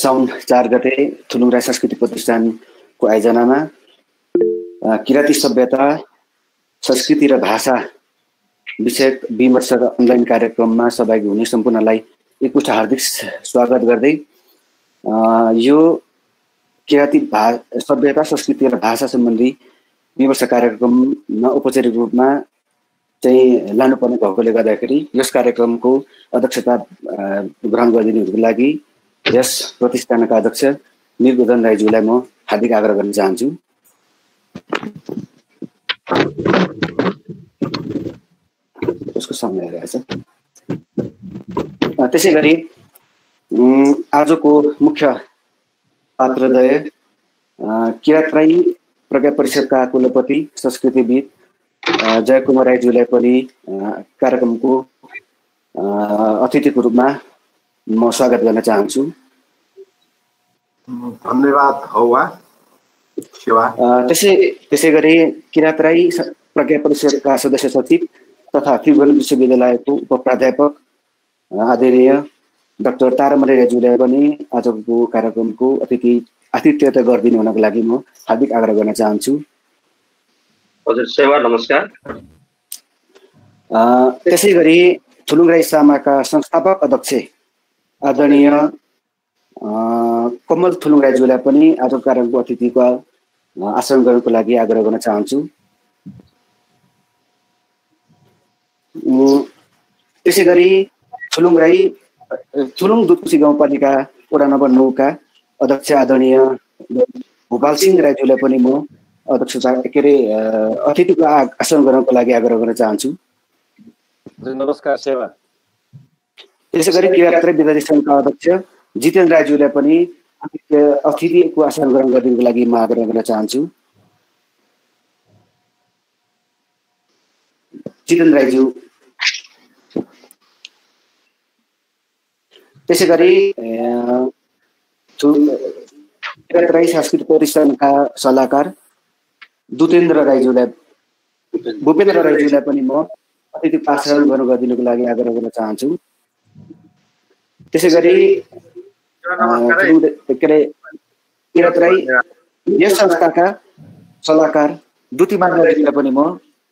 साउन 4 गते थुलुङ राई सांस्कृतिक प्रतिष्ठानको आयोजनामा किराँती सभ्यता, संस्कृति र भाषा विषयक विमर्श र अनलाइन कार्यक्रममा सहभागी हुने सम्पूर्णलाई एकमुष्ट हार्दिक स्वागत गर्दै यो किराँती सभ्यता, संस्कृति र भाषा सम्बन्धी विमर्श कार्यक्रममा औपचारिक रूपमा चाहिँ लानुपर्ने भएकोले गर्दाखेरि यस कार्यक्रमको अध्यक्षता ग्रहण गरिदिनुको लागि यस प्रतिष्ठानका अध्यक्ष निर्गोधन राईज्यूलाई म हार्दिक आग्रह गर्न चाहन्छु। उसको समय रहेछ। त्यसै गरी आजको मुख्य पात्रद्वय किराँत राई प्रज्ञा परिषदका कुलपति संस्कृतिविद जयकुमार राईज्यूलाई पनि कार्यक्रमको अतिथिको रूपमा म स्वागत गर्न चाहन्छु। धन्यवाद हौवा सेवा। त्यसै गरी किराँत राई प्रज्ञा परिषदका सदस्य सचिव तथा त्रिभुवन विश्वविद्यालयको उपप्राध्यापक आदरणीय डाक्टर तारामणि राईज्यूलाई पनि आजको कार्यक्रमको आतिथ्यता गरिदिनु हुनको लागि म हार्दिक आग्रह गर्न चाहन्छु। हजुर सेवा, नमस्कार। त्यसै गरी थुलुङ राई सामाका संस्थापक अध्यक्ष आदरणीय कमल थुलुङ राईज्यूलाई पनि आजको कार्यक्रमको अतिथिको आसन गर्नको लागि आग्रह गर्न चाहन्छु। त्यसै गरी थुलुङ दुधकुसी गाउँपालिका वडा नम्बर 9 का अध्यक्ष आदरणीय भोपाल सिंह राईज्यूलाई पनि म अध्यक्षता अतिथिको आसन गर्नको लागि आग्रह गर्न चाहन्छु। नमस्कार सेवा। त्यसै गरी किराँत राई विद्यार्थी सङ्घका अध्यक्ष जितेन्द्र राईज्यूलाई पनि अतिथिको आसन ग्रहण गरिदिनुको लागि म आग्रह गर्न चाहन्छु। जितेन्द्र राईज्यू। त्यसै गरी किराँत राई सांस्कृतिक प्रतिष्ठानका सल्लाहकार भूपेन्द्र राईज्यूलाई पनि म अतिथिको आसन ग्रहण गरिदिनुको लागि आग्रह गर्न चाहन्छु। त्यसै गरी किराँत राई यस संस्थाका सल्लाहकार दुतिमान राईज्यूलाई पनि म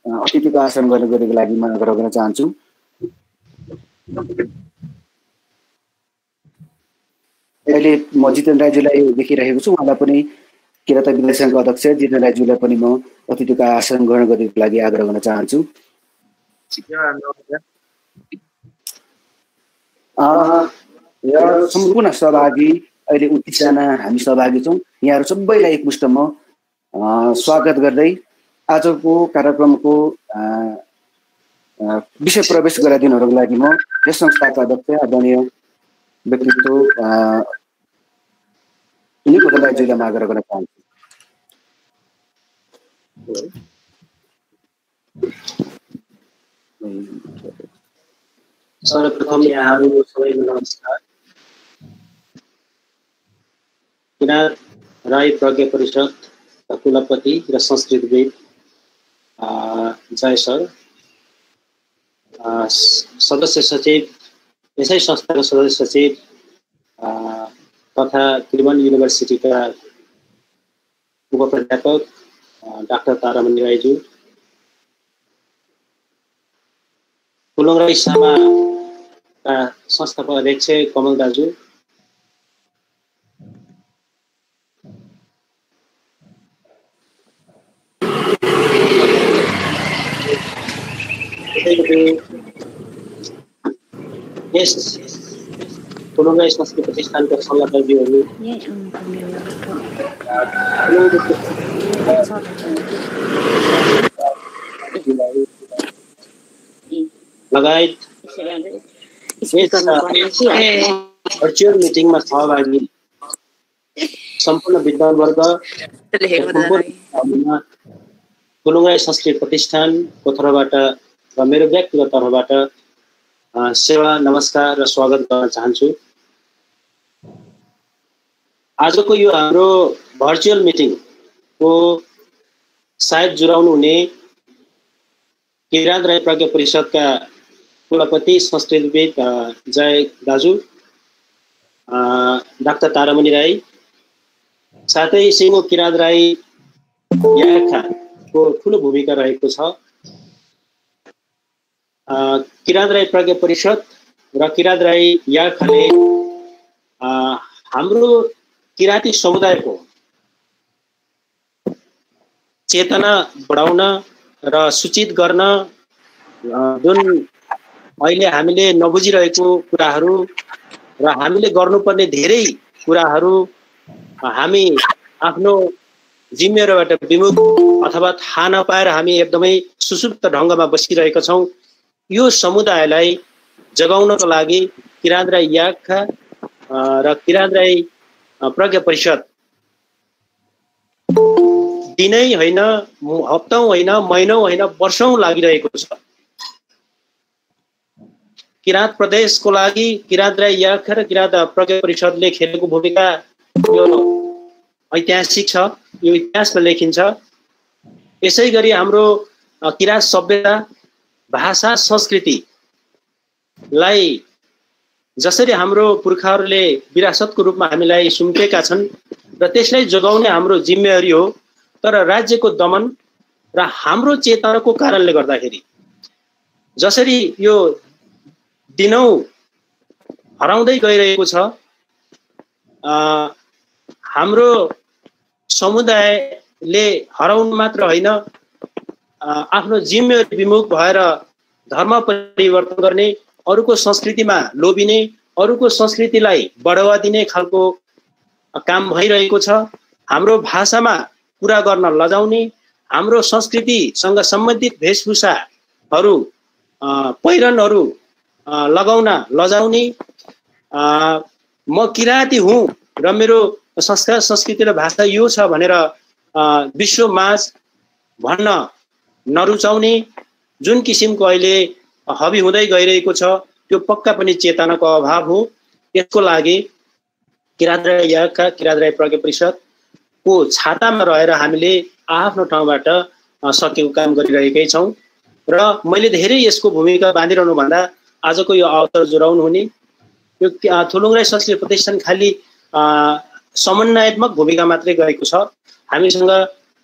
अतिथिको आसन गर्नको लागि म आग्रह गर्न चाहन्छु। अहिले म जितेन्द्र राईज्यूलाई देखिरहेको छु, उहाँलाई पनि किराँत विद्यार्थी सङ्घका अध्यक्ष जितेन्द्र राईज्यूलाई पनि म अतिथिको आसन ग्रहण गर्नको लागि आग्रह गर्न चाहन्छु। सम्पूर्ण सहभागी अहिले 29 जना हामी सहभागी छौँ। यहाँहरू सबैलाई एकमुष्ट म स्वागत गर्दै आजको कार्यक्रमको विषय प्रवेश गराइदिनुको लागि म यस संस्थाका अध्यक्ष आदरणीय व्यक्तित्व निर्गोधन राईज्यूलाई म आग्रह गर्न चाहन्छु। सर्वप्रथम यहाँहरू सबैलाई नमस्कार। किराँत राई प्रज्ञा परिषदका कुलपति र संस्कृतिविद जय सर, सदस्य सचिव, यसै संस्थाका सदस्य सचिव तथा त्रिभुवन युनिभर्सिटीका उपप्राध्यापक डाक्टर तारामणि राईज्यू, थुलुङ राई सामाका संस्थापक अध्यक्ष कमल दाजु, यस थुलुङ राई संस्कृति प्रतिष्ठानका सल्लाहकारज्यूहरू, लगायत भर्चुअल मिटिङमा सहभागी सम्पूर्ण विद्वानवर्ग, थुलुङ राई संस्कृति प्रतिष्ठानको तर्फबाट र मेरो व्यक्तिगत तर्फबाट सेवा, नमस्कार र स्वागत गर्न चाहन्छु। आजको यो हाम्रो भर्चुअल मिटिङको सायद जुराउनु हुने किराँत राई प्रज्ञा परिषदका कुलपति संस्कृतिविद जय दाजु, डाक्टर तारामणि राई साथै सिङ्गो किरात राई याखाको ठुलो भूमिका रहेको छ। किरात राई प्रज्ञा परिषद र किरात राई याखाले हाम्रो किराती समुदायको चेतना बढाउन र सूचित गर्न जुन अहिले हामीले नबुझिरहेको कुराहरू र हामीले गर्नुपर्ने धेरै कुराहरू हामी आफ्नो जिम्मेवारीबाट विमुख अथवा थाहा नपाएर हामी एकदमै सुसुप्त ढङ्गमा बसिरहेका छौँ। यो समुदायलाई जगाउनको लागि किरात राई याखा र किरात राई प्रज्ञा परिषद दिनै होइन, हप्तौँ होइन, महिनौँ होइन, वर्षौँ लागिरहेको छ। किरात प्रदेशको लागि किरात राई याखा र किरात प्रज्ञा परिषदले खेलेको भूमिका यो ऐतिहासिक छ, यो इतिहासमा लेखिन्छ। यसै गरी हाम्रो किरात सभ्यता, भाषा, संस्कृतिलाई जसरी हाम्रो पुर्खाहरूले विरासतको रूपमा हामीलाई सुम्पेका छन् र त्यसलाई जोगाउने हाम्रो जिम्मेवारी हो। तर राज्यको दमन र हाम्रो चेतनाको कारणले गर्दाखेरि जसरी यो दिनौँ हराउँदै गइरहेको छ, हाम्रो समुदायले हराउनु मात्र होइन, आफ्नो जिम्मेवारी विमुख भएर धर्म परिवर्तन गर्ने, अरूको संस्कृतिमा लोभिने, अरूको संस्कृतिलाई बढावा दिने खालको काम भइरहेको छ। हाम्रो भाषामा कुरा गर्न लजाउने, हाम्रो संस्कृतिसँग सम्बन्धित वेशभूषाहरू, पहिरनहरू लगाउन लजाउने, म किराती हुँ र मेरो संस्कार, संस्कृति र भाषा यो छ भनेर विश्वमाझ भन्न नरुचाउने जुन किसिमको अहिले हबी हुँदै गइरहेको छ, त्यो पक्का पनि चेतनाको अभाव हो। यसको लागि किरात राई याखा, किरात राई प्रज्ञा परिषदको छातामा रहेर हामीले आफ्नो ठाउँबाट सकेको काम गरिरहेकै छौँ। र मैले धेरै यसको भूमिका बाँधिरहनु भन्दा आजको यो अवसर जुराउनु हुने, यो थुलुङ राई संस्कृति प्रतिष्ठान खालि समन्वयात्मक भूमिका मात्रै गरेको छ। हामीसँग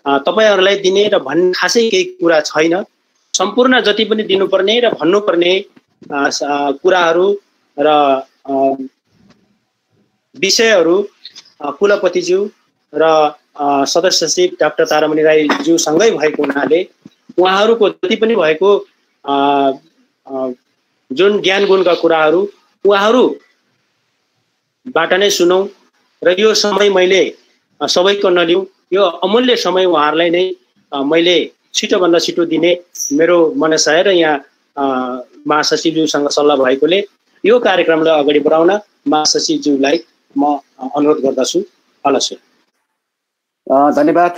तपाईँहरूलाई दिने र भन्ने खासै केही कुरा छैन। सम्पूर्ण जति पनि दिनुपर्ने र भन्नुपर्ने कुराहरू र विषयहरू कुलपतिज्यू र सदस्य सचिव डाक्टर तारामणि राईज्यूसँगै भएको हुनाले उहाँहरूको जति पनि भएको जुन ज्ञान गुणका कुराहरू उहाँहरूबाट नै सुनौँ र यो समय मैले सबैको नलिउँ, यो अमूल्य समय उहाँहरूलाई नै मैले छिटोभन्दा छिटो दिने मेरो मनसाय र यहाँ महासचिवज्यूसँग सल्लाह भएकोले यो कार्यक्रमलाई अगाडि बढाउन महासचिवज्यूलाई म अनुरोध गर्दछु। हलस्। धन्यवाद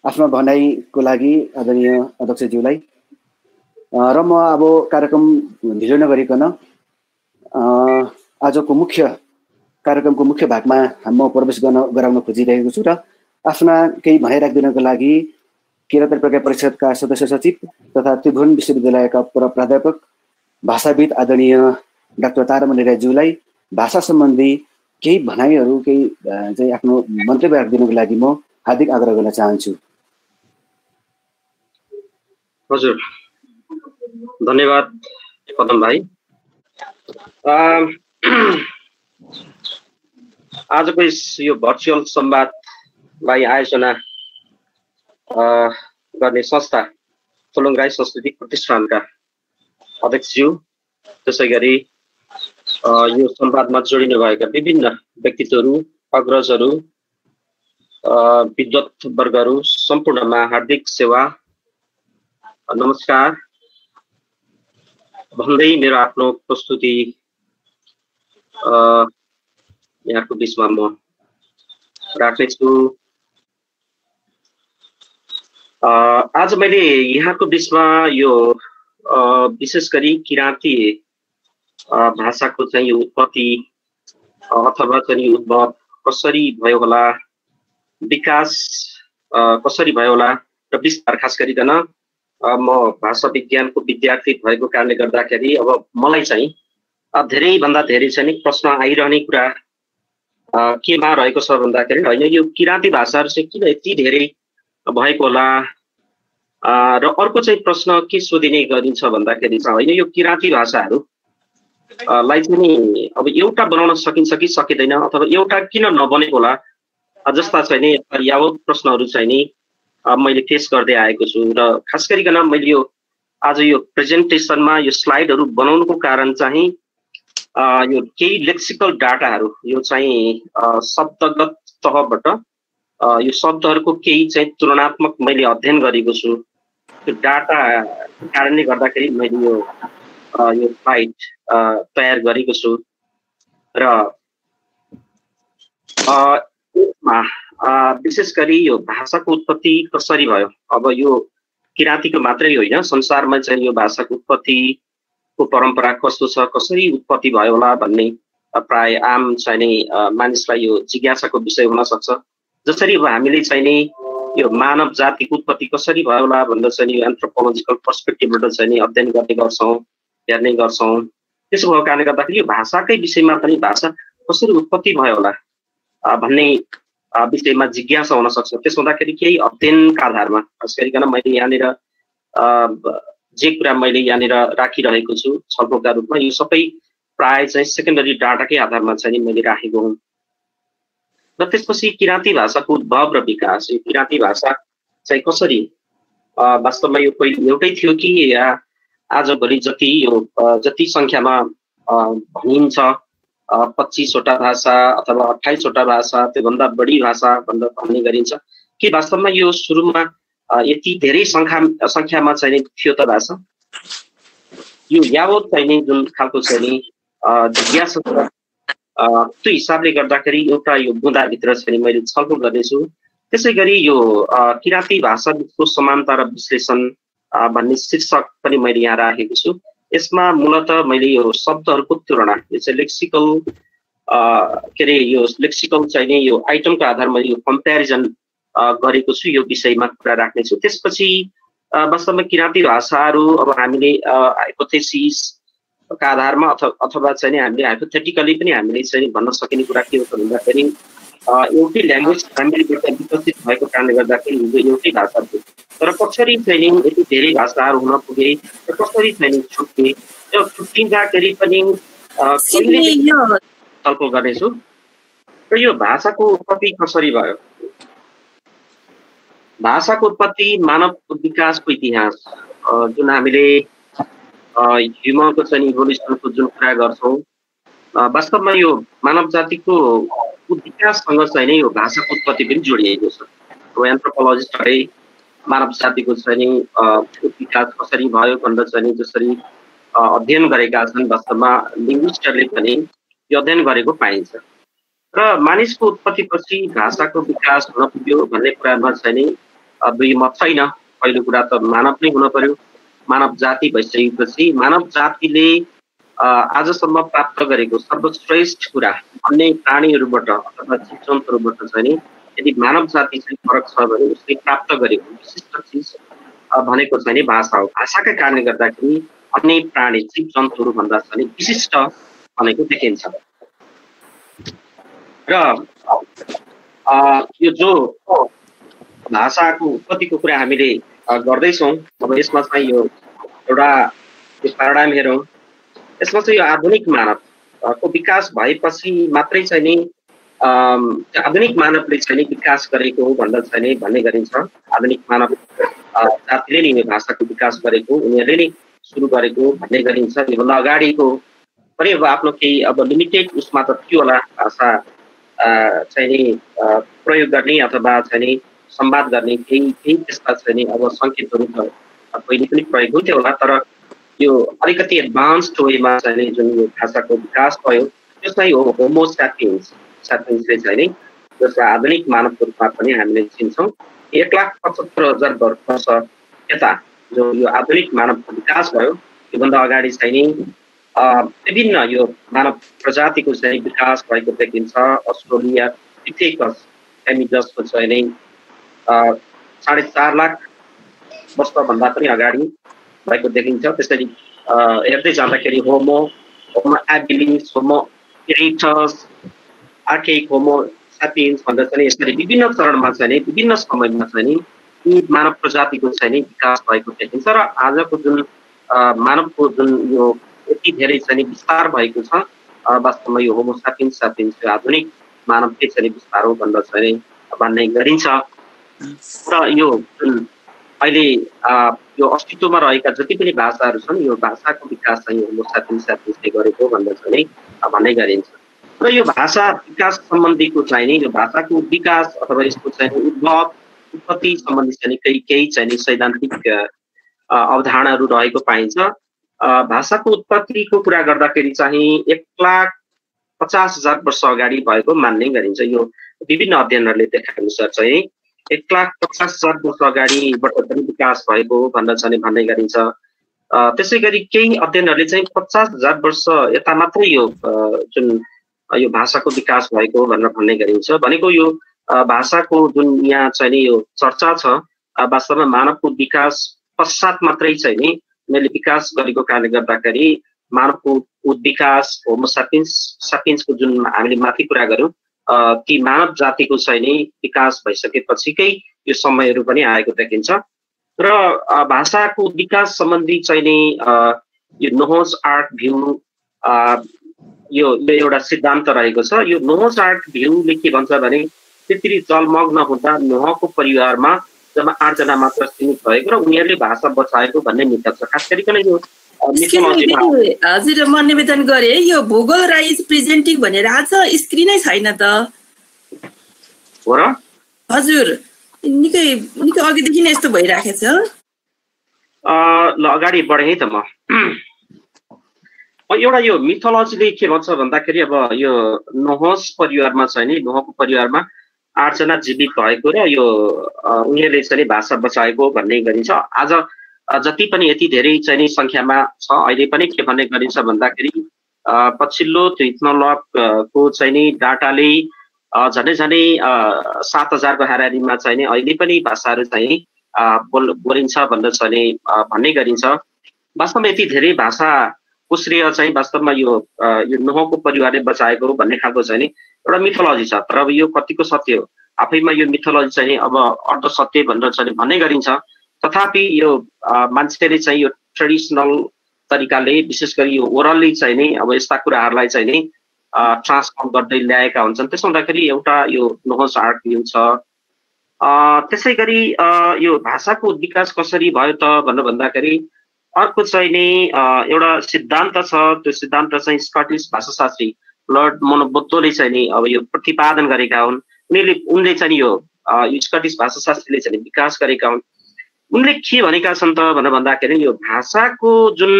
आफ्नो भनाइको लागि आदरणीय अध्यक्षज्यूलाई। र म अब कार्यक्रम ढिलो नगरिकन आजको कार्यक्रमको मुख्य भागमा म प्रवेश गराउन खोजिरहेको छु र आफ्ना केही भनाइ राखिदिनको लागि किरात राई प्रज्ञा परिषदका सदस्य सचिव तथा त्रिभुवन विश्वविद्यालयका प्राध्यापक भाषाविद आदरणीय डाक्टर तारामणि राईज्यूलाई भाषा सम्बन्धी केही भनाइहरू, केही चाहिँ आफ्नो मन्तव्य राखिदिनुको लागि म हार्दिक आग्रह गर्न चाहन्छु। हजुर, धन्यवाद पदम भाइ। आजको यो भर्चुअल संवादलाई आयोजना गर्ने संस्था थुलुङ राई संस्कृति प्रतिष्ठानका अध्यक्षज्यू, त्यसै गरी यो संवादमा जोडिनु भएका विभिन्न व्यक्तित्वहरू, अग्रजहरू, विद्वत वर्गहरू सम्पूर्णमा हार्दिक सेवा, नमस्कार भन्दै मेरो आफ्नो प्रस्तुति यहाँको बिचमा म राख्नेछु। आज मैले यहाँको बिचमा यो विशेष गरी किराँती भाषाको चाहिँ उत्पत्ति अथवा चाहिँ उद्भव कसरी भयो होला, विकास कसरी भयो होला र विस्तार, खास गरिकन म भाषा विज्ञानको विद्यार्थी भएको कारणले गर्दाखेरि अब मलाई चाहिँ धेरैभन्दा धेरै चाहिँ प्रश्न आइरहने कुरा केमा रहेको छ भन्दाखेरि होइन यो किराँती भाषाहरू चाहिँ किन यति धेरै भएको होला र अर्को चाहिँ प्रश्न के सोधिने गरिन्छ भन्दाखेरि चाहिँ होइन यो किराँती भाषाहरू लाई चाहिँ अब एउटा बनाउन सकिन्छ कि सकिँदैन अथवा एउटा किन नबनेको होला जस्ता चाहिँ नि यावत प्रश्नहरू चाहिँ नि मैले फेस गर्दै आएको छु र खास गरिकन मैले यो आज यो प्रेजेन्टेसनमा यो स्लाइडहरू बनाउनुको कारण चाहिँ यो केही लेक्सिकल डाटाहरू यो चाहिँ शब्दगत तहबाट यो शब्दहरूको केही चाहिँ तुलनात्मक मैले अध्ययन गरेको छु त्यो डाटा कारणले गर्दाखेरि मैले यो स्लाइड तयार गरेको छु र विशेष गरी यो भाषाको उत्पत्ति कसरी भयो अब यो किराँतीको मात्रै होइन संसारमा चाहिँ यो भाषाको उत्पत्तिको परम्परा कस्तो छ कसरी उत्पत्ति भयो होला भन्ने प्राय आम चाहिँ नि मानिसलाई यो जिज्ञासाको विषय हुन सक्छ जसरी अब हामीले चाहिँ नि यो मानव जातिको उत्पत्ति कसरी भयो होला भन्दा चाहिँ यो एन्थ्रोपोलोजिकल पर्सपेक्टिभबाट चाहिँ नि अध्ययन गर्ने गर्छौँ हेर्ने गर्छौँ त्यसो भएको कारणले गर्दाखेरि यो भाषाकै विषयमा पनि भाषा कसरी उत्पत्ति भयो होला भन्ने विषयमा जिज्ञासा हुन सक्छ त्यसो हुँदाखेरि केही अध्ययनका आधारमा खास गरिकन मैले यहाँनिर जे कुरा मैले यहाँनिर राखिरहेको छु छलफलका रूपमा यो सबै प्राय चाहिँ सेकेन्डरी डाटाकै आधारमा चाहिँ मैले राखेको हुँ र त्यसपछि किराँती भाषाको उद्भव र विकास यो किराँती भाषा चाहिँ कसरी वास्तवमा यो पहिले एउटै थियो कि आजभोलि जति सङ्ख्यामा भनिन्छ 25वटा भाषा अथवा 28वटा भाषा त्योभन्दा बढी भाषा भन्ने गरिन्छ कि वास्तवमा यो सुरुमा यति धेरै सङ्ख्यामा चाहिँ थियो त भाषा यो यावत चाहिँ जुन खालको चाहिँ जिज्ञासा त्यो हिसाबले गर्दाखेरि एउटा यो बुँदाभित्र चाहिँ मैले छलफल गर्दैछु त्यसै गरी यो किराँती भाषा बिचको समानता र विश्लेषण भन्ने शीर्षक पनि मैले यहाँ राखेको छु यसमा मूलतः मैले यो शब्दहरूको तुलना यो चाहिँ लेक्सिकल के अरे यो लेक्सिकल चाहिँ यो आइटमको आधारमा यो कम्पेरिजन गरेको छु यो विषयमा कुरा राख्नेछु त्यसपछि वास्तवमा किराँती भाषाहरू अब हामीले हाइपोथेसिसका आधारमा अथवा चाहिँ हामीले हाइपोथेटिकली पनि हामीले चाहिँ भन्न सकिने कुरा के हो भन्दाखेरि एउटै ल्याङ्ग्वेज हामीले विकसित भएको कारणले गर्दाखेरि हिजो एउटै भाषा थियो तर कसरी चाहिँ यति धेरै भाषाहरू हुन पुगे र कसरी चाहिँ छुट्टे र छुट्टिँदाखेरि पनि छलफल गर्नेछु र यो भाषाको उत्पत्ति कसरी भयो भाषाको उत्पत्ति मानव विकासको इतिहास जुन हामीले ह्युमनको चाहिँ इभोल्युसनको जुन कुरा गर्छौँ वास्तवमा यो मानव जातिको विकाससँग चाहिँ नै यो भाषाको उत्पत्ति पनि जोडिएको छ अब एन्थ्रोपोलोजिस्टहरूले मानव जातिको चाहिँ विकास कसरी भयो भनेर चाहिँ जसरी अध्ययन गरेका छन् वास्तवमा लिङ्ग्विस्टहरूले पनि यो अध्ययन गरेको पाइन्छ र मानिसको उत्पत्तिपछि भाषाको विकास हुन पुग्यो भन्ने कुरामा चाहिँ दुई मत छैन पहिलो कुरा त मानव नै हुन पर्यो मानव जाति भइसकेपछि मानव जातिले आजसम्म प्राप्त गरेको सर्वश्रेष्ठ कुरा अन्य प्राणीहरूबाट अथवा जीवजन्तुहरूबाट चाहिँ यदि मानव जाति चाहिँ फरक छ भने उसले प्राप्त गरेको विशिष्ट चिज भनेको चाहिँ भाषा हो भाषाकै कारणले गर्दाखेरि अन्य प्राणी जीवजन्तुहरू भन्दा चाहिँ विशिष्ट भनेको देखिन्छ र यो जो भाषाको उत्पत्तिको कुरा हामीले गर्दैछौँ अब यसमा चाहिँ यो एउटा प्याराडाइम हेरौँ यसमा चाहिँ यो आधुनिक मानवको विकास भएपछि मात्रै चाहिँ नि आधुनिक मानवले चाहिँ विकास गरेको हो भन्दा चाहिँ भन्ने गरिन्छ आधुनिक मानव जातिले नै भाषाको विकास गरेको उनीहरूले नै सुरु गरेको भन्ने गरिन्छ योभन्दा अगाडिको पनि अब आफ्नो केही अब लिमिटेड उसमा त थियो होला भाषा चाहिँ प्रयोग गर्ने अथवा चाहिँ संवाद गर्ने केही त्यस्ता चाहिँ अब सङ्केतहरू त पहिले पनि प्रयोग हुन्थ्यो होला तर यो अलिकति एडभान्स्ड वेमा चाहिँ जुन यो भाषाको विकास भयो त्यो चाहिँ हो होमो स्यापियन्सले चाहिँ जसलाई आधुनिक मानवको रूपमा पनि हामीले चिन्छौँ 1,75,000 वर्ष यता जो यो आधुनिक मानवको विकास भयो योभन्दा अगाडि चाहिँ विभिन्न यो मानव प्रजातिको चाहिँ विकास भएको देखिन्छ अस्ट्रेलिया पिथेकस एमिडसको चाहिँ 4.5 लाख वर्षभन्दा पनि अगाडि भएको देखिन्छ त्यसरी हेर्दै जाँदाखेरि होमो एबिलिस होमो इरेक्टस आर्केक होमो सैपियन्स भन्दा चाहिँ यसरी विभिन्न चरणमा चाहिँ विभिन्न समयमा चाहिँ यी मानव प्रजातिको चाहिँ विकास भएको देखिन्छ र आजको जुन मानवको जुन यो यति धेरै चाहिँ विस्तार भएको छ वास्तवमा यो होमो सैपियन्स आधुनिक मानवकै चाहिँ विस्तार हो भनेर चाहिँ भन्ने गरिन्छ र यो जुन अहिले यो अस्तित्वमा रहेका जति पनि भाषाहरू छन् यो भाषाको विकास चाहिँ होमो सैपियन्सले गरेको भनेर चाहिँ भन्ने गरिन्छ र यो भाषा विकास सम्बन्धीको चाहिँ यो भाषाको विकास अथवा यसको चाहिँ उद्भव उत्पत्ति सम्बन्धी चाहिँ केही चाहिँ सैद्धान्तिक अवधारणाहरू रहेको पाइन्छ। भाषाको उत्पत्तिको कुरा गर्दाखेरि चाहिँ 1,50,000 वर्ष अगाडि भएको मान्ने गरिन्छ। यो विभिन्न अध्ययनहरूले देखाए अनुसार चाहिँ 1,50,000 वर्ष अगाडिबाट पनि विकास भएको भनेर चाहिँ भन्ने गरिन्छ। त्यसै गरी केही अध्ययनहरूले चाहिँ 50,000 वर्ष यता मात्रै यो जुन यो भाषाको विकास भएको भनेर भन्ने गरिन्छ। भनेको यो भाषाको जुन यहाँ चाहिँ यो चर्चा छ वास्तवमा मानवको विकास पश्चात मात्रै चाहिँ मैले विकास गरेको कारणले गर्दाखेरि मानवको विकास होमो सैपियन्सको जुन हामीले माथि कुरा गर्यौं ती मानव जातिको चाहिँ विकास भइसकेपछिकै यो समयहरू पनि आएको देखिन्छ र भाषाको विकास सम्बन्धी चाहिँ यो नोहस आर्क भ्यू यो एउटा सिद्धान्त रहेको छ। यो नोहस आर्क भ्यूले के भन्छ भने त्यति जलमग्न हुँदा नोहको परिवारमा जम्मा 8 जना मात्र सीमित भएको र उनीहरूले भाषा बचाएको भन्ने मिथ छ। खास गरिकन यो हजुर म निवेदन गरे यो भूगोल राइज प्रेजेन्टिङ भनेर आज स्क्रिनै छैन त हो र? हजुर निकै अघिदेखि नै यस्तो भइराखेको छ। ल अगाडि बढे है त म एउटा यो मिथोलोजीले के भन्छ भन्दाखेरि अब यो नोहस परिवारमा चाहिँ नि नोहको परिवारमा 8 जना जीवित भएको र यो उनीहरूले चाहिँ भाषा बचाएको भन्ने गरिन्छ। आज जति पनि यति धेरै चाहिँ संख्यामा छ अहिले पनि के भन्ने गरिन्छ भन्दाखेरि पछिल्लो इथनोलॉगको चाहिँ डाटाले झन्डै 7,000 को हाराहारीमा चाहिँ अहिले पनि भाषाहरू चाहिँ बोलिन्छ भनेर चाहिँ भन्ने गरिन्छ। वास्तवमा यति धेरै भाषा को श्रेय चाहिँ वास्तवमा यो नोहको परिवारले बचाएको हो भन्ने खालको चाहिँ एउटा मिथोलोजी छ। तर अब यो कतिको सत्य हो आफैमा यो मिथोलोजी चाहिँ अब अर्ध सत्य भनेर चाहिँ भन्ने गरिन्छ। तथापि यो मान्छेले चाहिँ यो ट्रेडिसनल तरिकाले विशेष गरी यो ओरली चाहिँ नि अब यस्ता कुराहरूलाई चाहिँ नि ट्रान्सफर्म गर्दै ल्याएका हुन्छन्। त्यसो हुँदाखेरि एउटा यो नोहस आर्क भ्यू छ। त्यसै गरी यो भाषाको विकास कसरी भयो त भनेर भन्दाखेरि अर्को चाहिँ नि एउटा सिद्धान्त छ। त्यो सिद्धान्त चाहिँ स्कटिस भाषाशास्त्री लर्ड मोनोबोत्तोले चाहिँ नि अब यो प्रतिपादन गरेका हुन्। उनले चाहिँ यो स्कटिस भाषाशास्त्रीले चाहिँ विकास गरेका हुन्। उनले के भनेका छन् त भनेर भन्दाखेरि यो भाषाको जुन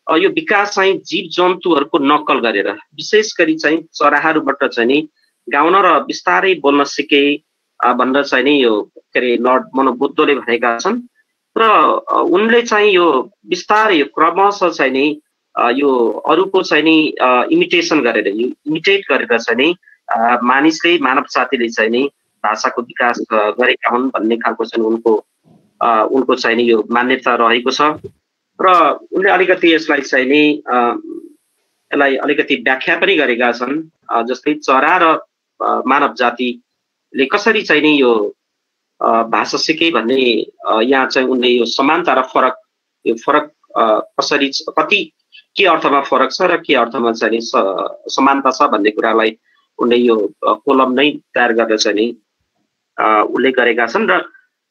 यो विकास चाहिँ जीव जन्तुहरूको नक्कल गरेर विशेष गरी चाहिँ चराहरूबाट चाहिँ नि गाउन र बिस्तारै बोल्न सिके भनेर चाहिँ नि यो के अरे लर्ड मोनोबोत्तोले भनेका छन्। र उनले चाहिँ यो बिस्तारै यो क्रमशः चाहिँ नि यो अरूको चाहिँ नि इमिटेसन गरेर इमिटेट गरेर चाहिँ नि मानिसले मानव जातिले चाहिँ नि भाषाको विकास गरेका हुन् भन्ने खालको चाहिँ उनको चाहिँ नि यो मान्यता रहेको छ। र उनले अलिकति यसलाई चाहिँ नि यसलाई अलिकति व्याख्या पनि गरेका छन्। जस्तै चरा र मानव जातिले कसरी चाहिँ नि यो भाषा सिके भन्ने यहाँ चाहिँ उनले यो समानता र फरक कसरी कति के अर्थमा फरक छ र के अर्थमा चाहिँ समानता छ भन्ने कुरालाई उनले यो कोलम नै तयार गरेर चाहिँ नि उल्लेख गरेका छन्। र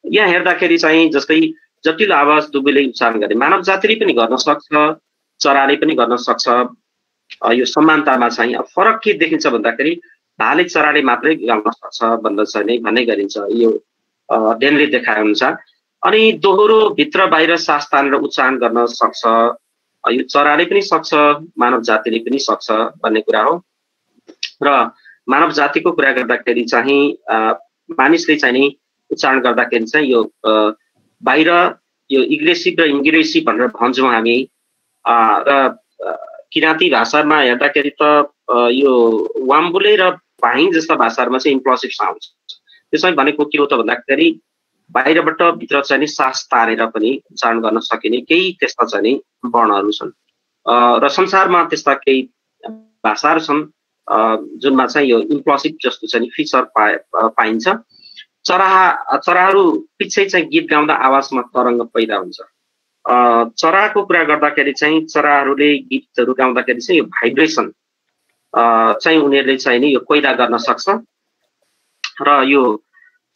यहाँ हेर्दाखेरि चाहिँ जस्तै जटिल आवाज दुवैले उच्चारण गरे मानव जातिले पनि गर्न सक्छ चराले पनि गर्न सक्छ। यो समानतामा चाहिँ फरक के देखिन्छ भन्दाखेरि भाले चराले मात्रै गाउन सक्छ भनेर चाहिँ भन्ने गरिन्छ यो अध्ययनले देखाए अनुसार। अनि दोहोरो भित्र बाहिर सास तानेर उच्चारण गर्न सक्छ यो चराले पनि सक्छ मानव जातिले पनि सक्छ भन्ने कुरा हो। र मानव जातिको कुरा गर्दाखेरि चाहिँ मानिसले चाहिँ नि उच्चारण गर्दाखेरि चाहिँ यो बाहिर यो इग्रेसिभ र इन्ग्रेसिभ भनेर भन्छौँ हामी। र किराँती भाषामा हेर्दाखेरि त यो वाम्बुले र पाहिङ जस्ता भाषाहरूमा चाहिँ इम्प्लोसिभ साउन्ड त्यसमा भनेको के हो त भन्दाखेरि बाहिरबाट भित्र चाहिँ नि सास तानेर पनि उच्चारण गर्न सकिने केही त्यस्ता चाहिँ नि वर्णहरू छन्। र संसारमा त्यस्ता केही भाषाहरू छन् जुनमा चाहिँ यो इम्प्लोसिभ जस्तो चाहिँ फिचर पाइन्छ। चराहरू पछि चाहिँ गीत गाउँदा आवाजमा तरङ्ग पैदा हुन्छ। चराको कुरा गर्दाखेरि चाहिँ चराहरूले गीतहरू गाउँदाखेरि चाहिँ यो भाइब्रेसन चाहिँ उनीहरूले चाहिँ नि यो पैदा गर्न सक्छ र यो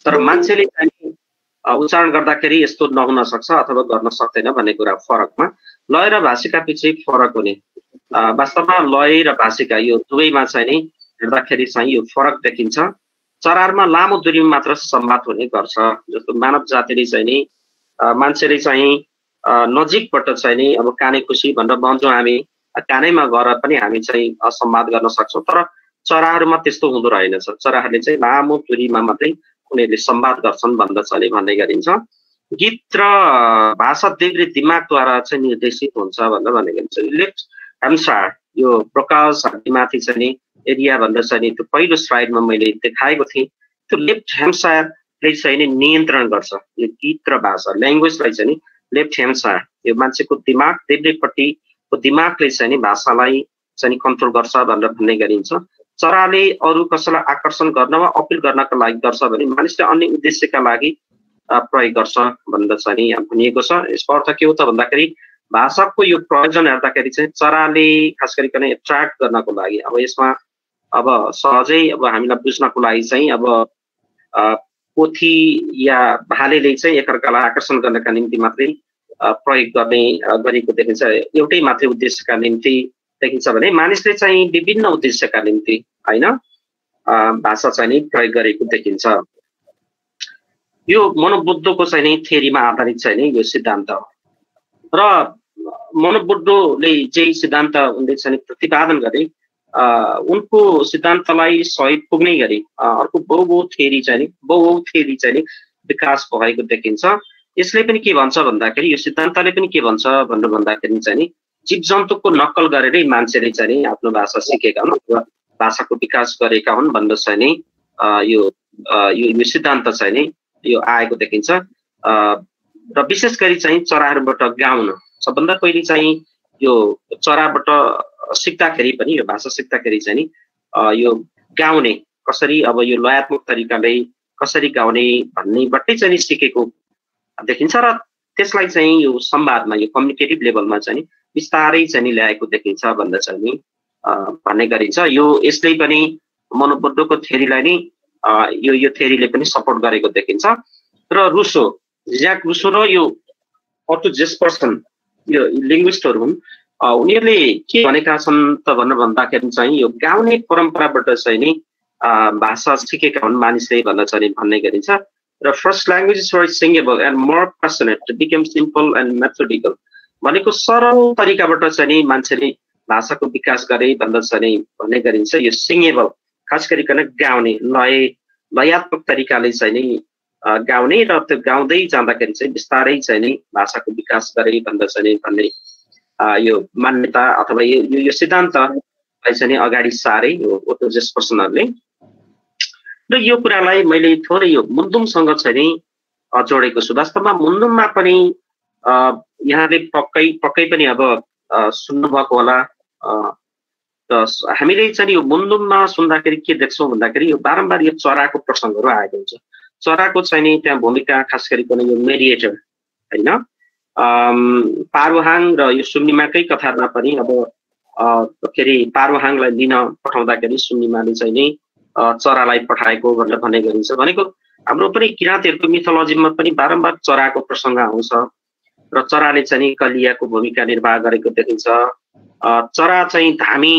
तर मान्छेले चाहिँ उच्चारण गर्दाखेरि यस्तो नहुन सक्छ अथवा गर्न सक्दैन भन्ने कुरा फरकमा लय र भाषिका पछि फरक हुने। वास्तवमा लय र भाषिका यो दुवैमा चाहिँ नि हेर्दाखेरि चाहिँ यो फरक देखिन्छ। चराहरूमा लामो दूरीमा मात्र संवाद हुने गर्छ, जस्तो मानव जातिले चाहिँ नि मान्छेले चाहिँ नजिकबाट चाहिँ नि अब काने खुसी भनेर भन्छौँ हामी, कानैमा गएर पनि हामी चाहिँ संवाद गर्न सक्छौँ, तर चराहरूमा त्यस्तो हुँदो रहेनछ। चराहरूले चाहिँ लामो दूरीमा मात्रै उनीहरूले संवाद गर्छन् भन्दछले भन्ने गरिन्छ। गीत र भाषा देब्रे दिमागद्वारा चाहिँ निर्देशित हुन्छ भनेर भन्ने गरिन्छ। लेफ्ट हेम्सायर यो प्रकाश हड्डीमाथि चाहिँ नि एरिया भन्दा चाहिँ नि त्यो पहिलो स्लाइडमा मैले देखाएको थिएँ, त्यो लेफ्ट हेम्सायरले चाहिँ नि नियन्त्रण गर्छ यो गीत र भाषा ल्याङ्ग्वेजलाई चाहिँ नि। लेफ्ट हेम्सायर यो मान्छेको दिमाग देब्रेपट्टिको दिमागले चाहिँ नि भाषालाई चाहिँ कन्ट्रोल गर्छ भनेर भन्ने गरिन्छ। चराले अरू कसैलाई आकर्षण गर्न वा अपिल गर्नको लागि गर्छ भने मानिसले अन्य उद्देश्यका लागि प्रयोग गर्छ भनेर चाहिँ नि भनिएको छ। यसको अर्थ के हो त भन्दाखेरि भाषाको यो प्रयोजन हेर्दाखेरि चाहिँ चराले खास गरिकन एट्र्याक्ट गर्नको लागि, अब यसमा अब सहजै अब हामीलाई बुझ्नको लागि चाहिँ अब पोथी या भालेले चाहिँ एकअर्कालाई आकर्षण गर्नका निम्ति मात्रै प्रयोग गर्ने गरेको देखिन्छ, एउटै मात्रै उद्देश्यका निम्ति देखिन्छ भने मानिसले चाहिँ विभिन्न उद्देश्यका निम्ति होइन भाषा चाहिँ नि प्रयोग गरेको देखिन्छ। यो मनोबुद्धको चाहिँ नि थ्योरीमा आधारित चाहिँ नि यो सिद्धान्त हो र मनोबुद्धले चाहिँ सिद्धान्त उनले चाहिँ प्रतिपादन गरे। उनको सिद्धान्तलाई सहयोग पुग्ने गरी अर्को बहु थ्योरी चाहिँ नि विकास भएको देखिन्छ। यसले पनि के भन्छ भन्दाखेरि यो सिद्धान्तले पनि के भन्छ भनेर भन्दाखेरि चाहिँ नि जीव जन्तुको नक्कल गरेरै मान्छेले चाहिँ नि आफ्नो भाषा सिकेका हुन् अथवा भाषाको विकास गरेका हुन् भनेर चाहिँ नि यो सिद्धान्त चाहिँ नि यो आएको देखिन्छ। र विशेष गरी चाहिँ चराहरूबाट गाउन सबभन्दा पहिले चाहिँ यो चराबाट सिक्दाखेरि पनि यो भाषा सिक्दाखेरि चाहिँ नि यो गाउने कसरी अब यो लयात्मक तरिकाले कसरी गाउने भन्नेबाटै चाहिँ सिकेको देखिन्छ र त्यसलाई चाहिँ यो संवादमा यो कम्युनिकेटिभ लेभलमा चाहिँ बिस्तारै चाहिँ ल्याएको देखिन्छ भन्दा चाहिँ नि भन्ने गरिन्छ। यो यसले पनि मनोबुद्धको थ्योरीलाई नै यो थ्योरीले पनि सपोर्ट गरेको देखिन्छ। र ज्याक रुसो र यो अटो जेस्पर्सन यो लिङ्ग्विस्टहरू हुन्, उनीहरूले के भनेका छन् त भनेर भन्दाखेरि चाहिँ यो गाउने परम्पराबाट चाहिँ नि भाषा सिकेका हुन् मानिसले भनेर चाहिँ भन्ने गरिन्छ। र first language were singable and more passionate to become simple and methodical भनेको सरल तरिकाबाट चाहिँ नि मान्छेले भाषाको विकास गरे भनेर चाहिँ भन्ने गरिन्छ। यो सिङ्गेबल खास गरिकन गाउने लयात्मक तरिकाले चाहिँ नि गाउने र त्यो गाउँदै जाँदाखेरि चाहिँ बिस्तारै चाहिँ नि भाषाको विकास गरे भनेर चाहिँ भन्ने यो मान्यता अथवा यो सिद्धान्तलाई चाहिँ अगाडि सारे यो ओटो जेस्पर्सनहरूले। र यो कुरालाई मैले थोरै यो मुन्दुमसँग चाहिँ नि जोडेको छु। वास्तवमा मुन्दुममा पनि यहाँले पक्कै पनि अब सुन्नुभएको होला। हामीले चाहिँ यो मुन्दुममा सुन्दाखेरि के देख्छौँ भन्दाखेरि यो बारम्बार यो चराको प्रसङ्गहरू आएको हुन्छ। चराको चाहिँ नि त्यहाँ भूमिका खास गरिकन यो मेडिएटर होइन पारुहाङ र यो सुम्निमाकै कथामा पनि अब के अरे पारुहाङलाई लिन पठाउँदाखेरि सुम्निमाले चाहिँ नि चरालाई पठाएको भनेर भन्ने गरिन्छ। भनेको हाम्रो पनि किराँतीहरूको मिथोलोजीमा पनि बारम्बार चराको प्रसङ्ग आउँछ र चराले चाहिँ नि कलियाको भूमिका निर्वाह गरेको देखिन्छ। चरा चाहिँ धामी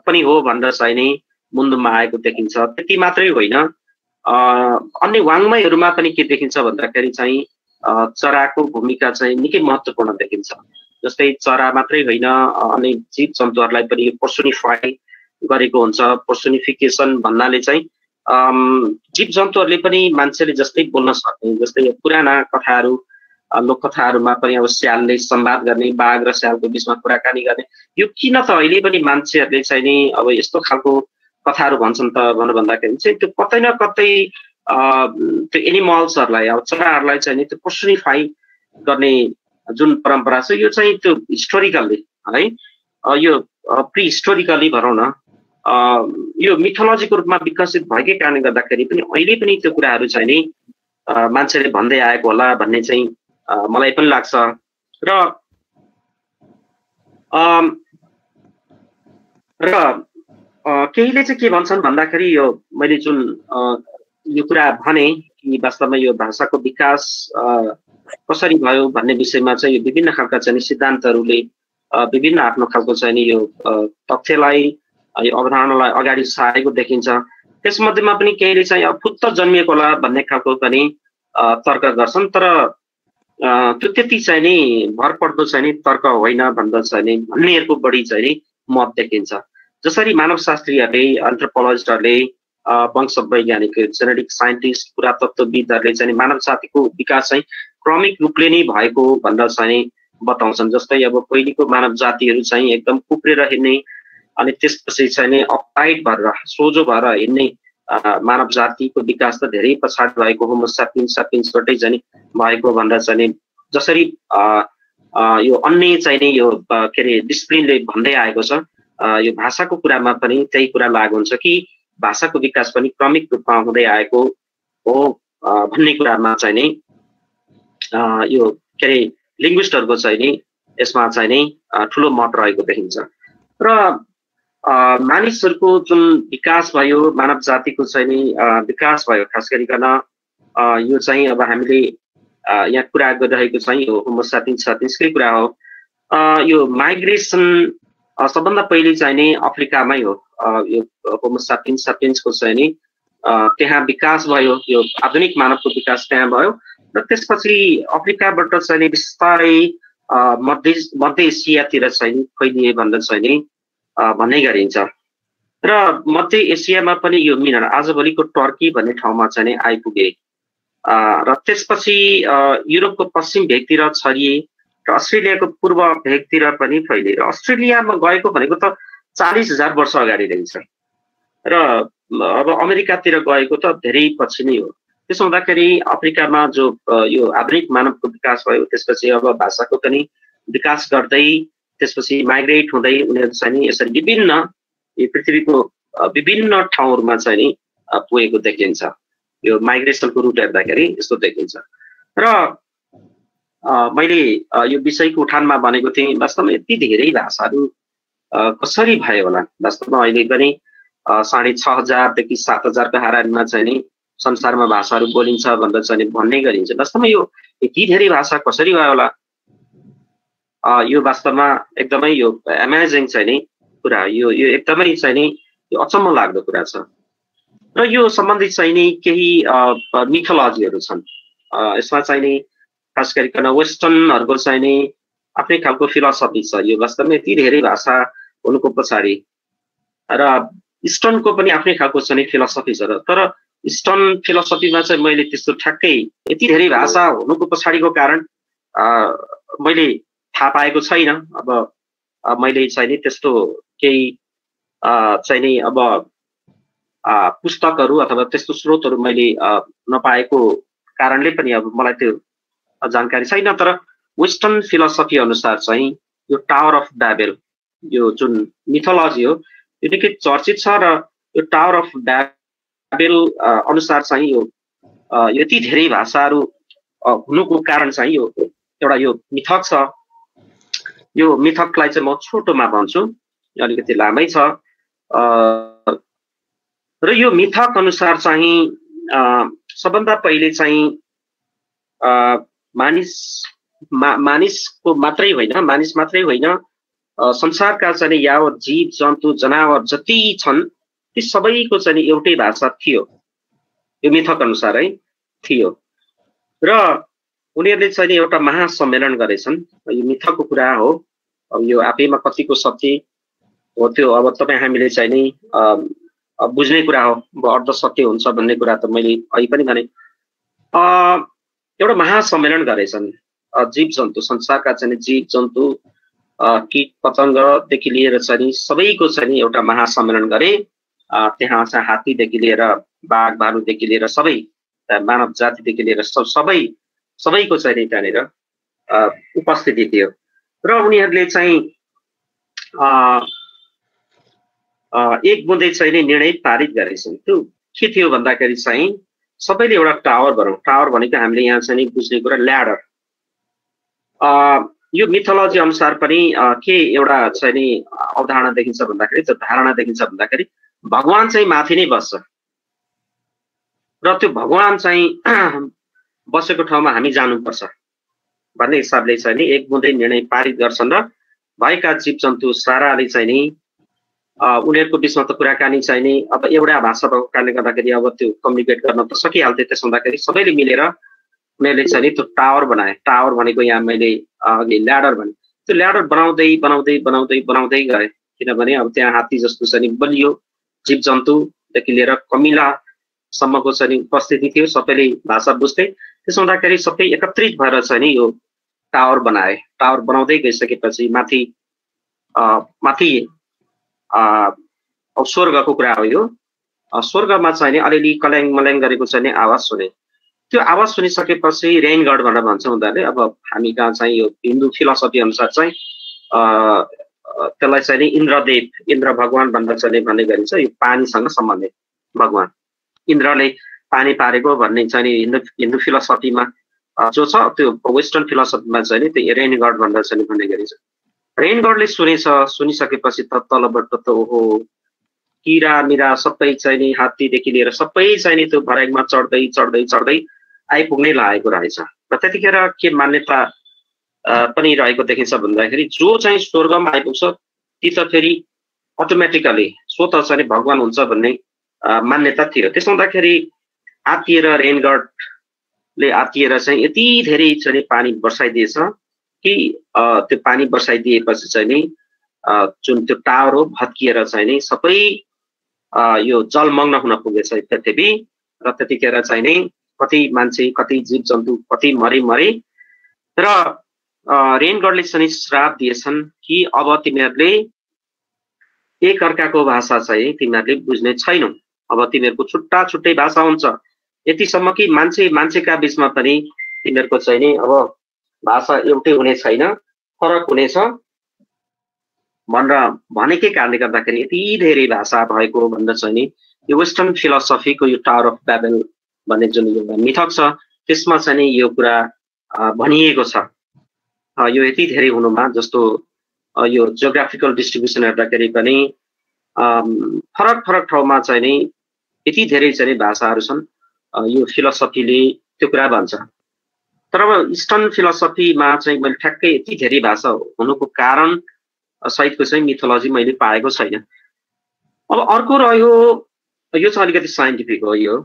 पनि हो भनेर चाहिँ नि मुन्दुममा आएको देखिन्छ। त्यति मात्रै होइन, अन्य वाङ्मयहरूमा पनि के देखिन्छ भन्दाखेरि चाहिँ चराको भूमिका चाहिँ निकै महत्त्वपूर्ण देखिन्छ। जस्तै चरा मात्रै होइन अन्य जीव जन्तुहरूलाई पनि पर्सोनिफाई गरेको हुन्छ। पर्सोनिफिकेसन भन्नाले चाहिँ जीव जन्तुहरूले पनि मान्छेले जस्तै बोल्न सक्ने, जस्तै पुराना कथाहरू लोककथाहरूमा पनि अब स्यालले संवाद गर्ने, बाघ र स्यालको बिचमा कुराकानी गर्ने, यो किन त अहिले पनि मान्छेहरूले चाहिँ नि अब यस्तो खालको कथाहरू भन्छन् त भनेर भन्दाखेरि चाहिँ त्यो कतै न कतै त्यो एनिमल्सहरूलाई अब चराहरूलाई चाहिँ नि त्यो पर्सोनिफाई गर्ने जुन परम्परा छ यो चाहिँ त्यो हिस्टोरिकल्ली है यो प्री हिस्टोरिकल्ली भनौँ न यो मिथोलोजीको रूपमा विकसित भएकै कारणले गर्दाखेरि पनि अहिले पनि त्यो कुराहरू चाहिँ नि मान्छेले भन्दै आएको होला भन्ने चाहिँ मलाई पनि लाग्छ। र केहीले चाहिँ के भन्छन् भन्दाखेरि यो मैले जुन यो कुरा भने कि वास्तवमा यो भाषाको विकास कसरी भयो भन्ने विषयमा चाहिँ यो विभिन्न खालका चाहिँ सिद्धान्तहरूले विभिन्न आफ्नो खालको चाहिँ यो तथ्यलाई यो अवधारणालाई अगाडि सारेको देखिन्छ। त्यसमध्येमा पनि केहीले चाहिँ फुत्त जन्मिएको होला भन्ने खालको पनि तर्क गर्छन्, तर त्यो त्यति चाहिँ नि भरपर्दो चाहिँ नि तर्क होइन भन्दा चाहिँ नि भन्नेहरूको बढी चाहिँ नि मत देखिन्छ। जसरी मानवशास्त्रीहरूले, एन्थ्रोपोलोजिस्टहरूले, वंश वैज्ञानिक, जेनेटिक साइन्टिस्ट, पुरातत्वविदहरूले चाहिँ मानव जातिको विकास चाहिँ क्रमिक रूपले नै भएको भनेर चाहिँ बताउँछन्। जस्तै अब पहिलेको मानव जातिहरू चाहिँ एकदम उप्रेर हिँड्ने अनि त्यसपछि चाहिँ नि अपटाइट भएर सोझो भएर हिँड्ने मानव जातिको विकास त धेरै पछाडि भएको होमो सैपियन्स सैपियन्सबाटै चाहिँ भएको भनेर चाहिँ जसरी यो अन्य चाहिँ नि यो के अरे डिसिप्लिनले भन्दै आएको छ, यो भाषाको कुरामा पनि त्यही कुरा लागु हुन्छ कि भाषाको विकास पनि क्रमिक रूपमा हुँदै आएको हो भन्ने कुरामा चाहिँ नि यो के अरे लिङ्ग्विस्टहरूको चाहिँ नि यसमा चाहिँ नि ठुलो मत रहेको देखिन्छ। र मानिसहरूको जुन विकास भयो, मानव जातिको चाहिँ नि विकास भयो, खास गरिकन यो चाहिँ अब हामीले यहाँ कुरा गरिरहेको चाहिँ यो होमो सैपियन्स सैपियन्सकै कुरा हो। यो माइग्रेसन सबभन्दा पहिले चाहिँ नि अफ्रिकामै हो यो होमो सैपियन्स सैपियन्सको चाहिँ नि त्यहाँ विकास भयो, यो आधुनिक मानवको विकास त्यहाँ भयो। र त्यसपछि अफ्रिकाबाट चाहिँ नि बिस्तारै मध्य एसियातिर चाहिँ नि फैलिए भनेर चाहिँ नि भन्ने गरिन्छ। र मध्य एसियामा पनि यो मिनर आजभोलिको टर्की भन्ने ठाउँमा चाहिँ नि आइपुगे र त्यसपछि युरोपको पश्चिम भेगतिर छरिए र अस्ट्रेलियाको पूर्व भेगतिर पनि फैलिए। र अस्ट्रेलियामा गएको भनेको त 40,000 वर्ष अगाडि रहेछ र अब अमेरिकातिर गएको त धेरै पछि नै हो। त्यसो हुँदाखेरि अफ्रिकामा जो यो आधुनिक मानवको विकास भयो, त्यसपछि अब भाषाको पनि विकास गर्दै त्यसपछि माइग्रेट हुँदै उनीहरू चाहिँ नि यसरी विभिन्न पृथ्वीको विभिन्न ठाउँहरूमा चाहिँ नि पुगेको देखिन्छ। यो माइग्रेसनको रुट हेर्दाखेरि यस्तो देखिन्छ। र मैले यो विषयको उठानमा भनेको थिएँ वास्तवमा यति धेरै भाषाहरू कसरी भयो होला। वास्तवमा अहिले पनि 6,500 देखि 7,000 को हाराहारीमा चाहिँ नि संसारमा भाषाहरू बोलिन्छ भनेर चाहिँ भन्ने गरिन्छ। वास्तवमा यो यति धेरै भाषा कसरी भयो होला, यो वास्तवमा एकदमै यो अमेजिङ चाहिँ नि कुरा, यो एकदमै चाहिँ नि यो अचम्म लाग्दो कुरा छ। र यो सम्बन्धित चाहिँ नि केही मिथोलोजीहरू छन्। यसमा चाहिँ नि खास गरिकन वेस्टर्नहरूको चाहिँ नि आफ्नै खालको फिलोसफी छ। यो वास्तवमा यति धेरै भाषा हुनुको पछाडि र इस्टर्नको पनि आफ्नै खालको चाहिँ फिलोसफी छ। तर इस्टर्न फिलोसफीमा चाहिँ मैले त्यस्तो ठ्याक्कै यति धेरै भाषा हुनुको पछाडिको कारण मैले थाहा पाएको छैन। अब मैले चाहिँ नि त्यस्तो केही चाहिँ नि अब पुस्तकहरू अथवा त्यस्तो स्रोतहरू मैले नपाएको कारणले पनि अब मलाई त्यो जानकारी छैन। तर वेस्टर्न फिलोसफी अनुसार चाहिँ यो टावर अफ ब्याबेल, यो जुन मिथोलोजी हो यो निकै चर्चित छ। र यो टावर अफ ब्याबेल अनुसार चाहिँ यो यति धेरै भाषाहरू हुनुको कारण चाहिँ यो एउटा यो मिथक छ। यो मिथकलाई चाहिँ म छोटोमा भन्छु, अलिकति लामै छ। र यो मिथक अनुसार चाहिँ सबभन्दा पहिले चाहिँ मानिसको मात्रै होइन संसारका चाहिँ यावत जीव जन्तु जनावर जति छन् ती सबैको चाहिँ एउटै भाषा थियो, यो मिथक अनुसार है थियो। र उनीहरूले चाहिँ एउटा महासम्मेलन गरेछन्। यो मिथकको कुरा हो, अब यो आफैमा कतिको सत्य हो त्यो अब तपाईँ हामीले चाहिँ नि बुझ्ने कुरा हो। अब अर्ध सत्य हुन्छ भन्ने कुरा त मैले अहिले पनि भने। एउटा महासम्मेलन गरेछन् जीव जन्तु, संसारका चाहिँ जीव जन्तु कीट पतङ्गदेखि लिएर चाहिँ सबैको चाहिँ एउटा महासम्मेलन गरे। त्यहाँ चाहिँ हात्तीदेखि लिएर बाघ भालुदेखि लिएर सबै मानव जातिदेखि लिएर सबैको चाहिँ त्यहाँनिर उपस्थिति थियो। र उनीहरूले चाहिँ एक बुँदै चाहिँ नि निर्णय पारित गरेका छन्। त्यो के थियो भन्दाखेरि चाहिँ सबैले एउटा टावर भनौँ, टावर भनेको हामीले यहाँ चाहिँ बुझ्ने कुरा ल्याडर। यो मिथोलोजी अनुसार पनि के एउटा चाहिँ नि अवधारणा देखिन्छ भन्दाखेरि, त्यो धारणा देखिन्छ भन्दाखेरि भगवान चाहिँ माथि नै बस्छ र त्यो भगवान चाहिँ बसेको ठाउँमा हामी जानुपर्छ भन्ने हिसाबले चाहिँ नि एक बुँदै निर्णय पारित गर्छन् र भएका जीव जन्तु साराले चाहिँ नि उनीहरूको बिचमा त कुराकानी चाहिँ नि अब एउटा भाषा भएको कारणले गर्दाखेरि अब त्यो कम्युनिकेट गर्न त सकिहाल्थ्यो। त्यसो हुँदाखेरि सबैले मिलेर उनीहरूले चाहिँ नि त्यो टावर बनाए। टावर भनेको यहाँ मैले अघि ल्याडर भने, त्यो ल्याडर बनाउँदै बनाउँदै बनाउँदै बनाउँदै गए, किनभने अब त्यहाँ हात्ती जस्तो चाहिँ नि बलियो जीव जन्तुदेखि लिएर कमिलासम्मको चाहिँ नि उपस्थिति थियो, सबैले भाषा बुझ्थे। त्यसो हुँदाखेरि सबै एकत्रित भएर चाहिँ नि यो टावर बनाए। टावर बनाउँदै गइसकेपछि माथि माथि अब स्वर्गको कुरा हो यो। स्वर्गमा चाहिँ नि अलिअलि कल्याङ मल्याङ गरेको चाहिँ नि आवाज सुने। त्यो आवाज सुनिसकेपछि रेन गड भनेर भन्छ उनीहरूले। अब हामी कहाँ चाहिँ यो हिन्दू फिलोसफी अनुसार चाहिँ त्यसलाई चाहिँ नि इन्द्रदेव, इन्द्र भगवान भनेर चाहिँ भन्ने गरिन्छ। यो पानीसँग सम्बन्धित भगवान, इन्द्रले पानी पारेको भन्ने चाहिँ नि हिन्दू फिलोसफीमा जो छ, त्यो वेस्टर्न फिलोसफीमा चाहिँ नि त्यो रेन गड भनेर चाहिँ भन्ने गरिन्छ। रेन गडले सुनिसकेपछि त तलबाट त ओहो किरा मिरा सबै चाहिँ नि हात्तीदेखि लिएर सबै चाहिँ नि त्यो भराइमा चढ्दै चढ्दै चढ्दै आइपुग्नै लागेको रहेछ। र त्यतिखेर के मान्यता पनि रहेको देखिन्छ भन्दाखेरि जो चाहिँ स्वर्गमा आइपुग्छ ती त फेरि अटोमेटिकली स्वत चाहिँ भगवान हुन्छ भन्ने मान्यता थियो। त्यसो हुँदाखेरि आत्तिएर रेनगडले आत्तिएर चाहिँ यति धेरै चाहिँ पानी बर्साइदिएछ कि त्यो पानी बर्साइदिएपछि चाहिँ नि जुन त्यो टावर हो भत्किएर चाहिँ नि सबै यो जलमग्न हुन पुगेछ पृथ्वी। र त्यतिखेर चाहिँ नि कति मान्छे कति जीव जन्तु कति मरे र रेनगडले चाहिँ श्राप दिएछन् कि अब तिमीहरूले एक अर्काको भाषा चाहिँ तिमीहरूले बुझ्ने छैनौ, अब तिमीहरूको छुट्टा छुट्टै भाषा हुन्छ, यतिसम्म कि मान्छेका बिचमा पनि तिमीहरूको चाहिँ नि अब भाषा एउटै हुने छैन, फरक हुनेछ भनेर भनेकै कारणले गर्दाखेरि यति धेरै भाषा भएको भनेर चाहिँ नि यो वेस्टर्न फिलोसफीको यो टावर अफ ब्याबल भन्ने जुन मिथक छ त्यसमा चाहिँ नि यो कुरा भनिएको छ। यो यति धेरै हुनुमा जस्तो यो जियोग्राफिकल डिस्ट्रिब्युसन हेर्दाखेरि पनि फरक फरक ठाउँमा चाहिँ नि यति धेरै चाहिँ भाषाहरू छन्। यो फिलोसफीले त्यो कुरा भन्छ। तर अब इस्टर्न फिलोसफीमा चाहिँ मैले ठ्याक्कै यति धेरै भाषा हुनुको कारण सहितको चाहिँ मिथोलोजी मैले पाएको छैन। अब अर्को रह्यो, यो चाहिँ अलिकति साइन्टिफिक हो। यो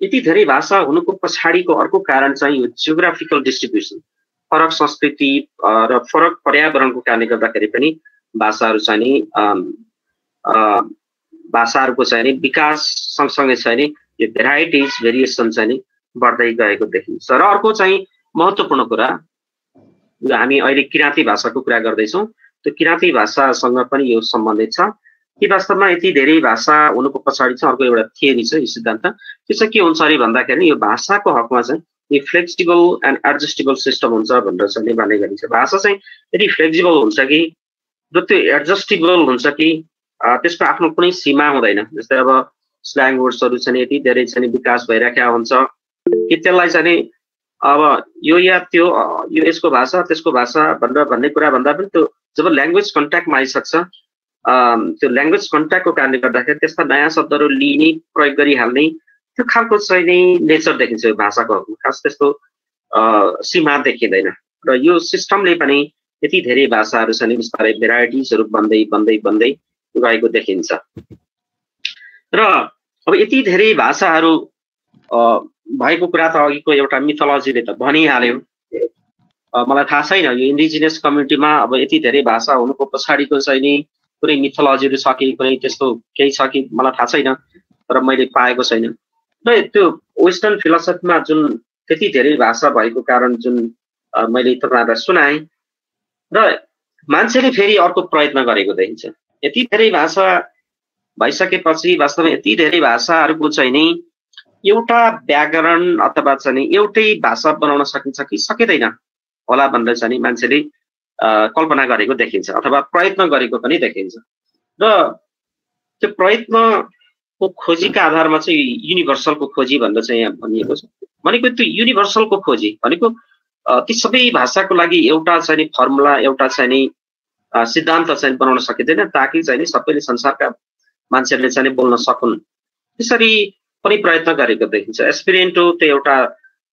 यति धेरै भाषा हुनुको पछाडिको अर्को कारण चाहिँ यो जियोग्राफिकल डिस्ट्रिब्युसन, फरक संस्कृति र फरक पर्यावरणको कारणले गर्दाखेरि पनि भाषाहरू चाहिँ नि भाषाहरूको चाहिँ नि विकास सँगसँगै चाहिँ नि यो भेराइटिज भेरिएसन चाहिँ नि बढ्दै गएको देखिन्छ। र अर्को चाहिँ महत्त्वपूर्ण कुरा, हामी अहिले किराँती भाषाको कुरा गर्दैछौँ, त्यो किराँती भाषासँग पनि यो सम्बन्धित छ कि वास्तवमा यति धेरै भाषा हुनुको पछाडि चाहिँ अर्को एउटा थियोरी छ, यो सिद्धान्त। त्यो चाहिँ के हुन्छ अरे भन्दाखेरि यो भाषाको हकमा चाहिँ यो फ्लेक्सिबल एन्ड एडजस्टेबल सिस्टम हुन्छ भनेर चाहिँ भन्ने गरिन्छ। भाषा चाहिँ यदि फ्लेक्सिबल हुन्छ कि र त्यो एडजस्टेबल हुन्छ कि त्यसको आफ्नो कुनै सीमा हुँदैन। जस्तै अब स्ल्याङ वर्ड्सहरू चाहिँ यति धेरै चाहिँ विकास भइराखेका हुन्छ कि त्यसलाई चाहिँ अब यो या त्यो यो यसको भाषा त्यसको भाषा भनेर भन्ने कुरा भन्दा पनि त्यो जब ल्याङ्ग्वेज कन्ट्याक्टमा आइसक्छ त्यो ल्याङ्ग्वेज कन्ट्याक्टको कारणले गर्दाखेरि त्यस्ता नयाँ शब्दहरू लिने प्रयोग गरिहाल्ने त्यो खालको चाहिँ नै नेचर देखिन्छ यो भाषाको। खास त्यस्तो सीमा देखिँदैन र यो सिस्टमले पनि यति धेरै भाषाहरू चाहिँ बिस्तारै भेराइटिजहरू बन्दै बन्दै बन्दै गएको देखिन्छ। र अब यति धेरै भाषाहरू भएको कुरा त अघिको एउटा मिथोलोजीले त भनिहाल्यो। मलाई थाहा छैन यो इन्डिजिनियस कम्युनिटीमा अब यति धेरै भाषा हुनुको पछाडिको चाहिँ नि कुनै मिथोलोजीहरू छ कि कुनै त्यस्तो केही छ कि मलाई थाहा छैन, तर मैले पाएको छैन। र त्यो वेस्टर्न फिलोसफीमा जुन त्यति धेरै भाषा भएको कारण जुन मैले तपाईँहरूलाई सुनाएँ र मान्छेले फेरि अर्को प्रयत्न गरेको देखिन्छ। यति धेरै भाषा भइसकेपछि वास्तवमा यति धेरै भाषाहरूको चाहिँ नि एउटा व्याकरण अथवा चाहिँ नि एउटै भाषा बनाउन सकिन्छ कि सकिँदैन होला भनेर चाहिँ मान्छेले कल्पना गरेको देखिन्छ अथवा प्रयत्न गरेको पनि देखिन्छ। र त्यो प्रयत्नको खोजीका आधारमा चाहिँ युनिभर्सलको खोजी भनेर चाहिँ यहाँ भनिएको छ। भनेको त्यो युनिभर्सलको खोजी भनेको ती सबै भाषाको लागि एउटा चाहिँ नि फर्मुला, एउटा चाहिँ नि सिद्धान्त चाहिँ बनाउन सकिँदैन ताकि चाहिँ नि सबैले संसारका मान्छेहरूले चाहिँ बोल्न सकुन्। त्यसरी पनि प्रयत्न गरेको देखिन्छ। एस्पिरेन्टो त्यो एउटा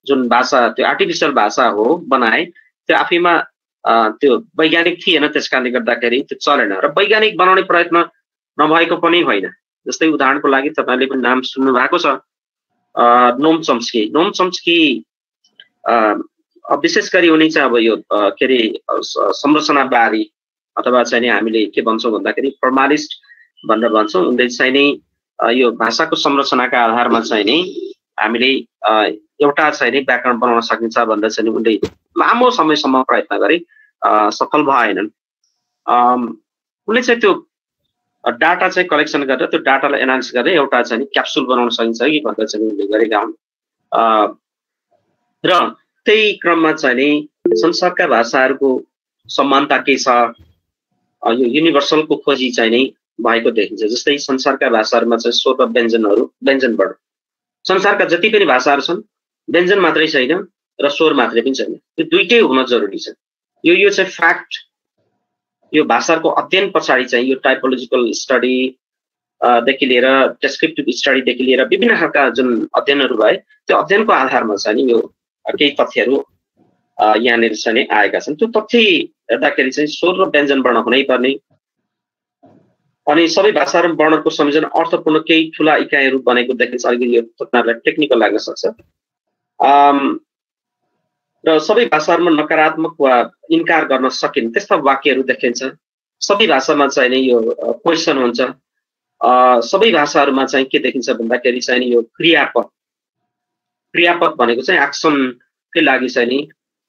जुन भाषा, त्यो आर्टिफिसियल भाषा हो बनाए, त्यो आफैमा त्यो वैज्ञानिक थिएन, त्यसकारणले गर्दाखेरि त्यो चलेन र वैज्ञानिक बनाउने प्रयत्न नभएको पनि होइन। जस्तै उदाहरणको लागि तपाईँले पनि नाम सुन्नु भएको छ नोम चम्स्की। नोम चम्स्की विशेष गरी उनी चाहिँ अब यो के अरे संरचनावादी अथवा चाहिँ नि हामीले के भन्छौँ भन्दाखेरि फर्मालिस्ट भनेर भन्छौँ। उनले चाहिँ नि यो भाषाको संरचनाका आधारमा चाहिँ नि हामीले एउटा चाहिँ नि व्याकरण बनाउन सकिन्छ भनेर चाहिँ उनले लामो समयसम्म प्रयत्न गरे, सफल भएनन्। उनले चाहिँ त्यो डाटा चाहिँ कलेक्सन गरेर त्यो डाटालाई एनालाइज गरेर एउटा चाहिँ क्याप्सुल बनाउन सकिन्छ कि भनेर चाहिँ उनले गरेका हुन्। र त्यही क्रममा चाहिँ नि संसारका भाषाहरूको समानता के छ, यो युनिभर्सलको खोजी चाहिँ नि भएको देखिन्छ। जस्तै संसारका भाषाहरूमा चाहिँ स्वर व्यञ्जनहरू, व्यञ्जनवर्ण। संसारका जति पनि भाषाहरू छन् व्यञ्जन मात्रै छैन र स्वर मात्रै पनि छैन, यो दुइटै हुन जरुरी छ। यो चाहिँ फ्याक्ट। यो भाषाको अध्ययन पछाडि चाहिँ यो टाइपोलोजिकल स्टडी देखि लिएर डेस्क्रिप्टिभ स्टडीदेखि लिएर विभिन्न खालका जुन अध्ययनहरू भए त्यो अध्ययनको आधारमा चाहिँ नि यो केही तथ्यहरू यहाँनिर चाहिँ आएका छन्। त्यो तथ्य हेर्दाखेरि चाहिँ स्वर र व्यञ्जनवर्ण हुनै पर्ने, अनि सबै भाषाहरू वर्णको संयोजन अर्थपूर्ण केही ठुला इकाइहरू बनेको देखिन्छ। अलिकति यो तपाईँहरूलाई टेक्निकल लाग्न सक्छ। र सबै भाषाहरूमा नकारात्मक वा इन्कार गर्न सकिने त्यस्ता वाक्यहरू देखिन्छ। सबै भाषामा चाहिँ नि यो क्वेसन हुन्छ। सबै भाषाहरूमा चाहिँ के देखिन्छ भन्दाखेरि चाहिँ यो क्रियापद। क्रियापद भनेको चाहिँ एक्सनकै लागि चाहिँ नि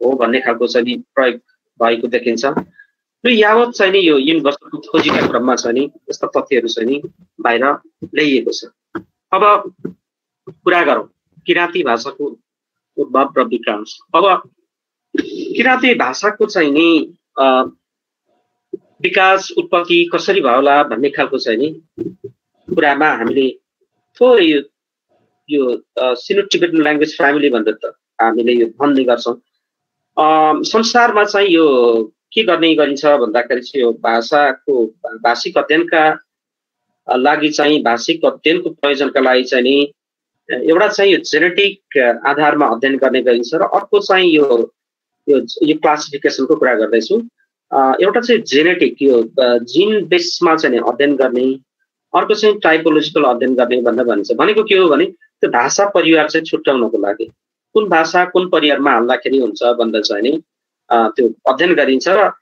हो भन्ने खालको चाहिँ नि प्रयोग भएको देखिन्छ। र यावत चाहिँ नि यो युनिभर्सलको खोजीका क्रममा चाहिँ नि यस्ता तथ्यहरू चाहिँ नि बाहिर ल्याइएको छ। अब कुरा गरौँ किराँती भाषाको उद्भव र विकास। अब किराँती भाषाको चाहिँ नि विकास उत्पत्ति कसरी भयो होला भन्ने खालको चाहिँ नि कुरामा हामीले थोरै यो सिनो टिबेटन ल्याङ्ग्वेज फ्यामिली भनेर त हामीले यो भन्ने गर्छौँ। संसारमा चाहिँ यो के गर्ने गरिन्छ भन्दाखेरि चाहिँ यो भाषाको भाषिक अध्ययनका लागि चाहिँ भाषिक अध्ययनको प्रयोजनका लागि चाहिँ नि एउटा चाहिँ यो जेनेटिक आधारमा अध्ययन गर्ने गरिन्छ र अर्को चाहिँ यो क्लासिफिकेसनको कुरा गर्दैछु। एउटा चाहिँ जेनेटिक यो जिन बेसमा चाहिँ अध्ययन गर्ने, अर्को चाहिँ टाइपोलोजिकल अध्ययन गर्ने भनेर भनिन्छ। भनेको के हो भने त्यो भाषा परिवार चाहिँ छुट्याउनको लागि कुन भाषा कुन परिवारमा हाल्दाखेरि हुन्छ भनेर चाहिँ नि त्यो अध्ययन गरिन्छ। र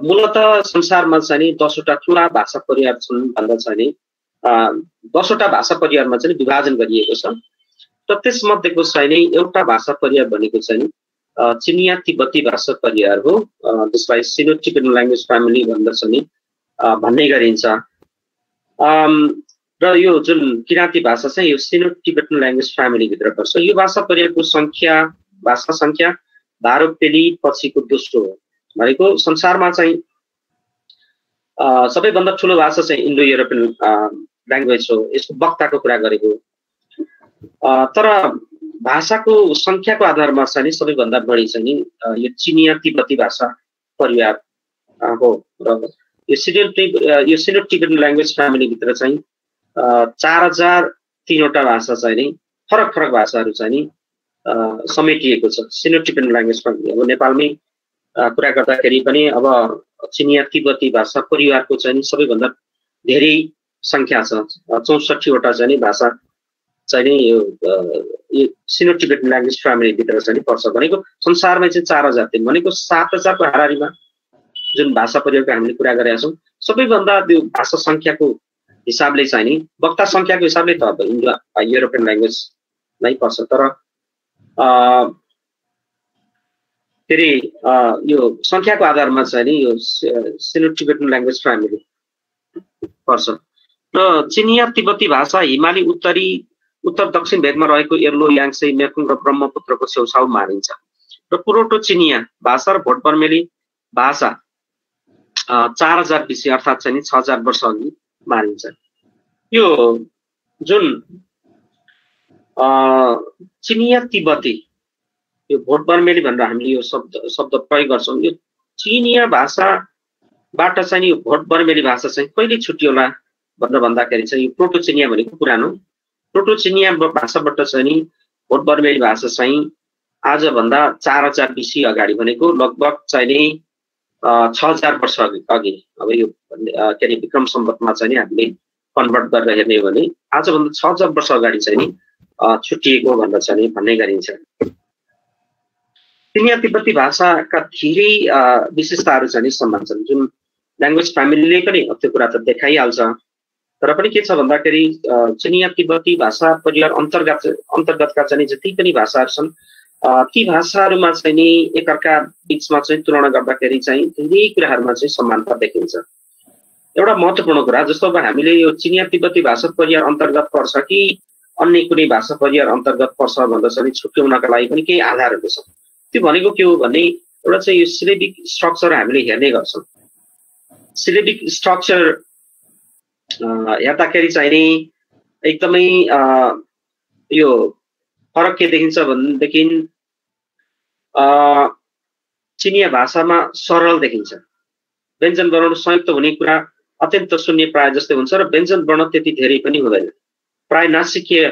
मूलतः संसारमा चाहिँ नि 10 वटा ठुला भाषा परिवार छन् भनेर चाहिँ नि 10 वटा भाषा परिवारमा चाहिँ विभाजन गरिएको छ। र त्यसमध्येको चाहिँ नि एउटा भाषा परिवार भनेको चाहिँ नि चिनिया तिब्बती भाषा परिवार हो। जसलाई सिनो टिबेटन ल्याङ्ग्वेज फ्यामिली भनेर चाहिँ भन्ने गरिन्छ। र यो जुन किराँती भाषा चाहिँ यो सिनो टिबेटन ल्याङ्ग्वेज फ्यामिलीभित्र पर्छ। यो भाषा परिवारको भाषा सङ्ख्या धारोपेली पछिको दोस्रो हो। भनेको संसारमा चाहिँ सबैभन्दा ठुलो भाषा चाहिँ इन्डो युरोपियन ल्याङ्ग्वेज हो। यसको वक्ताको कुरा गरेको। तर भाषाको सङ्ख्याको आधारमा चाहिँ सबैभन्दा बढी चाहिँ नि यो चिनिया तिब्बती भाषा परिवार हो। र यो सिनो टिबेटन ल्याङ्ग्वेज फ्यामिलीभित्र चाहिँ 4003वटा भाषा चाहिँ नि फरक फरक भाषाहरू चाहिँ नि समेटिएको छ सिनो टिबेटन ल्याङ्ग्वेज फ्यामिली। अब नेपालमै कुरा गर्दाखेरि पनि अब चिनिया तिब्बती भाषा परिवारको चाहिँ सबैभन्दा धेरै सङ्ख्या छ। 64वटा चाहिँ नि भाषा चाहिँ नि यो सिनो टिबेटन ल्याङ्ग्वेज फ्यामिलीभित्र चाहिँ पर्छ। भनेको संसारमै चाहिँ 4003 भनेको 7000को हाराहारीमा जुन भाषा परिवारको हामीले कुरा गरेका छौँ सबैभन्दा त्यो भाषा सङ्ख्याको हिसाबले चाहिँ नि वक्ता सङ्ख्याको हिसाबले त अब इन्डो युरोपियन ल्याङ्ग्वेज नै पर्छ। तर फेरि यो सङ्ख्याको आधारमा चाहिँ नि यो सिनो टिबेटन ल्याङ्ग्वेज फ्यामिली पर्छ। र चिनिया तिब्बती भाषा हिमाली उत्तर दक्षिण भेगमा रहेको एर्लो याङ्से मेकुङ र ब्रह्मपुत्रको छेउछाउ मानिन्छ। र पुरोटो चिनिया भाषा र भोटबर्मेली भाषा 4000 BC अर्थात् चाहिँ 6000 वर्ष अघि मानिन्छ। यो जुन चिनिया तिब्बती यो भोट बर्मेली भनेर हामीले यो शब्द प्रयोग गर्छौँ। यो चिनिया भाषाबाट चाहिँ यो भोट बर्मेली भाषा चाहिँ कहिले छुट्टियोला भनेर भन्दाखेरि चाहिँ यो प्रोटो चिनिया भनेको पुरानो प्रोटो चिनिया भाषाबाट चाहिँ नि भोट बर्मेली भाषा चाहिँ आजभन्दा 4000 BC अगाडि भनेको लगभग चाहिँ नि 6000 वर्ष अघि अब यो के अरे विक्रम सम्वतमा चाहिँ हामीले कन्भर्ट गरेर हेर्ने हो भने आजभन्दा 6000 वर्ष अगाडि चाहिँ नि छुट्टिएको भनेर चाहिँ भन्ने गरिन्छ। चिनिया तिब्बती भाषाका धेरै विशेषताहरू चाहिँ समान छन् जुन ल्याङ्ग्वेज फ्यामिलीले पनि त्यो कुरा त देखाइहाल्छ। तर पनि के छ भन्दाखेरि चिनिया तिब्बती भाषा परिवार अन्तर्गतका चाहिँ जति पनि भाषाहरू छन् ती भाषाहरूमा चाहिँ नि एकअर्का बीचमा चाहिँ तुलना गर्दाखेरि चाहिँ धेरै कुराहरूमा चाहिँ समानता देखिन्छ। एउटा महत्त्वपूर्ण कुरा जस्तो अब हामीले यो चिनिया तिब्बती भाषा परिवार अन्तर्गत पर्छ कि अन्य कुनै भाषा परिवार अन्तर्गत पर्छ भन्दा चाहिँ छुट्याउनका लागि पनि केही आधारहरू छ। त्यो भनेको के हो भने एउटा चाहिँ यो सिलेबिक स्ट्रक्चर हामीले हेर्ने गर्छौँ। सिलेबिक स्ट्रक्चर हेर्दाखेरि चाहिँ नि एकदमै यो फरक के देखिन्छ भनेदेखि चिनिया भाषामा सरल देखिन्छ। व्यञ्जन वर्ण संयुक्त हुने कुरा अत्यन्त शून्य प्राय जस्तै हुन्छ र व्यञ्जन वर्ण त्यति धेरै पनि हुँदैन। प्राय नासिकीय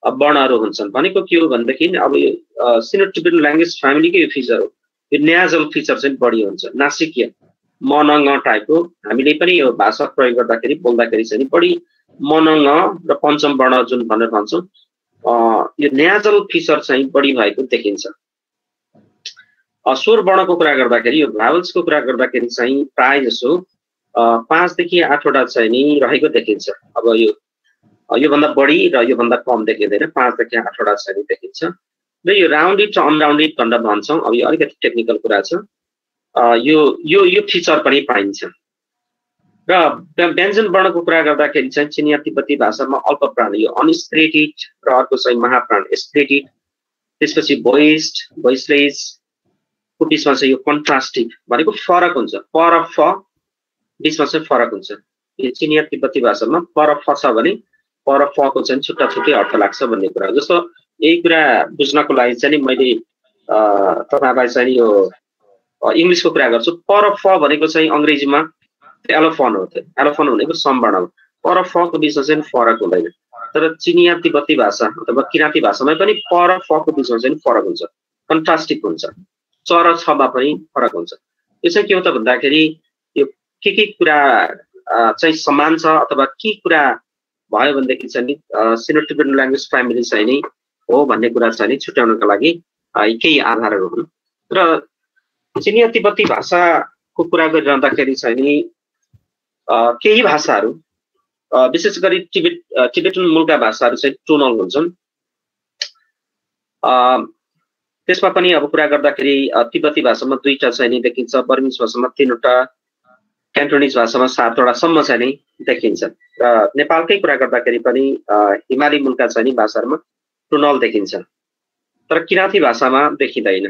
वर्णहरू हुन्छन्। भनेको के हो भनेदेखि अब यो सिनो-टिबेटन ल्याङ्ग्वेज फ्यामिलीकै यो फिचर हो। यो न्याजल फिचर चाहिँ बढी हुन्छ नासिकीय मनङ टाइपको। हामीले पनि यो भाषा प्रयोग गर्दाखेरि बोल्दाखेरि चाहिँ बढी मनङ र पञ्चम वर्ण जुन भनेर भन्छौँ यो न्याजल फिचर चाहिँ बढी भएको देखिन्छ। स्वर वर्णको कुरा गर्दाखेरि यो भ्यावल्सको कुरा गर्दाखेरि चाहिँ प्राय जसो 5 देखि 8 वटा चाहिँ नि रहेको देखिन्छ। अब योभन्दा बढी र योभन्दा कम देखिँदैन। 5 देखि 8 वटा चाहिँ देखिन्छ र यो राउन्डेड र अनराउन्डेड भनेर भन्छौँ। अब यो अलिकति टेक्निकल कुरा छ। यो फिचर पनि पाइन्छ। र व्यञ्जन वर्णको कुरा गर्दाखेरि चाहिँ चिनिया तिब्बती भाषामा अल्प प्राण यो अनस्प्रेटेड र अर्को चाहिँ महाप्राण स्प्रेटेड त्यसपछि भोइसलेस को बिचमा चाहिँ यो कन्ट्रास्टिभ भनेको फरक हुन्छ। पर फ बिचमा चाहिँ फरक हुन्छ। यो चिनिया तिब्बती भाषामा पर फ छ भने पर फ को चाहिँ छुट्टा छुट्टै अर्थ लाग्छ भन्ने कुरा। जस्तो यही कुरा बुझ्नको लागि चाहिँ मैले तपाईलाई चाहिँ यो इङ्ग्लिसको कुरा गर्छु। पर फ भनेको चाहिँ अङ्ग्रेजीमा एलोफोन हो। एलोफोन भनेको सम्वर्ण हो। पर फ को बिचमा चाहिँ फरक हुँदैन। तर चिनिया तिब्बती भाषा अथवा किराँती भाषामा पनि पर फ को बिचमा चाहिँ फरक हुन्छ, कन्ट्रास्टिभ हुन्छ। चर छमा पनि फरक हुन्छ। यो चाहिँ के हो त भन्दाखेरि यो के कुरा चाहिँ समान छ अथवा के कुरा भयो भनेदेखि चाहिँ सिनो-टिबेटन ल्याङ्ग्वेज फ्यामिली चाहिँ नि हो भन्ने कुरा चाहिँ नि छुट्याउनका लागि केही आधारहरू हुन्। र चिनिया तिब्बती भाषाको कुरा गरिरहँदाखेरि चाहिँ नि केही भाषाहरू विशेष गरी टिबेटन मूलका भाषाहरू चाहिँ टोनल हुन्छन्। त्यसमा पनि अब कुरा गर्दाखेरि तिब्बती भाषामा 2टा चाहिँ नि देखिन्छ, बर्मिज भाषामा 3वटा, क्यान्टोनिज भाषामा 7वटा सम्म चाहिँ नि देखिन्छ। र नेपालकै कुरा गर्दाखेरि पनि हिमाली मूलका चाहिँ नि भाषाहरूमा टोनल देखिन्छ तर किराँती भाषामा देखिँदैन।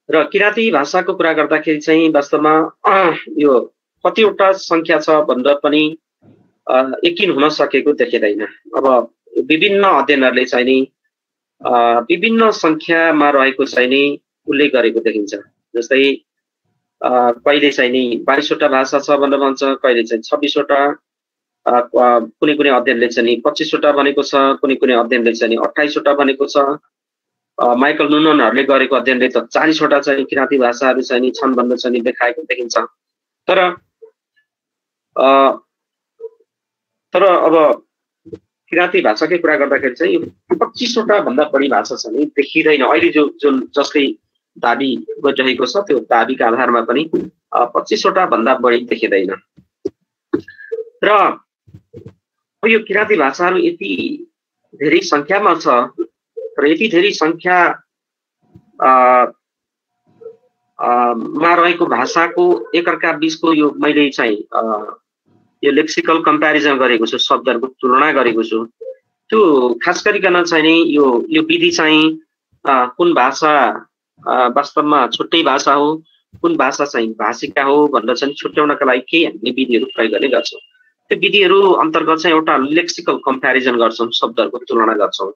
र किराँती भाषाको कुरा गर्दाखेरि चाहिँ वास्तवमा यो कतिवटा सङ्ख्या छ भनेर पनि यकिन हुन सकेको देखिँदैन। अब विभिन्न अध्ययनहरूले चाहिँ नि विभिन्न सङ्ख्यामा रहेको चाहिँ नि उल्लेख गरेको देखिन्छ। जस्तै कहिले चाहिँ नि 22वटा भाषा छ भनेर भन्छ, कहिले चाहिँ 26वटा, कुनै कुनै अध्ययनले चाहिँ नि 25वटा भनेको छ, कुनै कुनै अध्ययनले चाहिँ नि 28वटा भनेको छ। माइकल नुननहरूले गरेको अध्ययनले त 40वटा चाहिँ किराँती भाषाहरू चाहिँ नि छन् भनेर चाहिँ देखाएको देखिन्छ। तर अब किराँती भाषाकै कुरा गर्दाखेरि चाहिँ 25वटा भन्दा बढी भाषा छ नि देखिँदैन। अहिले जुन जसले दाबी गरिरहेको छ त्यो दाबीका आधारमा पनि 25वटा भन्दा बढी देखिँदैन। र यो किराँती भाषाहरू यति धेरै सङ्ख्यामा छ र यति धेरै सङ्ख्या मा रहेको भाषाको एकअर्का बीचको यो मैले चाहिँ यो लेक्सिकल कम्प्यारिजन गरेको छु, शब्दहरूको तुलना गरेको छु। त्यो खास गरिकन चाहिँ नि यो विधि चाहिँ कुन भाषा वास्तवमा छुट्टै भाषा हो कुन भाषा चाहिँ भाषिका हो भनेर चाहिँ छुट्याउनका लागि केही हामीले विधिहरू प्रयोग गर्ने गर्छौँ। त्यो विधिहरू अन्तर्गत चाहिँ एउटा लेक्सिकल कम्प्यारिजन गर्छौँ, शब्दहरूको तुलना गर्छौँ।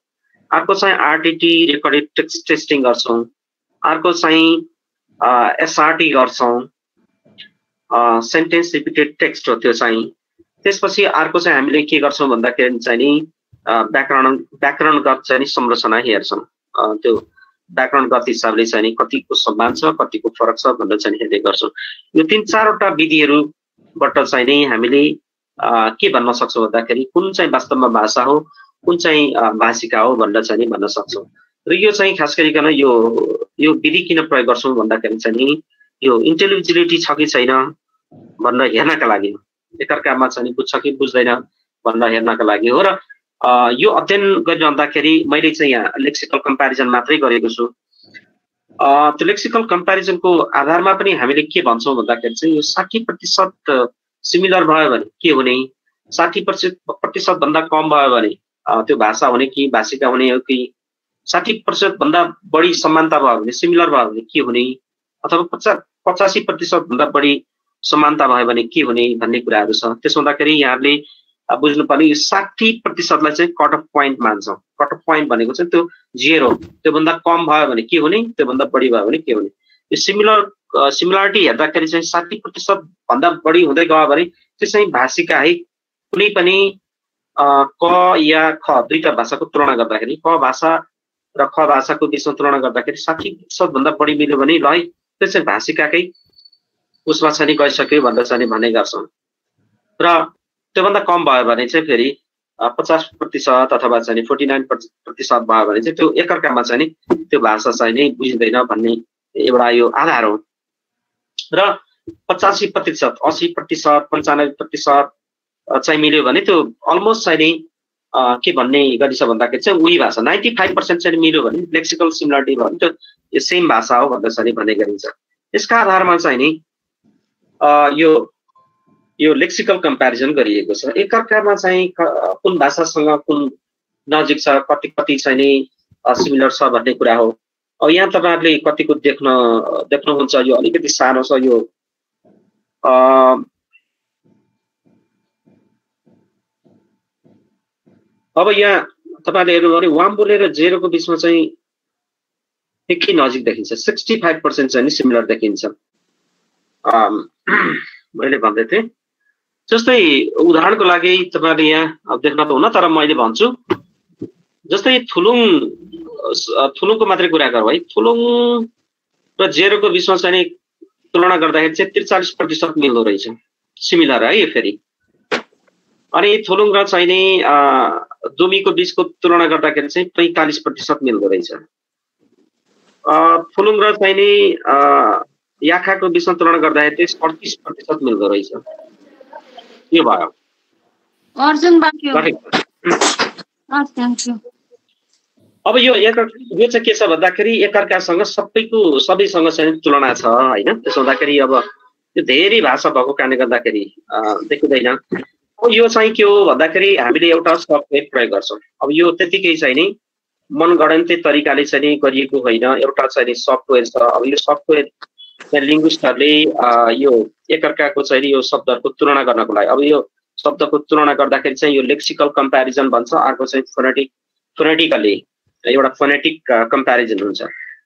अर्को चाहिँ आरटीटी रेकर्डेड टेक्स्ट टेस्टिङ गर्छौँ। अर्को चाहिँ एसआरटी गर्छौँ, सेन्टेन्स रिपिटेड टेक्स्ट हो त्यो चाहिँ। त्यसपछि अर्को चाहिँ हामीले के गर्छौँ भन्दाखेरि चाहिँ नि व्याकरणगत चाहिँ संरचना हेर्छौँ। त्यो व्याकरणगत हिसाबले चाहिँ नि कतिको समान छ, कतिको फरक छ भनेर चाहिँ हेर्ने गर्छौँ। यो 3-4वटा विधिहरूबाट चाहिँ नि हामीले के भन्न सक्छौँ भन्दाखेरि कुन चाहिँ वास्तवमा भाषा हो, कुन चाहिँ भाषिका हो भनेर चाहिँ नि भन्न सक्छौँ। र यो चाहिँ खास गरिकन यो विधि किन प्रयोग गर्छौँ भन्दाखेरि चाहिँ नि यो इन्टेलिजिबिलिटी छ कि छैन भनेर हेर्नका लागि, एकअर्कामा चाहिँ बुझ्छ कि बुझ्दैन भनेर हेर्नका लागि हो। र यो अध्ययन गरिरहँदाखेरि मैले चाहिँ यहाँ लेक्सिकल कम्प्यारिजन मात्रै गरेको छु। त्यो लेक्सिकल कम्प्यारिजनको आधारमा पनि हामीले के भन्छौँ भन्दाखेरि चाहिँ यो 60% सिमिलर भयो भने के हुने, 60% भन्दा कम भयो भने त्यो भाषा हुने कि भाषिका हुने हो कि, 60% भन्दा बढी समानता भयो भने सिमिलर भयो भने के हुने, अथवा 85% भन्दा बढी समानता भयो भने के हुने भन्ने कुराहरू छ। त्यसो हुँदाखेरि यहाँले बुझ्नुपर्ने यो 60%लाई चाहिँ कट अफ पोइन्ट मान्छौँ। कट अफ पोइन्ट भनेको चाहिँ त्यो 0, त्योभन्दा कम भयो भने के हुने, त्योभन्दा बढी भयो भने के हुने। यो सिमिलरिटी हेर्दाखेरि चाहिँ 60% भन्दा बढी हुँदै गयो भने त्यो चाहिँ भाषिका है। कुनै पनि क या ख दुईटा भाषाको तुलना गर्दाखेरि क भाषा र ख भाषाको बिचमा तुलना गर्दाखेरि 60% भन्दा बढी मिल्यो भने ल है त्यो चाहिँ भाषिकाकै उसमा चाहिँ गइसक्यो भनेर चाहिँ भन्ने गर्छौँ। र त्योभन्दा कम भयो भने चाहिँ फेरि 50% अथवा चाहिँ 49% भयो भने चाहिँ त्यो एकअर्कामा चाहिँ त्यो भाषा चाहिँ नै बुझिँदैन भन्ने एउटा यो आधार हो। र 85%, 80%, 95% चाहिँ मिल्यो भने त्यो अलमोस्ट चाहिँ नि के भन्ने गरिन्छ भन्दाखेरि चाहिँ उही भाषा 95% चाहिँ मिल्यो भने लेक्सिकल सिमिलरिटी भयो भने त्यो यो सेम भाषा हो भनेर चाहिँ भन्ने गरिन्छ। यसका आधारमा चाहिँ नि यो लेक्सिकल कम्प्यारिजन गरिएको छ। एकअर्कामा चाहिँ कुन भाषासँग कुन नजिक छ, कति चाहिँ नि सिमिलर छ भन्ने कुरा हो। अब यहाँ तपाईँहरूले कतिको देख्नुहुन्छ, यो अलिकति सानो छ। यो अब यहाँ तपाईँहरूले हेर्नुभयो भने वाम्बोले र जेरोको बिचमा चाहिँ एकै नजिक देखिन्छ, 65% चाहिँ सिमिलर देखिन्छ। मैले भन्दै थिएँ जस्तै उदाहरणको लागि तपाईँहरूले यहाँ देख्न त हुन, तर मैले भन्छु जस्तै थुलुङको मात्रै कुरा गरौँ है। थुलुङ र जेरोको बिचमा चाहिँ तुलना गर्दाखेरि चाहिँ 43% मिल्दो रहेछ, सिमिलर है। फेरि अनि थुलुङ र चाहिँ नि दुमीको बिचको तुलना गर्दाखेरि चाहिँ 45% मिल्दो रहेछ। थुलुङ र चाहिँ नि याखाको बिचमा तुलना गर्दाखेरि चाहिँ 38% मिल्दो रहेछ। यो भयो अर्जुन बाक्यो। अब यो चाहिँ के छ भन्दाखेरि एकअर्कासँग सबैसँग चाहिँ तुलना छ होइन। त्यसो हुँदाखेरि अब यो धेरै भाषा भएको कारणले गर्दाखेरि देखिँदैन। अब यो चाहिँ के हो भन्दाखेरि हामीले एउटा सफ्टवेयर प्रयोग गर्छौँ। अब यो त्यतिकै चाहिँ नि मनगढन्ते तरिकाले चाहिँ नि गरिएको होइन, एउटा चाहिँ नि सफ्टवेयर छ। अब यो सफ्टवेयर लिङ्ग्विस्टहरूले यो एकअर्काको चाहिँ यो शब्दहरूको तुलना गर्नको लागि, अब यो शब्दको तुलना गर्दाखेरि चाहिँ यो लेक्सिकल कम्प्यारिजन भन्छ। अर्को चाहिँ फोनेटिकली एउटा फोनेटिक कम्प्यारिजन हुन्छ।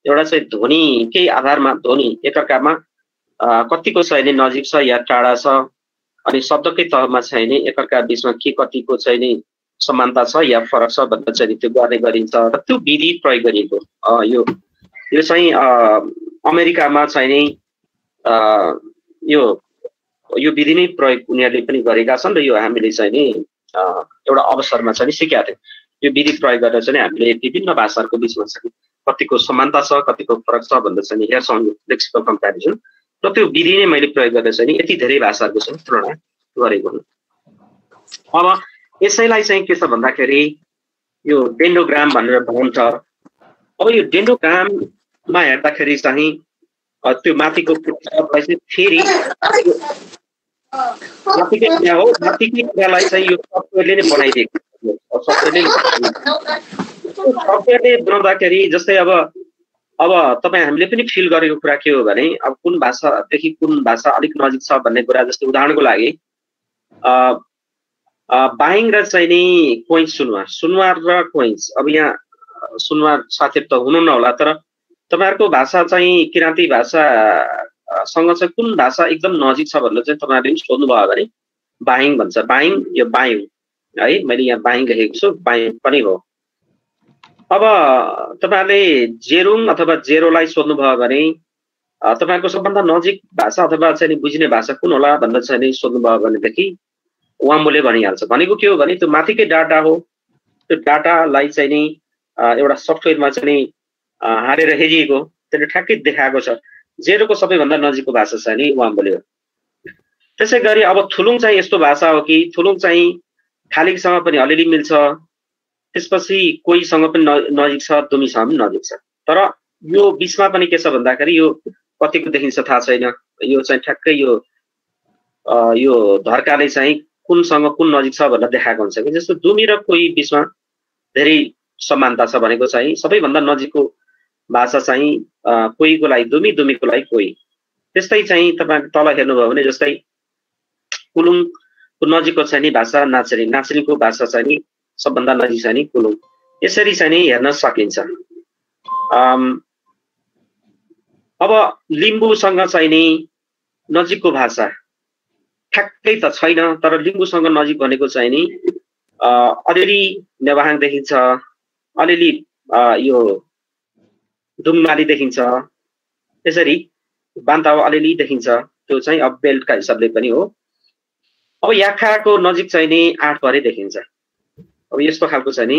एउटा चाहिँ ध्वनिकै आधारमा ध्वनि एकअर्कामा कतिको चाहिँ नि नजिक छ या टाढा छ, अनि शब्दकै तहमा चाहिँ नि एकअर्का बिचमा के कतिको चाहिँ नि समानता छ या फरक छ भनेर चाहिँ त्यो गर्ने गरिन्छ। र त्यो विधि प्रयोग गरिएको यो चाहिँ अमेरिकामा चाहिँ नि यो विधि नै प्रयोग उनीहरूले पनि गरेका छन्। र यो हामीले चाहिँ नि एउटा अवसरमा चाहिँ सिकेका थियौँ। यो विधि प्रयोग गरेर चाहिँ हामीले विभिन्न भाषाहरूको बिचमा चाहिँ कतिको समानता छ, कतिको फरक छ भनेर चाहिँ हेर्छौँ लेक्सिकल कम्प्यारिजन। र त्यो विधि नै मैले प्रयोग गरेर चाहिँ यति धेरै भाषाहरूको चाहिँ तुलना गरेको हुँ। अब यसैलाई चाहिँ के छ भन्दाखेरि यो डेन्डोग्राम भनेर भन्छ। अब यो डेन्डोग्राममा हेर्दाखेरि चाहिँ त्यो माथिको शब्दलाई चाहिँ फेरि माथिकै कुरा हो, माथिकै कुरालाई चाहिँ यो सफ्टवेयरले नै बनाइदिएको। सफ्टवेयरले बनाउँदाखेरि जस्तै अब अब तपाईँ हामीले पनि फिल गरेको कुरा के हो भने अब कुन भाषादेखि कुन भाषा अलिक नजिक छ भन्ने कुरा जस्तै उदाहरणको लागि बाहिङ र चाहिँ नि कोइन्स सुनवार र कोइन्स अब यहाँ सुनवार साथीहरू त हुनु नहोला तर तपाईहरुको भाषा चाहिँ किराँती भाषासँग चाहिँ कुन भाषा एकदम नजिक छ भनेर चाहिँ तपाईहरुले सोध्नु भयो भने बाहिङ भन्छ बाहिङ यो बायुङ है मैले यहाँ बाहिङ लेखेको छु बायुङ पनि हो अब तपाईहरुले जेरुङ अथवा जेरोलाई सोध्नु भयो भने तपाईहरुको सबभन्दा नजिक भाषा अथवा चाहिँ बुझ्ने भाषा कुन होला भनेर चाहिँ सोध्नु भयो भनेदेखि वाम्बोले भनिहाल्छ भनेको के हो भने त्यो माथिकै डाटा हो त्यो डाटालाई चाहिँ नि एउटा सफ्टवेयरमा चाहिँ नि हालेर हेरिएको त्यसले ठ्याक्कै देखाएको छ जेरोको सबैभन्दा नजिकको भाषा चाहिँ नि वाम्बोले हो त्यसैगरी अब थुलुङ चाहिँ यस्तो भाषा हो कि थुलुङ चाहिँ खालिगसँग पनि अलिअलि मिल्छ त्यसपछि कोहीसँग पनि नजिक छ दुमीसँग पनि नजिक छ तर यो बीचमा पनि के छ भन्दाखेरि यो कतिको देखिन्छ थाहा छैन यो चाहिँ ठ्याक्कै यो धर्काले चाहिँ कुनसँग कुन नजिक छ भनेर देखाएको हुन्छ कि जस्तो दुमी र कोही बीचमा धेरै समानता छ भनेको चाहिँ सबैभन्दा नजिकको भाषा चाहिँ कोहीको लागि दुमी दुमीको लागि कोही त्यस्तै चाहिँ तपाईं तल हेर्नुभयो भने जस्तै कुलुङको नजिकको चाहिँ नि भाषा नाचरी नाचरीको भाषा चाहिँ नि सबभन्दा नजिक चाहिँ नि कुलुङ यसरी चाहिँ नि हेर्न सकिन्छ अब लिम्बूसँग चाहिँ नि नजिकको भाषा ठ्याक्कै त छैन तर लिम्बूसँग नजिक भनेको चाहिँ नि अलिअलि नेवाहाङ देखिन्छ अलिअलि यो डुम्माली देखिन्छ त्यसरी बान्तावा अलिअलि देखिन्छ त्यो चाहिँ अब बेल्टका हिसाबले पनि हो अब याखाको नजिक चाहिँ नि 8 भरे देखिन्छ अब यस्तो खालको चाहिँ नि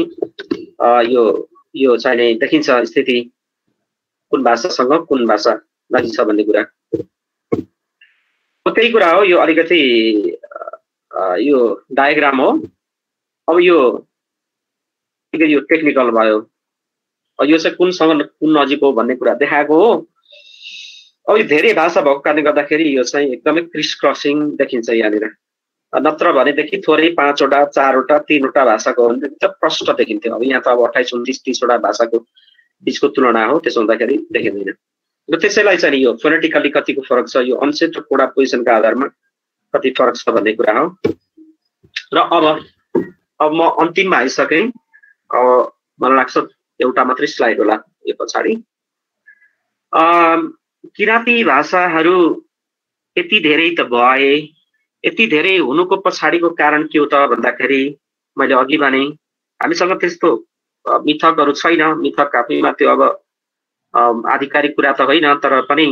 यो चाहिँ नि देखिन्छ स्थिति कुन भाषासँग कुन भाषा नजिक छ भन्ने कुरा त्यही कुरा हो यो अलिकति यो डायग्राम हो अब यो टेक्निकल भयो यो चाहिँ कुनसँग कुन नजिक हो भन्ने कुरा देखाएको हो अब यो धेरै भाषा भएको कारणले गर्दाखेरि यो चाहिँ एकदमै क्रिस क्रसिङ देखिन्छ यहाँनिर नत्र भनेदेखि थोरै 5 वटा 4 वटा 3 वटा भाषाको हो भने त प्रष्ट देखिन्थ्यो अब यहाँ त अब 28 29 30 वटा भाषाको बीचको तुलना हो त्यसो हुँदाखेरि देखिँदैन र त्यसैलाई चाहिँ यो फोनेटिकली कतिको फरक छ यो अनसेट र कोडा पोजिसनको आधारमा कति फरक छ भन्ने कुरा हो र अब म अन्तिममा आइसकेँ मलाई लाग्छ एउटा मात्रै स्लाइड होला यो पछाडि किराँती भाषाहरू यति धेरै त भए यति धेरै हुनुको पछाडिको कारण के हो त भन्दाखेरि मैले अघि भने हामीसँग त्यस्तो मिथकहरू छैन मिथक आफैमा त्यो अब आधिकारिक कुरा त होइन तर पनि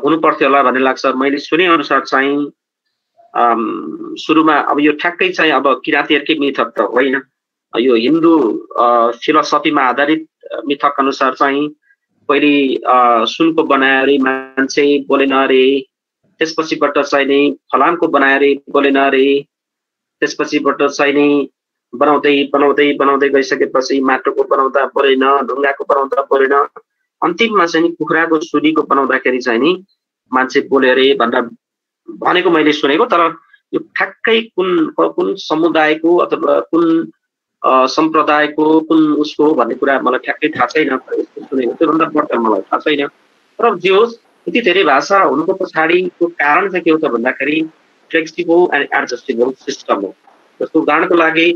हुनु पर्थ्यो होला भन्ने लाग्छ मैले सुने अनुसार चाहिँ सुरुमा अब यो ठ्याक्कै चाहिँ अब किराँतीहरुकै मिथक त होइन यो हिन्दू फिलोसफीमा आधारित मिथक अनुसार चाहिँ पहिले सुनको बनाए अरे मान्छे बोलेन अरे त्यसपछिबाट चाहिँ नि फलामको बनाए अरे बोलेन अरे त्यसपछिबाट चाहिँ नि बनाउँदै बनाउँदै बनाउँदै गइसकेपछि माटोको बनाउँदा बोलेन ढुङ्गाको बनाउँदा बोलेन अन्तिममा चाहिँ कुखुराको सुलीको बनाउँदाखेरि चाहिँ नि मान्छे बोले अरे भनेको मैले सुनेको तर यो ठ्याक्कै कुन समुदायको अथवा कुन सम्प्रदायको कुन उसको भन्ने कुरा मलाई ठ्याक्कै थाहा छैन सुनेको त्योभन्दा बढ्ता मलाई थाहा छैन तर जे होस् यति धेरै भाषा हुनुको पछाडिको कारण चाहिँ के हो त भन्दाखेरि फ्लेक्सिबल एन्ड एडजस्टेबल सिस्टम हो जस्तो उदाहरणको लागि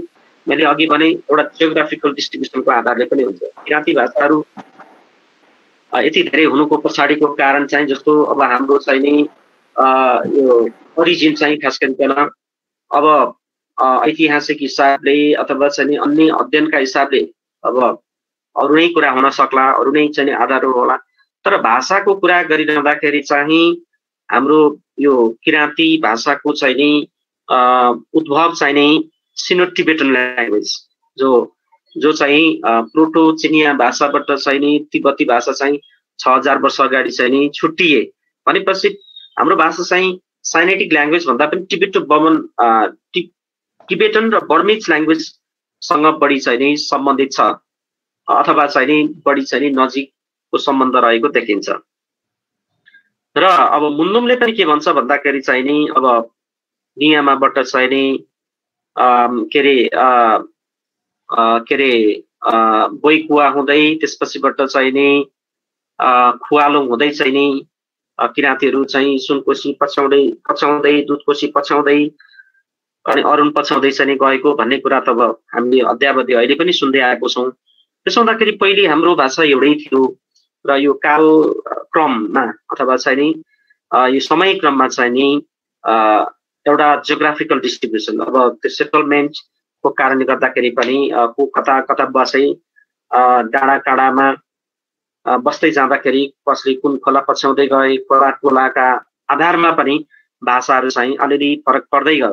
मैले अघि भने एउटा जियोग्राफिकल डिस्ट्रिब्युसनको आधारले पनि हुन्छ किराँती भाषाहरू यति धेरै हुनुको पछाडिको कारण चाहिँ जस्तो अब हाम्रो चाहिँ नि यो ओरिजिन चाहिँ खास गरिकन अब ऐतिहासिक हिसाबले अथवा चाहिँ अन्य अध्ययनका हिसाबले अब अरू नै कुरा हुन सक्ला अरू नै चाहिँ आधारहरू होला तर भाषाको कुरा गरिरहँदाखेरि चाहिँ हाम्रो यो किराँती भाषाको चाहिँ नि उद्भव चाहिँ नि सिनो टिबेटन ल्याङ्ग्वेज जो चाहिँ प्रोटो चिनिया भाषाबाट चाहिँ नि तिब्बती भाषा चाहिँ 6000 वर्ष अगाडि चाहिँ नि छुट्टिए भनेपछि हाम्रो भाषा चाहिँ साइनेटिक ल्याङ्ग्वेज भन्दा पनि टिबेटन र बर्मिज ल्याङ्ग्वेजसँग बढी चाहिँ नि सम्बन्धित छ अथवा चाहिँ नि बढी चाहिँ नि नजिकको सम्बन्ध रहेको देखिन्छ र अब मुन्नुमले पनि के भन्छ भन्दाखेरि चाहिँ नि अब नियामाबाट चाहिँ नि के अरे बोइकुवा हुँदै त्यसपछिबाट चाहिँ नि खुवालो हुँदै चाहिँ नि किराँतीहरू चाहिँ सुनकोशी पछाउँदै दुधकोशी पछाउँदै अनि अरुण पछाउँदै चाहिँ गएको भन्ने कुरा त अब हामीले अध्यावधि अहिले पनि सुन्दै आएको छौँ। त्यसो हुँदाखेरि पहिले हाम्रो भाषा एउटै थियो र यो काल क्रममा अथवा चाहिँ नि यो समय क्रममा चाहिँ नि एउटा जियोग्राफिकल डिस्ट्रिब्युसन अब त्यो सेटलमेन्टको कारणले गर्दाखेरि पनि को कता कता बसे डाँडा काँडामा बस्दै जाँदाखेरि कसले कुन खोला पछ्याउँदै गए खोलाका आधारमा पनि भाषाहरू चाहिँ अलिअलि फरक पर्दै गयो।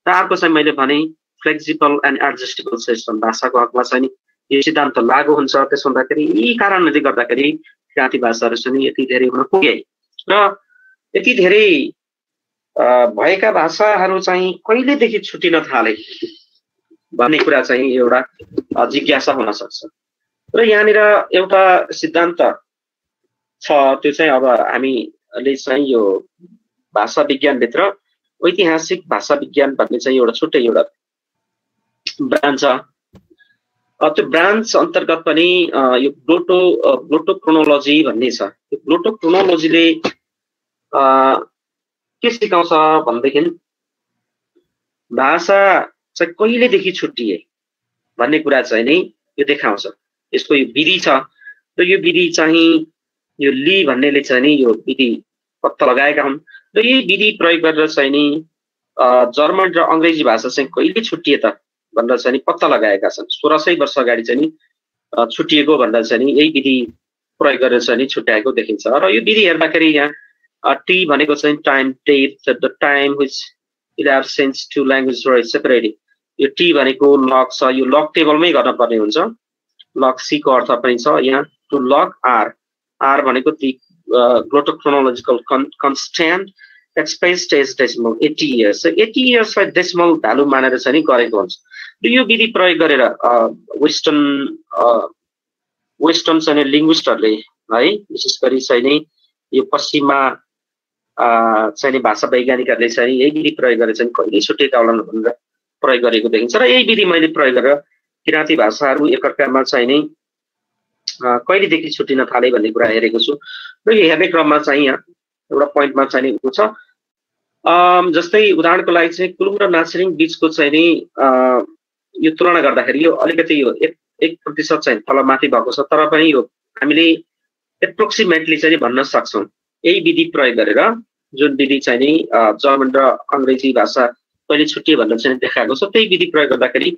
र अर्को चाहिँ मैले भने फ्लेक्सिबल एन्ड एडजस्टेबल सिस्टम भाषाको हकमा चाहिँ यो सिद्धान्त लागू हुन्छ। त्यसो हुँदाखेरि यी कारणले गर्दाखेरि किराँती भाषाहरू चाहिँ यति धेरै हुन पुगे र यति धेरै भएका भाषाहरू चाहिँ कहिलेदेखि छुटिन थाले भन्ने कुरा चाहिँ एउटा जिज्ञासा हुन सक्छ। र यहाँनिर एउटा सिद्धान्त छ त्यो चाहिँ अब हामीले चाहिँ यो भाषा विज्ञानभित्र ऐतिहासिक भाषा विज्ञान भन्ने चाहिँ एउटा छुट्टै एउटा ब्रान्च छ। त्यो ब्रान्च अन्तर्गत पनि यो ग्लोटोक्रोनोलोजी भन्ने छ। यो ग्लोटोक्रोनोलोजीले के सिकाउँछ भनेदेखि भाषा चाहिँ कहिलेदेखि छुट्टिए भन्ने कुरा चाहिँ नि यो देखाउँछ। यसको यो विधि छ र यो विधि चाहिँ यो ली भन्नेले चाहिँ नि यो विधि पत्ता लगाएका हुन् र यही विधि प्रयोग गरेर चाहिँ नि जर्मन र अङ्ग्रेजी भाषा चाहिँ कहिले छुट्टिए त भनेर चाहिँ पत्ता लगाएका छन्। 1600 वर्ष अगाडि चाहिँ नि छुट्टिएको भन्दा चाहिँ नि यही विधि प्रयोग गरेर चाहिँ नि छुट्याएको देखिन्छ। र यो विधि हेर्दाखेरि यहाँ टी भनेको चाहिँ time depth the time which elapsed since two language were separated. यो टी भनेको लग छ, यो लग टेबलमै गर्न पर्ने हुन्छ। लग सी को अर्थ पनि छ यहाँ टु लग आर। आर भनेको ती glottochronological constant expressed as decimal 80 years. 80 इयर्सलाई डेसिमल भ्यालु मानेर चाहिँ गरेको हुन्छ। र यो विधि प्रयोग गरेर वेस्टर्न चाहिँ लिङ्ग्विस्टहरूले है विशेष गरी चाहिँ नि यो पश्चिममा चाहिँ भाषा वैज्ञानिकहरूले चाहिँ यही विधि प्रयोग गरेर चाहिँ कहिले छुटेका होलान् भनेर प्रयोग गरेको देखिन्छ। र यही विधि मैले प्रयोग गरेर किराँती भाषाहरू एकअर्कामा चाहिँ नि कहिलेदेखि छुटिन थाले भन्ने कुरा हेरेको छु। र यो हेर्ने क्रममा चाहिँ यहाँ एउटा पोइन्टमा चाहिँ नि छ जस्तै उदाहरणको लागि चाहिँ कुलुङ र नासिरिङ बिचको चाहिँ नि यो तुलना गर्दाखेरि यो अलिकति यो 1% चाहिँ तलमाथि भएको छ, तर पनि यो हामीले एप्रोक्सिमेटली चाहिँ भन्न सक्छौँ यही विधि प्रयोग गरेर जुन विधि चाहिँ नि जर्मन र अङ्ग्रेजी भाषा कहिले छुट्टिए भनेर चाहिँ देखाएको छ। त्यही विधि प्रयोग गर्दाखेरि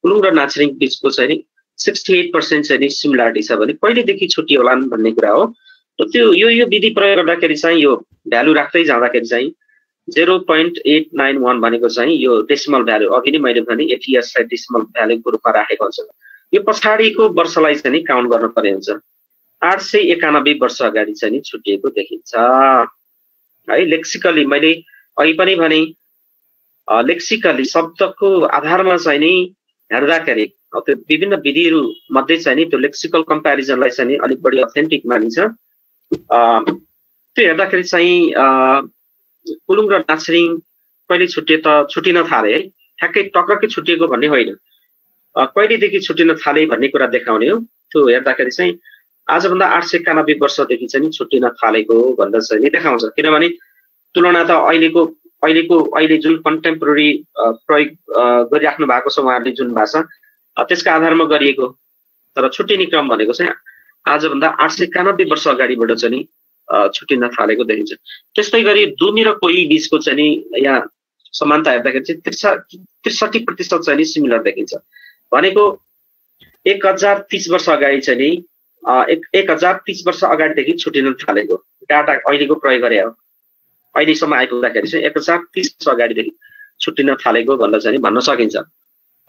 कुलुङ र नासिरिङ बिचको चाहिँ नि 68% चाहिँ नि सिमिलारिटी छ भने कहिलेदेखि छुट्टियो होला भन्ने कुरा हो। र त्यो यो विधि प्रयोग गर्दाखेरि चाहिँ यो भ्यालु राख्दै जाँदाखेरि चाहिँ 0.891 भनेको चाहिँ यो डेसिमल भ्यालु अघि नै मैले भने 80 इयर्सलाई डेसिमल भ्यालुको रूपमा राखेको हुन्छ। यो पछाडिको वर्षलाई चाहिँ काउन्ट गर्नुपर्ने हुन्छ। 891 वर्ष अगाडि चाहिँ नि छुटिएको देखिन्छ है। लेक्सिकली मैले अघि पनि भने लेक्सिकली शब्दको आधारमा चाहिँ नि हेर्दाखेरि त्यो विभिन्न विधिहरू मध्ये चाहिँ नि त्यो लेक्सिकल कम्प्यारिजनलाई चाहिँ नि अलिक बढी अथेन्टिक मानिन्छ। त्यो हेर्दाखेरि चाहिँ कुलुङ र नासिरिङ कहिले छुट्टिए त छुटिन थाले है, ठ्याक्कै टक्रकै छुटिएको भन्ने होइन, कहिलेदेखि छुटिन थाले भन्ने कुरा देखाउने हो। त्यो हेर्दाखेरि चाहिँ आजभन्दा 891 वर्षदेखि चाहिँ छुटिन थालेको भनेर चाहिँ नि देखाउँछ। किनभने तुलना त अहिले जुन कन्टेम्पोरेरी प्रयोग गरिराख्नु भएको छ उहाँहरूले जुन भाषा त्यसका आधारमा गरिएको, तर छुट्टिने क्रम भनेको चाहिँ आजभन्दा 891 वर्ष अगाडिबाट चाहिँ नि छुटिन थालेको देखिन्छ। त्यस्तै गरी दुमी र कोही बिचको चाहिँ नि यहाँ समानता हेर्दाखेरि चाहिँ 63% चाहिँ नि सिमिलर देखिन्छ। भनेको 1030 वर्ष अगाडि चाहिँ नि 1030 वर्ष अगाडिदेखि छुटिन थालेको डाटा अहिलेको प्रयोग गरे हो। अहिलेसम्म आइपुग्दाखेरि चाहिँ 1030 वर्ष अगाडिदेखि छुटिन थालेको भनेर चाहिँ भन्न सकिन्छ।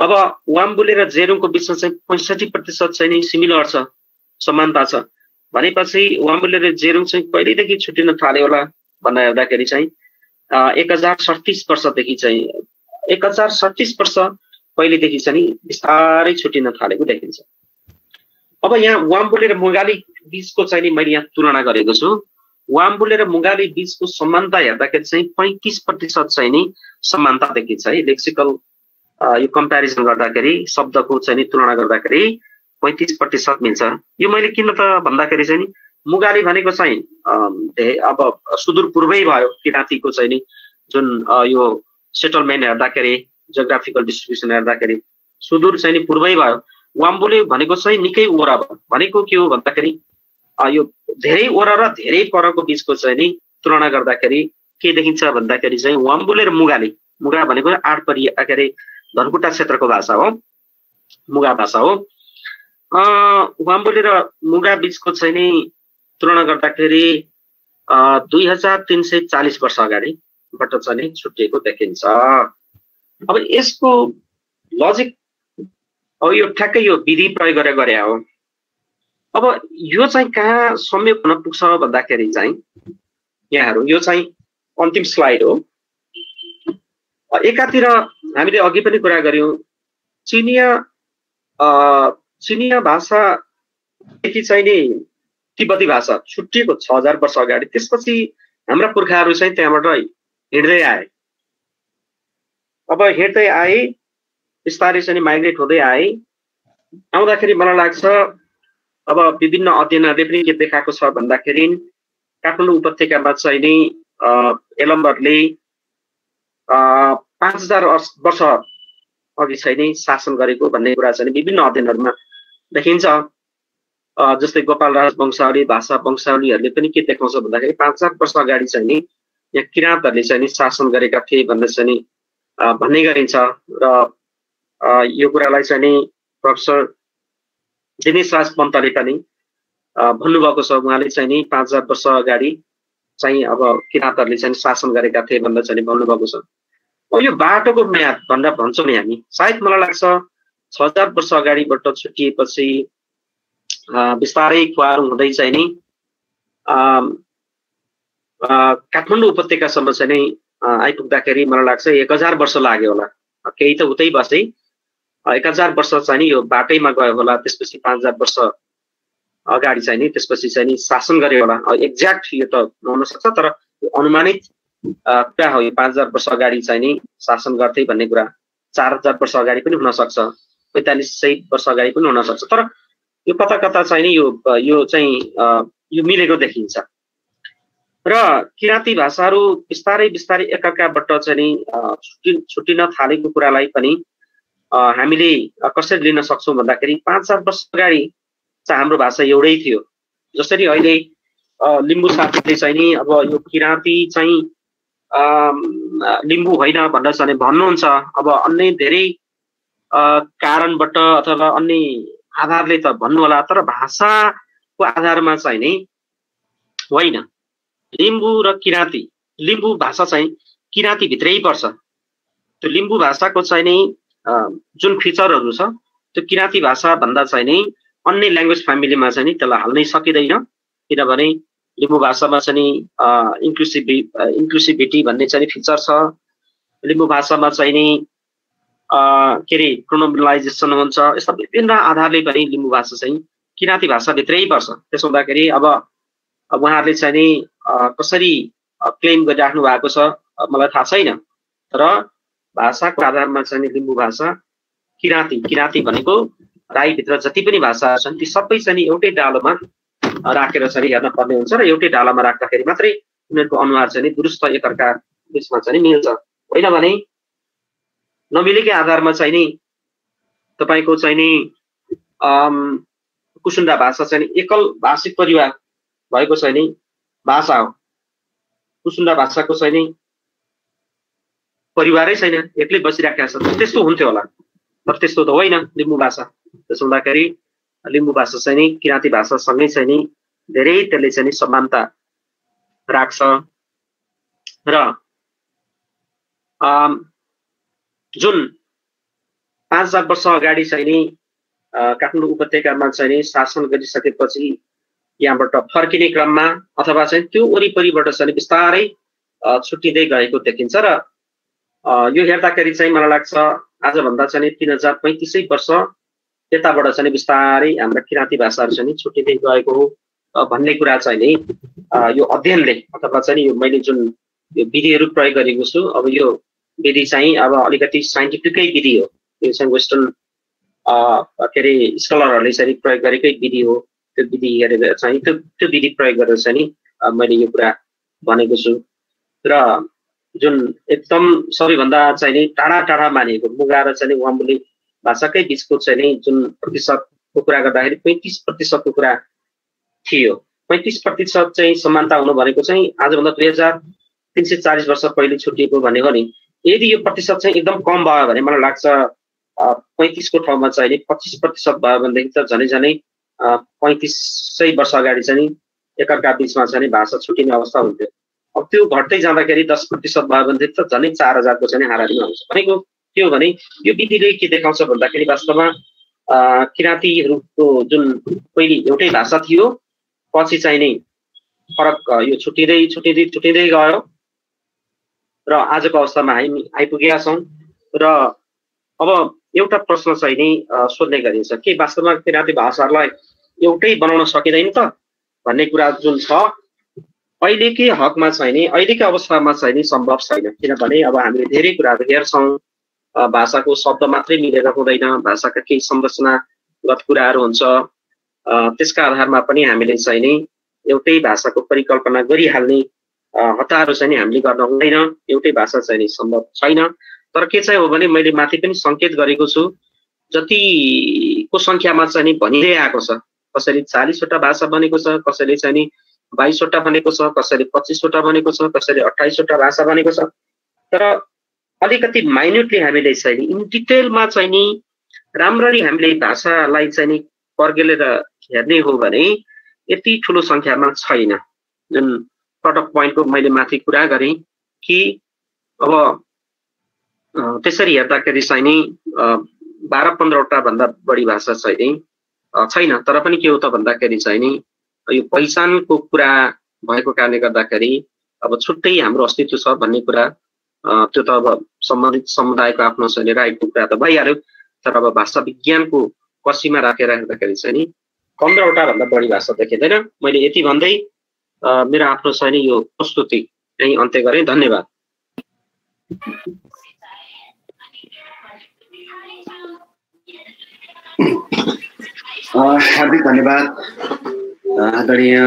अब वाम्बुले र जेरुङको बिचमा चाहिँ 65% चाहिँ नि सिमिलर छ, समानता छ। भनेपछि वाम्बुले र जेरुङ चाहिँ कहिलेदेखि छुटिन थाल्यो होला भनेर हेर्दाखेरि चाहिँ 1037 वर्षदेखि चाहिँ 1037 वर्ष पहिलेदेखि चाहिँ बिस्तारै छुटिन थालेको देखिन्छ। अब यहाँ वाम्बुले र मुगाली बिचको चाहिँ नि मैले यहाँ तुलना गरेको छु। वाम्बुले र मुगाली बिचको समानता हेर्दाखेरि चाहिँ 35% चाहिँ नि समानता देखिन्छ है। लेक्सिकल यो कम्प्यारिजन गर्दाखेरि शब्दको चाहिँ नि तुलना गर्दाखेरि 35% मिल्छ। यो मैले किन त भन्दाखेरि चाहिँ नि मुगाली भनेको चाहिँ अब सुदूरपूर्वै भयो किराँतीको चाहिँ नि जुन यो सेटलमेन्ट हेर्दाखेरि जियोग्राफिकल डिस्ट्रिब्युसन हेर्दाखेरि सुदूर चाहिँ नि पूर्वै भयो। वाम्बुले भनेको चाहिँ निकै ओरा भयो। भनेको के हो भन्दाखेरि यो धेरै ओरा र धेरै परको बीचको चाहिँ नि तुलना गर्दाखेरि के देखिन्छ भन्दाखेरि चाहिँ वाम्बुले र मुगाले, मुगा भनेको आठपरी के अरे धनकुटा क्षेत्रको भाषा हो, मुगा भाषा हो। वाम्बुले र मुगा बीचको चाहिँ नि तुलना गर्दाखेरि 2340 वर्ष अगाडिबाट चाहिँ नि छुट्टिएको देखिन्छ। अब यसको लजिक अब यो ठ्याक्कै यो विधि प्रयोग गरेर गरे हो। अब यो चाहिँ कहाँ संयोग हुन पुग्छ भन्दाखेरि चाहिँ यहाँहरू यो चाहिँ अन्तिम स्लाइड हो। एकातिर हामीले अघि पनि कुरा गर्यौं चिनिया भाषादेखि चाहिँ नि तिब्बती भाषा छुट्टिएको 6000 वर्ष अगाडि। त्यसपछि हाम्रा पुर्खाहरू चाहिँ त्यहाँबाट हिँड्दै आए। अब हिँड्दै आए बिस्तारै चाहिँ माइग्रेट हुँदै आए। आउँदाखेरि मलाई लाग्छ अब विभिन्न अध्ययनहरूले पनि के देखाएको छ भन्दाखेरि काठमाडौँ उपत्यकामा चाहिँ नि एलम्बरले 5000 वर्ष अघि चाहिँ नि शासन गरेको भन्ने कुरा चाहिँ विभिन्न अध्ययनहरूमा देखिन्छ। जस्तै गोपाल राज वंशावली, भाषा वंशावलीहरूले पनि के देखाउँछ भन्दाखेरि 5000 वर्ष अगाडि चाहिँ नि यहाँ किराँतहरूले चाहिँ नि शासन गरेका थिए भन्ने चाहिँ नि भन्ने गरिन्छ। र यो कुरालाई चाहिँ नि प्रोफेसर दिनेश राज पन्तले पनि भन्नुभएको छ। उहाँले चाहिँ नि 5000 वर्ष अगाडि चाहिँ अब किराँतहरूले चाहिँ शासन गरेका थिए भनेर चाहिँ भन्नुभएको छ। अब यो बाटोको म्याद भनेर भन्छौँ नि हामी, सायद मलाई लाग्छ 6000 वर्ष अगाडिबाट छुट्टिएपछि बिस्तारै खुवाहरू हुँदै चाहिँ नि काठमाडौँ उपत्यकासम्म चाहिँ नि आइपुग्दाखेरि मलाई लाग्छ 1000 वर्ष लाग्यो होला। केही त उतै बसे 1000 वर्ष चाहिँ नि यो बाटैमा गयो होला। त्यसपछि 5000 वर्ष अगाडि चाहिँ नि त्यसपछि चाहिँ नि शासन गर्यो होला। एक्ज्याक्ट यो त नहुन सक्छ, तर अनुमानित कुरा हो। यो 5000 वर्ष अगाडि चाहिँ नि शासन गर्थे भन्ने कुरा 4000 वर्ष अगाडि पनि हुन सक्छ, 4500 वर्ष अगाडि पनि हुन सक्छ। तर यो कता कता चाहिँ नि यो चाहिँ यो मिलेको देखिन्छ। र किराँती भाषाहरू बिस्तारै बिस्तारै एकअर्काबाट चाहिँ नि छुट्टिन थालेको कुरालाई पनि हामीले कसरी लिन सक्छौँ भन्दाखेरि 5000 वर्ष अगाडि चाहिँ हाम्रो भाषा एउटै थियो। जसरी अहिले लिम्बू साथीले चाहिँ नि अब यो किराँती चाहिँ लिम्बू होइन भनेर चाहिँ भन्नुहुन्छ। अब अन्य धेरै कारणबाट अथवा अन्य आधारले त भन्नु होला, तर भाषाको आधारमा चाहिँ नि होइन। लिम्बू र किराँती, लिम्बू भाषा चाहिँ किराँती भित्रै पर्छ। त्यो लिम्बू भाषाको चाहिँ नि जुन फिचरहरू छ त्यो किराँती भाषा भन्दा चाहिँ नि अन्य ल्याङ्ग्वेज फ्यामिलीमा चाहिँ नि त्यसलाई हाल्नै सकिँदैन। किनभने लिम्बू भाषामा चाहिँ नि इन्क्लुसिभिटी भन्ने चाहिँ फिचर छ। लिम्बू भाषामा चाहिँ नि के अरे प्रोनोमिनलाइजेसन हुन्छ। यस्ता विभिन्न आधारले पनि लिम्बू भाषा चाहिँ किराँती भाषाभित्रै पर्छ। त्यसो हुँदाखेरि अब उहाँहरूले चाहिँ नि कसरी क्लेम गरिराख्नु भएको छ मलाई थाहा छैन, तर भाषाको आधारमा चाहिँ नि लिम्बू भाषा किराँती भनेको राईभित्र जति पनि भाषाहरू छन् ती सबै चाहिँ एउटै डालोमा राखेर चाहिँ हेर्न पर्ने हुन्छ। र एउटै डालामा राख्दाखेरि मात्रै उनीहरूको अनुहार चाहिँ दुरुस्त एकअर्का बिचमा चाहिँ मिल्छ। होइन भने नमिलेकै आधारमा चाहिँ नि तपाईँको चाहिँ नि कुसुन्डा भाषा चाहिँ एकल भाषिक परिवार भएको चाहिँ नि भाषा हो। कुसुन्डा भाषाको चाहिँ नि परिवारै छैन, एक्लै बसिराखेको छ। त्यस्तो हुन्थ्यो होला, तर त्यस्तो त होइन लिम्बू भाषा। त्यसो हुँदाखेरि लिम्बू भाषा चाहिँ नि किराँती भाषासँगै चाहिँ नि धेरै त्यसले चाहिँ नि समानता राख्छ। र जुन 5000 वर्ष अगाडि चाहिँ नि काठमाडौँ उपत्यकामा चाहिँ नि शासन गरिसकेपछि यहाँबाट फर्किने क्रममा अथवा चाहिँ त्यो वरिपरिबाट चाहिँ बिस्तारै छुट्टिँदै गएको देखिन्छ। र यो हेर्दाखेरि चाहिँ मलाई लाग्छ आजभन्दा चाहिँ 3035 वर्ष यताबाट चाहिँ बिस्तारै हाम्रा किराँती भाषाहरू चाहिँ छुट्टिँदै गएको हो भन्ने कुरा चाहिँ नि यो अध्ययनले अथवा चाहिँ यो मैले जुन यो विधिहरू प्रयोग गरेको छु, अब यो विधि चाहिँ अब अलिकति साइन्टिफिकै विधि हो। यो चाहिँ वेस्टर्न के अरे स्कलरहरूले चाहिँ प्रयोग गरेकै विधि हो। त्यो विधि हेरेर चाहिँ त्यो विधि प्रयोग गरेर चाहिँ नि मैले यो कुरा भनेको छु। र जुन एकदम सबैभन्दा चाहिँ नि टाढा टाढा मानिएको मुगा र चाहिँ वाम्बुले भाषाकै बिचको चाहिँ नि जुन प्रतिशतको कुरा गर्दाखेरि 35% को कुरा थियो। 35% चाहिँ समानता हुनु भनेको चाहिँ आजभन्दा 2340 वर्ष पहिले छुटिएको भनेको नि। यदि यो प्रतिशत चाहिँ एकदम कम भयो भने मलाई लाग्छ 35 को ठाउँमा चाहिँ नि 25% भयो भनेदेखि त झनै झनै 3500 वर्ष अगाडि चाहिँ एकअर्का बिचमा चाहिँ भाषा छुटिने अवस्था हुन्थ्यो। अब त्यो घट्दै जाँदाखेरि 10% भयो भनेदेखि त झनै 4000 को चाहिँ हाराहारीमा हुन्छ। भनेको के हो भने यो विधिले के देखाउँछ भन्दाखेरि वास्तवमा किराँतीहरूको जुन पहिले एउटै भाषा थियो, पछि चाहिँ नि फरक यो छुटिँदै गयो र आजको अवस्थामा हामी आइपुगेका छौँ। र अब एउटा प्रश्न चाहिँ नि सोध्ने गरिन्छ के वास्तवमा किराँती भाषाहरूलाई एउटै बनाउन सकिँदैन त भन्ने कुरा जुन छ अहिलेकै हकमा चाहिँ नि अहिलेकै अवस्थामा चाहिँ नि सम्भव छैन। किनभने अब हामीले धेरै कुराहरू हेर्छौँ, भाषाको शब्द मात्रै मिलेर हुँदैन, भाषाका केही संरचनागत कुराहरू हुन्छ। त्यसका आधारमा पनि हामीले चाहिँ नि एउटै भाषाको परिकल्पना गरिहाल्ने हतारो चाहिँ नि हामीले गर्न हुँदैन। एउटै भाषा चाहिँ नि सम्भव छैन। तर के चाहिँ हो भने मैले माथि पनि सङ्केत गरेको छु, जतिको सङ्ख्यामा चाहिँ नि भनिँदै आएको छ, कसैले 40 वटा भाषा बनेको छ, कसैले चाहिँ नि 22 वटा बनेको छ, कसैले 25 वटा बनेको छ, कसैले 28 वटा भाषा बनेको छ। तर अलिकति माइन्युटली हामीले चाहिँ इन डिटेलमा चाहिँ नि राम्ररी हामीले भाषालाई चाहिँ नि पर्गेलेर हेर्ने हो भने यति ठुलो सङ्ख्यामा छैन। जुन कट अफ पोइन्टको मैले माथि कुरा गरेँ कि अब त्यसरी हेर्दाखेरि चाहिँ नि 12-15 वटा भन्दा बढी भाषा चाहिँ नि छैन। तर पनि के हो त भन्दाखेरि चाहिँ नि यो पहिचानको कुरा भएको कारणले गर्दाखेरि अब छुट्टै हाम्रो अस्तित्व छ भन्ने कुरा त्यो त अब सम्बन्धित समुदायको आफ्नो चाहिँ राइटको कुरा त भइहाल्यो। तर अब भाषा विज्ञानको कसीमा राखेर हेर्दाखेरि चाहिँ नि 15 वटा भन्दा बढी भाषा देखिँदैन। मैले यति भन्दै मेरो आफ्नो चाहिँ नि यो प्रस्तुति यही अन्त्य गरेँ। धन्यवाद। हार्दिक धन्यवाद आदरणीय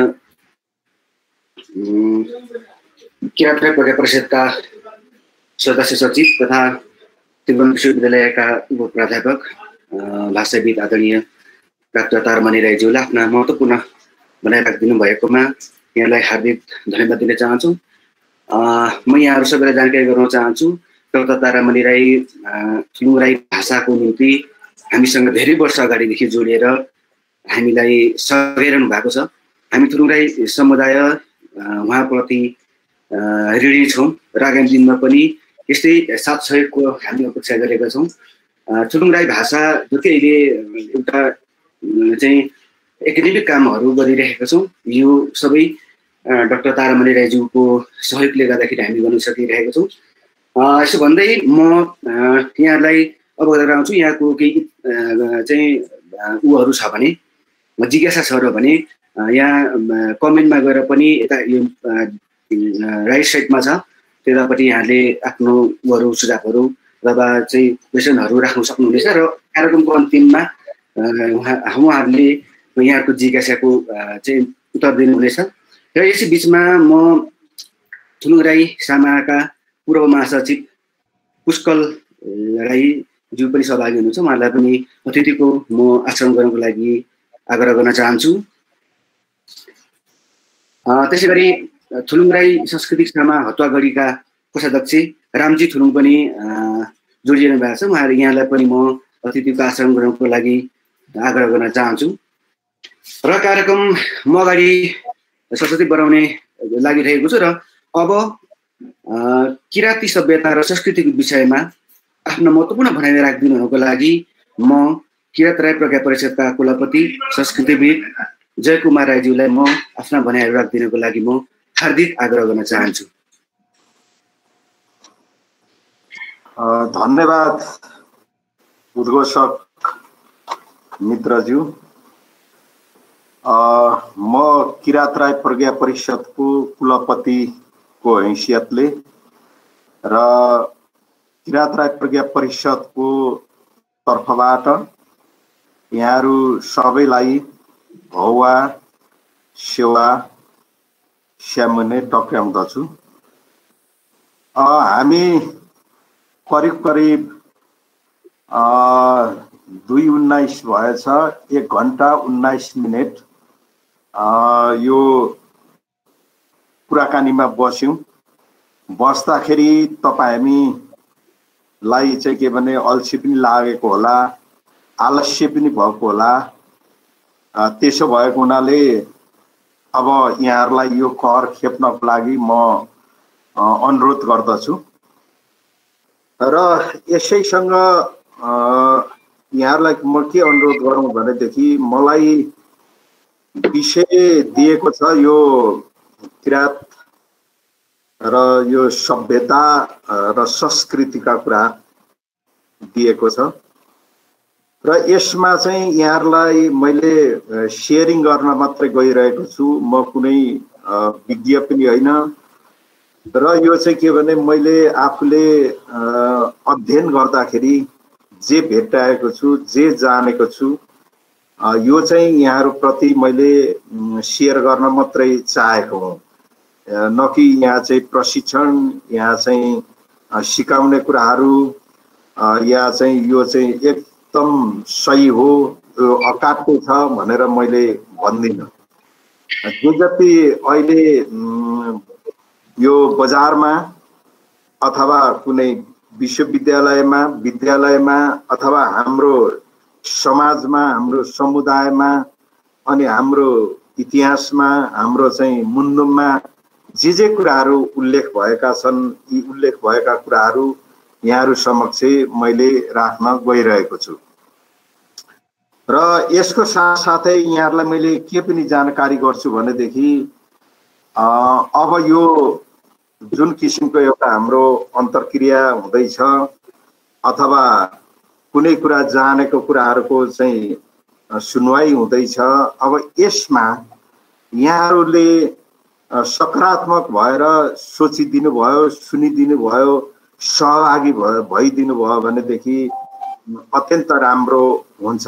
किराँत राई प्रज्ञा परिषदका सदस्य सचिव तथा त्रिभुवन विश्वविद्यालयका उप प्राध्यापक भाषाविद आदरणीय डाक्टर तारामणि राईज्यूलाई आफ्ना महत्त्वपूर्ण भनाइ राखिदिनु भएकोमा यहाँलाई हार्दिक धन्यवाद दिन चाहन्छु। म यहाँहरू सबैलाई जानकारी गराउन चाहन्छु डाक्टर तारामणि राई थुलुङ राई भाषाको निम्ति हामीसँग धेरै वर्ष अगाडिदेखि जोडिएर हामीलाई सहयोग भएको छ। हामी थुलुङ राई समुदाय उहाँप्रति ऋणी छौँ र आगामी दिनमा पनि यस्तै साथ सहयोगको हामी अपेक्षा गरेका छौँ। थुलुङ राई भाषा जति अहिले एउटा चाहिँ एकाडेमिक कामहरू गरिरहेका छौँ, यो सबै डाक्टर तारामणि राईज्यूको सहयोगले गर्दाखेरि हामी गर्न सकिरहेका छौँ। यसो भन्दै म यहाँलाई अवगत गराउँछु। यहाँको केही चाहिँ उहरू छ भने जिज्ञासा छ र भने यहाँ कमेन्टमा गएर पनि यता यो राइट साइडमा छ, त्यतापट्टि यहाँले आफ्नो उहरू सुझावहरू अथवा चाहिँ क्वेसनहरू राख्न सक्नुहुनेछ र कार्यक्रमको अन्तिममा उहाँहरूले यहाँको जिज्ञासाको चाहिँ उत्तर दिनुहुनेछ। र यसै बिचमा म थुलुङ राई सामाका पूर्व महासचिव पुष्कल राईज्यू पनि सहभागी हुनुहुन्छ। उहाँलाई पनि अतिथिको म आचरण गर्नको लागि आग्रह गर्न चाहन्छु। त्यसै गरी थुलुङ राई सांस्कृतिक सामा हतुवागढीका कोषाध्यक्ष रामजी थुलुङ पनि जोडिनु भएको छ। उहाँहरू यहाँलाई पनि म अतिथिको आचरण गर्नको लागि आग्रह गर्न चाहन्छु। र कार्यक्रम म अगाडि सरस्वती बढाउने लागिरहेको छु र अब किराँती सभ्यता र संस्कृतिको विषयमा आफ्नो महत्त्वपूर्ण भनाइ राखिदिनुको लागि म किराँत राई प्रज्ञा परिषदका कुलपति संस्कृतिविद जयकुमार राईज्यूलाई म आफ्ना भनाइहरू राखिदिनुको लागि म हार्दिक आग्रह गर्न चाहन्छु। धन्यवाद उद्घोषक मित्रज्यू। म किराँत राई प्रज्ञा परिषदको कुलपतिको हैसियतले र किराँत राई प्रज्ञा परिषदको तर्फबाट यहाँहरू सबैलाई भौवा सेवा स्यामुने टक्राउँदछु। हामी करिब करिब 2:19 भएछ, 1 घण्टा 19 मिनट यो कुराकानीमा बस्यौं। बस्दाखेरि तपाईँ हामीलाई चाहिँ के भने अल्छी पनि लागेको होला, आलस्य पनि भएको होला। त्यसो भएको हुनाले अब यहाँहरूलाई यो कर खेप्नको लागि म अनुरोध गर्दछु र यसैसँग यहाँहरूलाई म के अनुरोध गरौँ भनेदेखि मलाई विषय दिएको छ यो किरात र यो सभ्यता र संस्कृतिका कुरा दिएको छ र यसमा चाहिँ यहाँहरूलाई मैले शेयरिङ गर्न मात्रै गइरहेको छु। म कुनै विज्ञ पनि होइन र यो चाहिँ के भने मैले आफूले अध्ययन गर्दाखेरि जे भेट्टाएको छु, जे जानेको छु, यो चाहिँ यहाँहरूप्रति मैले शेयर गर्न मात्रै चाहेको हुँ। न कि यहाँ चाहिँ प्रशिक्षण, यहाँ चाहिँ सिकाउने कुराहरू या चाहिँ यो चाहिँ एकदम सही हो, यो अकाट्य छ भनेर मैले भन्दिनँ। जो जति अहिले यो बजारमा अथवा कुनै विश्वविद्यालयमा, विद्यालयमा अथवा हाम्रो समाजमा, हाम्रो समुदायमा अनि हाम्रो इतिहासमा, हाम्रो चाहिँ मुन्नुममा जे कुराहरू उल्लेख भएका छन्, यी उल्लेख भएका कुराहरू यहाँहरू समक्ष मैले राख्न गइरहेको छु र यसको साथसाथै यहाँहरूलाई मैले के पनि जानकारी गर्छु भनेदेखि अब यो जुन किसिमको एउटा हाम्रो अन्तर्क्रिया हुँदैछ अथवा कुनै कुरा जानेको कुराहरूको चाहिँ सुनवाई हुँदैछ, अब यसमा यहाँहरूले सकारात्मक भएर सोचिदिनु भयो, सुनिदिनु भयो, सहभागी भइदिनु भयो भनेदेखि अत्यन्त राम्रो हुन्छ।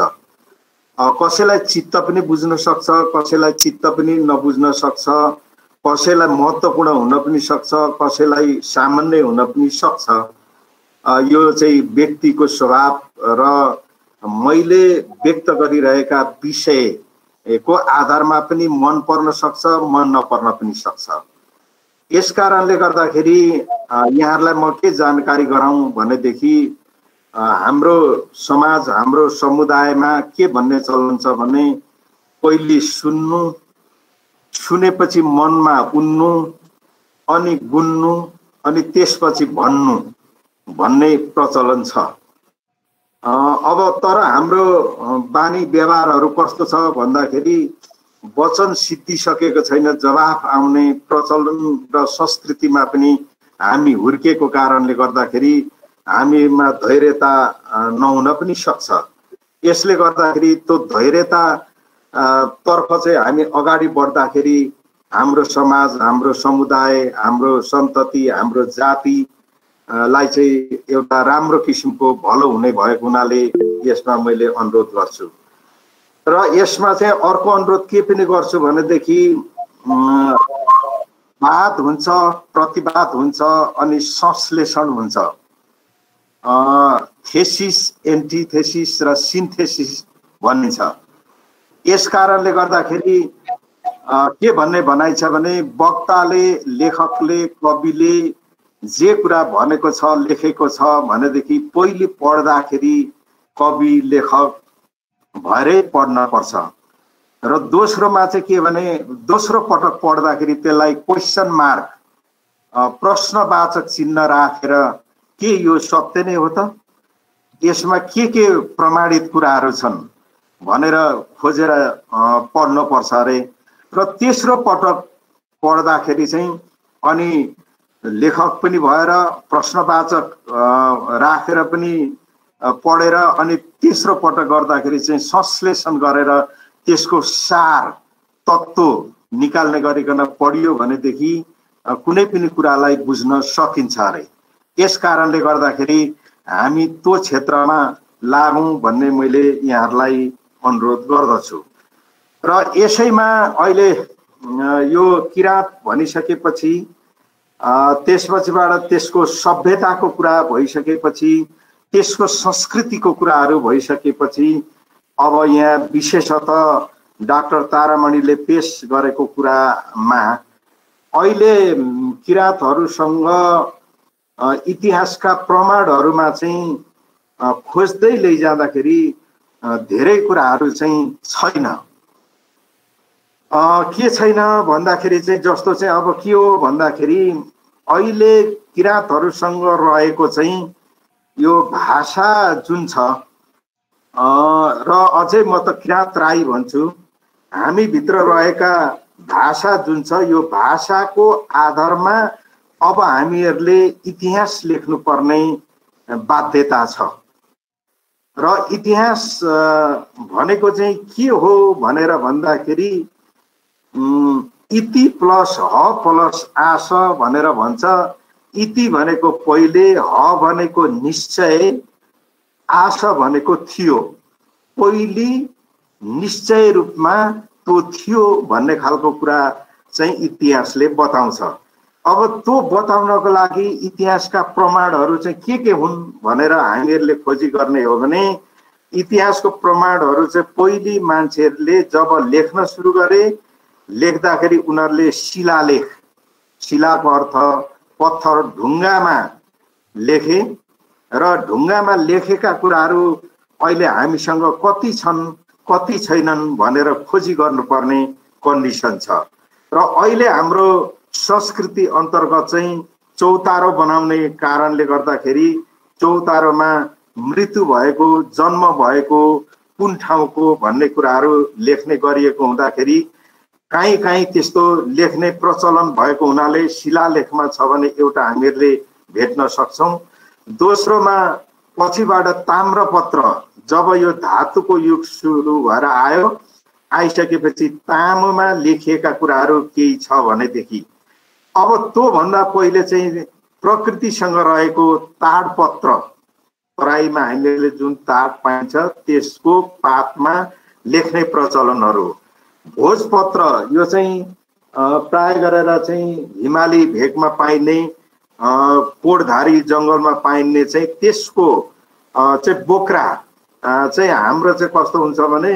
कसैलाई चित्त पनि बुझ्न सक्छ, कसैलाई चित्त पनि नबुझ्न सक्छ, कसैलाई महत्त्वपूर्ण हुन पनि सक्छ, कसैलाई सामान्य हुन पनि सक्छ। यो चाहिँ व्यक्तिको स्वभाव र मैले व्यक्त गरिरहेका विषयको आधारमा पनि मन पर्न सक्छ, मन नपर्न पनि सक्छ। यस कारणले गर्दाखेरि यहाँहरूलाई म के जानकारी गराउँ भनेदेखि हाम्रो समाज, हाम्रो समुदायमा के भन्ने चलन छ भने पहिले सुन्नु, सुनेपछि मनमा उन्नु, अनि गुन्नु, अनि त्यसपछि भन्नु भन्ने प्रचलन छ। अब तर हाम्रो बानी व्यवहारहरू कस्तो छ भन्दाखेरि वचन सिद्धिसकेको छैन, जवाफ आउने प्रचलन र संस्कृतिमा पनि हामी हुर्केको कारणले गर्दाखेरि हामीमा धैर्यता नहुन पनि सक्छ। यसले गर्दाखेरि त्यो धैर्यता तर्फ चाहिँ हामी अगाडि बढ्दाखेरि हाम्रो समाज, हाम्रो समुदाय, हाम्रो सन्तति, हाम्रो जाति लाई चाहिँ एउटा राम्रो किसिमको भलो हुने भएको हुनाले यसमा मैले अनुरोध गर्छु। र यसमा चाहिँ अर्को अनुरोध के पनि गर्छु भनेदेखि वाद हुन्छ, प्रतिवाद हुन्छ अनि संश्लेषण हुन्छ। थेसिस, एन्टिथेसिस र सिन्थेसिस भनिन्छ। यस कारणले गर्दाखेरि के भन्ने भनाइ छ भने वक्ताले, लेखकले, कविले जे कुरा भनेको छ, लेखेको छ भनेदेखि पहिले पढ्दाखेरि कवि, लेखक भएरै पढ्न पर्छ र दोस्रोमा चाहिँ के भने दोस्रो पटक पढ्दाखेरि त्यसलाई क्वेसन मार्क, प्रश्नवाचक चिन्ह राखेर के यो सत्य नै हो त, यसमा के प्रमाणित कुराहरू छन् भनेर खोजेर पढ्नु पर्छ अरे। र तेस्रो पटक पढ्दाखेरि चाहिँ अनि लेखक पनि भएर प्रश्नवाचक राखेर पनि पढेर अनि तेस्रो पटक गर्दाखेरि चाहिँ संश्लेषण गरेर त्यसको सार तत्त्व निकाल्ने गरिकन पढियो भनेदेखि कुनै पनि कुरालाई बुझ्न सकिन्छ अरे। यस कारणले गर्दाखेरि हामी त्यो क्षेत्रमा लागौँ भन्ने मैले यहाँहरूलाई अनुरोध गर्दछु। र यसैमा अहिले यो किराँत भनिसकेपछि त्यसपछिबाट त्यसको सभ्यताको कुरा भइसकेपछि त्यसको संस्कृतिको कुराहरू भइसकेपछि अब यहाँ विशेषतः डाक्टर तारामणिले पेश गरेको कुरामा अहिले किराँतहरूसँग इतिहासका प्रमाणहरूमा चाहिँ खोज्दै लैजाँदाखेरि धेरै कुराहरू चाहिँ छैन। के छैन भन्दाखेरि चाहिँ जस्तो चाहिँ अब के हो भन्दाखेरि अहिले किराँतहरूसँग रहेको चाहिँ यो भाषा जुन छ र अझै म त किराँत राई भन्छु, हामी भित्र रहेका भाषा जुन छ यो भाषाको आधारमा अब हामीहरूले इतिहास लेख्नुपर्ने बाध्यता छ। र इतिहास भनेको चाहिँ के हो भनेर भन्दाखेरि इति प्लस ह प्लस आस भनेर भन्छ। इति भनेको पहिले, ह भनेको निश्चय, आश भनेको थियो। पहिले निश्चय रूपमा त्यो थियो भन्ने खालको कुरा चाहिँ इतिहासले बताउँछ। अब त्यो बताउनको लागि इतिहासका प्रमाणहरू चाहिँ के हुन् भनेर हामीहरूले खोजी गर्ने हो भने इतिहासको प्रमाणहरू चाहिँ पहिले मान्छेहरूले जब लेख्न सुरु गरे, लेख्दाखेरि उनीहरूले शिलालेख, शिलाको अर्थ पत्थर, ढुङ्गामा लेखे र ढुङ्गामा लेखेका कुराहरू अहिले हामीसँग कति छन् कति छैनन् भनेर खोजी गर्नुपर्ने कन्डिसन छ। र अहिले हाम्रो संस्कृति अन्तर्गत चाहिँ चौतारो बनाउने कारणले गर्दाखेरि चौतारोमा मृत्यु भएको, जन्म भएको, कुन ठाउँको भन्ने कुराहरू लेख्ने गरिएको हुँदाखेरि काहीँ काहीँ त्यस्तो लेख्ने प्रचलन भएको हुनाले शिलालेखमा छ भने एउटा हामीहरूले भेट्न सक्छौँ। दोस्रोमा पछिबाट ताम्रपत्र, जब यो धातुको युग सुरु भएर आइसकेपछि ताम्रमा लेखिएका कुराहरू केही छ भनेदेखि अब त्योभन्दा पहिले चाहिँ प्रकृतिसँग रहेको ताडपत्र, तराईमा हामीले जुन ताड पाइन्छ त्यसको पातमा लेख्ने प्रचलनहरू, भोजपत्र यो चाहिँ प्राय गरेर चाहिँ हिमाली भेगमा पाइने कोडधारी जङ्गलमा पाइने चाहिँ त्यसको चाहिँ बोक्रा चाहिँ हाम्रो चाहिँ कस्तो हुन्छ भने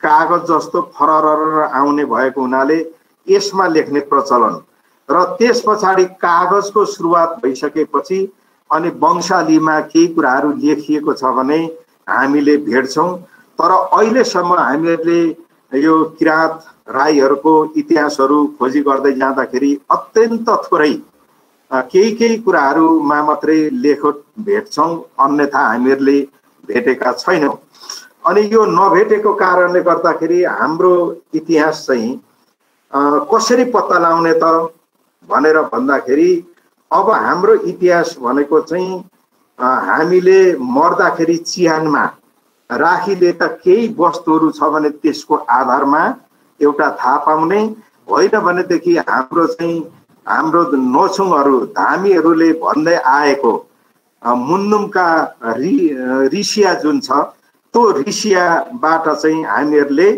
कागज जस्तो फरर आउने भएको हुनाले यसमा लेख्ने प्रचलन र त्यस पछाडि कागजको सुरुवात भइसकेपछि अनि वंशालीमा केही कुराहरू लेखिएको छ भने हामीले भेट्छौँ। तर अहिलेसम्म हामीहरूले यो किराँत राईहरूको इतिहासहरू खोजी गर्दै जाँदाखेरि अत्यन्त थोरै केही कुराहरूमा मात्रै लेख भेट्छौँ, अन्यथा हामीहरूले भेटेका छैनौँ। अनि यो नभेटेको कारणले गर्दाखेरि हाम्रो इतिहास चाहिँ कसरी पत्ता लगाउने त भनेर भन्दाखेरि अब हाम्रो इतिहास भनेको चाहिँ हामीले मर्दाखेरि चिहानमा राखिदिएका केही वस्तुहरू छ भने त्यसको आधारमा एउटा थाहा पाउने, होइन भनेदेखि हाम्रो चाहिँ हाम्रो नोछुङहरू धामीहरूले भन्दै आएको मुन्नुमका ऋषिया जुन छ त्यो ऋषियाबाट चाहिँ हामीहरूले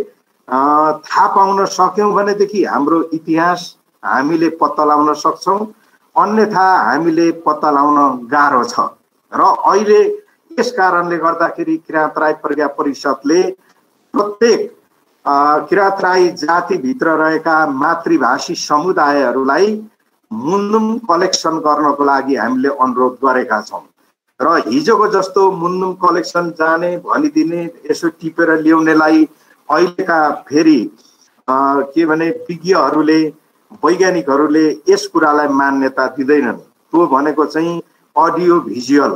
थाहा पाउन सक्यौँ भनेदेखि हाम्रो इतिहास हामीले पत्ता लगाउन सक्छौँ, अन्यथा हामीले पत्ता लगाउन गाह्रो छ। र अहिले यस कारणले गर्दाखेरि किराँत राई प्रज्ञा परिषदले प्रत्येक किराँत राई जातिभित्र रहेका मातृभाषी समुदायहरूलाई मुन्नुम कलेक्सन गर्नको लागि हामीले अनुरोध गरेका छौँ। र हिजोको जस्तो मुन्नुम कलेक्सन जाने भनिदिने यसो टिपेर ल्याउनेलाई अहिलेका फेरि के भने विज्ञहरूले वैज्ञानिकहरूले यस कुरालाई मान्यता दिँदैनन्। त्यो भनेको चाहिँ अडियो भिजुअल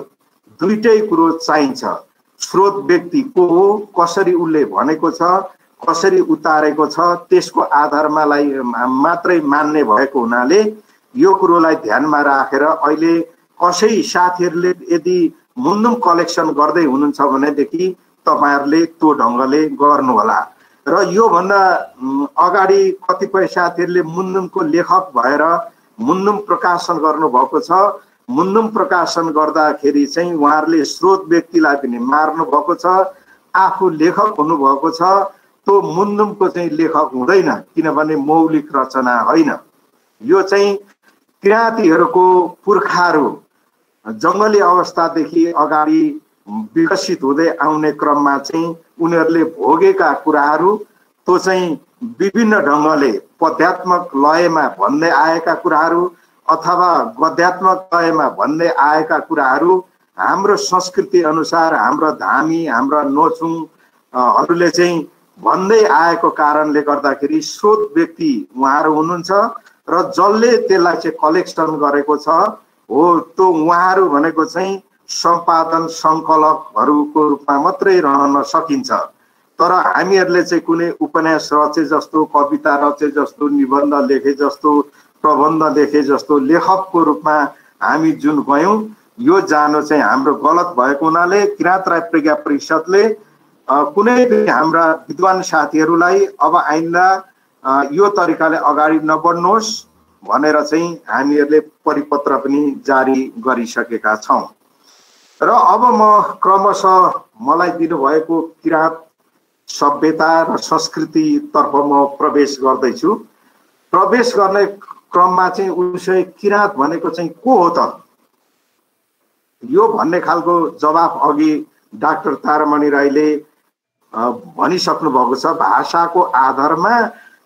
दुईटै कुरो चाहिन्छ। स्रोत व्यक्ति को हो, कसरी उसले भनेको छ, कसरी उतारेको छ, त्यसको आधारमा मात्रै मान्ने भएको हुनाले यो कुरोलाई ध्यानमा राखेर अहिले कसै साथीहरूले यदि मुन्नुम कलेक्सन गर्दै हुनुहुन्छ भनेदेखि तपाईहरुले त्यो ढंगले गर्नुहोला। र यो भन्दा अगाडि कतिपय साथीहरूले मुन्नुमको लेखक भएर मुन्नुम प्रकाशन गर्नु भएको छ। मुन्नुम प्रकाशन गर्दाखेरि चाहिँ उहाँहरूले स्रोत व्यक्तिलाई पनि मार्नु भएको छ, आफू लेखक हुनु भएको छ, त्यो मुन्दुमको चाहिँ लेखक हुँदैन, किनभने मौलिक रचना होइन। यो चाहिँ किराँतीहरूको पुर्खाहरू जङ्गली अवस्थादेखि अगाडि विकसित हुँदै आउने क्रममा चाहिँ उनीहरूले भोगेका कुराहरू, त्यो चाहिँ विभिन्न ढङ्गले पद्यात्मक लयमा भन्दै आएका कुराहरू अथवा गद्यात्मक लयमा भन्दै आएका कुराहरू हाम्रो संस्कृति अनुसार हाम्रो धामी, हाम्रा नोचुङहरूले चाहिँ भन्दै आएको कारणले गर्दाखेरि स्रोत व्यक्ति उहाँहरू हुनुहुन्छ र जसले त्यसलाई चाहिँ कलेक्सन गरेको छ हो त्यो उहाँहरू भनेको चाहिँ सम्पादन सङ्कलकहरूको रूपमा मात्रै रहन सकिन्छ। तर हामीहरूले चाहिँ कुनै उपन्यास रचे जस्तो, कविता रचे जस्तो, निबन्ध लेखे जस्तो, प्रबन्ध लेखे जस्तो लेखकको रूपमा हामी जुन गयौँ, यो जानु चाहिँ हाम्रो गलत भएको हुनाले किराँत राई प्रज्ञा परिषदले कुनै पनि हाम्रा विद्वान साथीहरूलाई अब आइन्दा यो तरिकाले अगाडि नबढ्नुहोस् भनेर चाहिँ हामीहरूले परिपत्र पनि जारी गरिसकेका छौँ। र अब म क्रमशः मलाई दिनुभएको किराँत सभ्यता र संस्कृतितर्फ म प्रवेश गर्दैछु। प्रवेश गर्ने क्रममा चाहिँ उसै किराँत भनेको चाहिँ को हो त, यो भन्ने खालको जवाफ अघि डाक्टर तारामणि राईले भनिसक्नु भएको छ। भाषाको आधारमा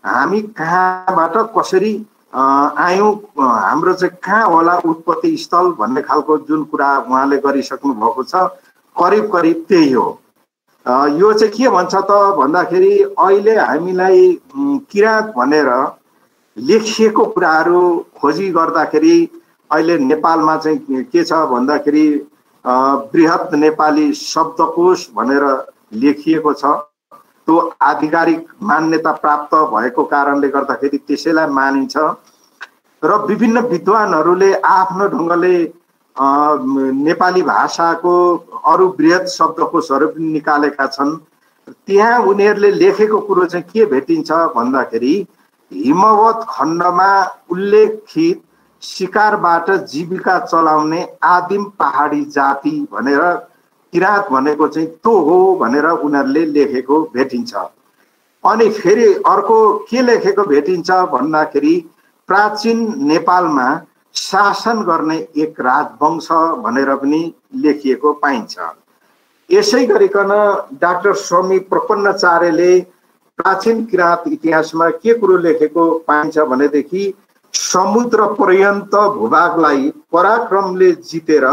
हामी कहाँबाट कसरी आयौँ, हाम्रो चाहिँ कहाँ होला उत्पत्ति स्थल भन्ने खालको जुन कुरा उहाँले गरिसक्नु भएको छ, करिब करिब त्यही हो। यो चाहिँ के भन्छ त भन्दाखेरि अहिले हामीलाई किराँत भनेर लेखिएको कुराहरू खोजी गर्दाखेरि अहिले नेपालमा चाहिँ के छ भन्दाखेरि बृहत नेपाली शब्दकोश भनेर लेखिएको छ। त्यो आधिकारिक मान्यता प्राप्त भएको कारणले गर्दाखेरि त्यसैलाई मानिन्छ र विभिन्न विद्वानहरूले आफ्नो ढङ्गले नेपाली भाषाको अरू बृहत शब्दकोशहरू पनि निकालेका छन्। त्यहाँ उनीहरूले लेखेको कुरो चाहिँ के भेटिन्छ भन्दाखेरि हिमवत खण्डमा उल्लेखित शिकारबाट जीविका चलाउने आदिम पहाडी जाति भनेर किराँत भनेको चाहिँ त्यो हो भनेर उनीहरूले लेखेको भेटिन्छ। अनि फेरि अर्को के लेखेको भेटिन्छ भन्दाखेरि प्राचीन नेपालमा शासन गर्ने एक राजवंश भनेर पनि लेखिएको पाइन्छ। यसै गरिकन डाक्टर स्वामी प्रपन्नाचार्यले प्राचीन किराँत इतिहासमा के कुरो लेखेको पाइन्छ भनेदेखि समुद्र पर्यन्त भूभागलाई पराक्रमले जितेर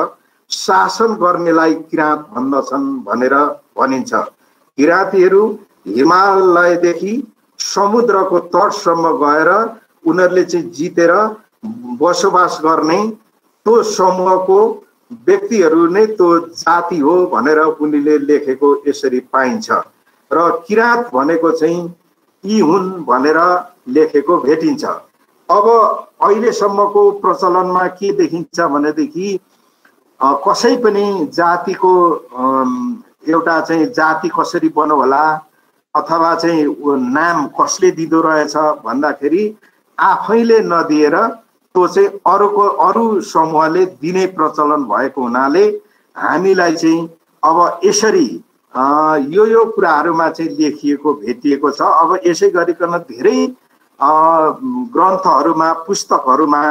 शासन गर्नेलाई किराँत भन्दछन् भनेर भनिन्छ। किराँतीहरू हिमालयदेखि समुद्रको तटसम्म गएर उनीहरूले चाहिँ जितेर बसोबास गर्ने त्यो समूहको व्यक्तिहरू नै त्यो जाति हो भनेर उनीले लेखेको यसरी पाइन्छ। र किराँत भनेको चाहिँ यी हुन् भनेर लेखेको भेटिन्छ। अब अहिलेसम्मको प्रचलनमा के देखिन्छ भनेदेखि कसै पनि जातिको एउटा चाहिँ जाति कसरी बन्यो होला अथवा चाहिँ नाम कसले दिँदो रहेछ भन्दाखेरि आफैले नदिएर त्यो चाहिँ अरू समूहले दिने प्रचलन भएको हुनाले हामीलाई चाहिँ अब यसरी यो कुराहरूमा चाहिँ लेखिएको भेटिएको छ। अब यसै गरिकन धेरै ग्रन्थहरूमा पुस्तकहरूमा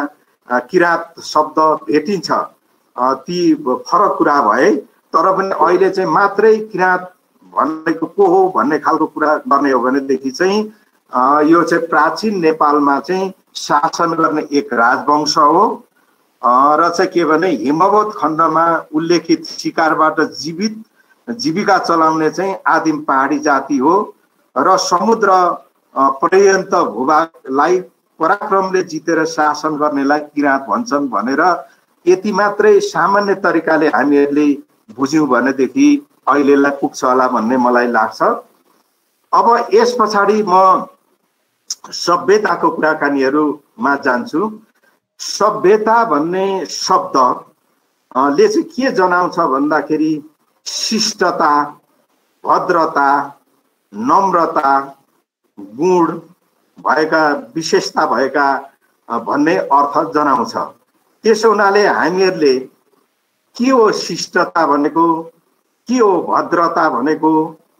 किराँत शब्द भेटिन्छ। ती फरक कुरा भए तर पनि अहिले चाहिँ मात्रै किराँत भनेको को हो भन्ने खालको कुरा गर्ने हो भनेदेखि चाहिँ यो चाहिँ प्राचीन नेपालमा चाहिँ शासन गर्ने एक राजवंश हो र चाहिँ के भने हिमवत खण्डमा उल्लेखित शिकारबाट जीविका चलाउने चाहिँ आदिम पहाडी जाति हो र समुद्र पर्यन्त भूभागलाई पराक्रमले जितेर शासन गर्नेलाई किराँत भन्छन् भनेर यति मात्रै सामान्य तरिकाले हामीहरूले बुझ्यौँ भनेदेखि अहिलेलाई पुग्छ होला भन्ने मलाई लाग्छ। अब यस पछाडि म सभ्यताको कुराकानीहरूमा जान्छु। सभ्यता भन्ने शब्दले चाहिँ के जनाउँछ भन्दाखेरि शिष्टता, भद्रता, नम्रता, गुण भएका विशेषता भएका भन्ने अर्थ जनाउँछ। त्यसो हुनाले हामीहरूले के हो शिष्टता भनेको, के हो भद्रता भनेको,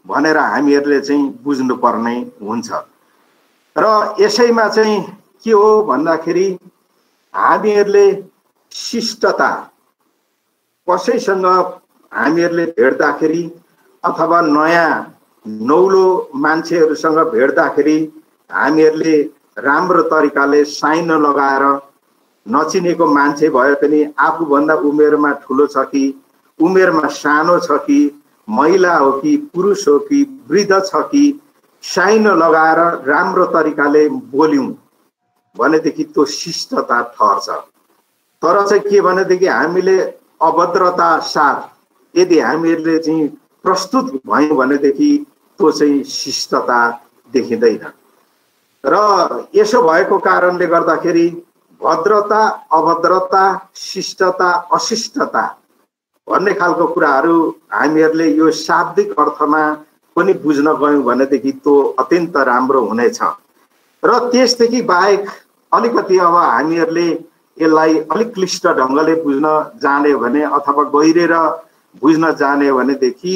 भनेर हामीहरूले चाहिँ बुझ्नुपर्ने हुन्छ। र यसैमा चाहिँ के हो भन्दाखेरि हामीहरूले शिष्टता कसैसँग हामीहरूले भेट्दाखेरि अथवा नयाँ नौलो मान्छेहरूसँग भेट्दाखेरि हामीहरूले राम्रो तरिकाले साइन लगाएर नचिनेको मान्छे भए पनि आफूभन्दा उमेरमा ठुलो छ कि उमेरमा सानो छ कि महिला हो कि पुरुष हो कि वृद्ध छ कि साइन लगाएर राम्रो तरिकाले बोल्यौं भनेदेखि त्यो शिष्टता ठहर्छ। तर चाहिँ के भनेदेखि हामीले अभद्रता साथ यदि हामीहरूले चाहिँ प्रस्तुत भयौं भनेदेखि त्यो चाहिँ शिष्टता देखिँदैन। र यसो भएको कारणले गर्दाखेरि भद्रता अभद्रता शिष्टता अशिष्टता भन्ने खालको कुराहरू हामीहरूले यो शाब्दिक अर्थमा पनि बुझ्न गयौं भनेदेखि त्यो अत्यन्त राम्रो हुनेछ। र त्यसदेखि बाहेक अलिकति अब हामीहरूले यसलाई अलिक क्लिष्ट ढङ्गले बुझ्न जाने भने अथवा गहिरेर बुझ्न जाने भनेदेखि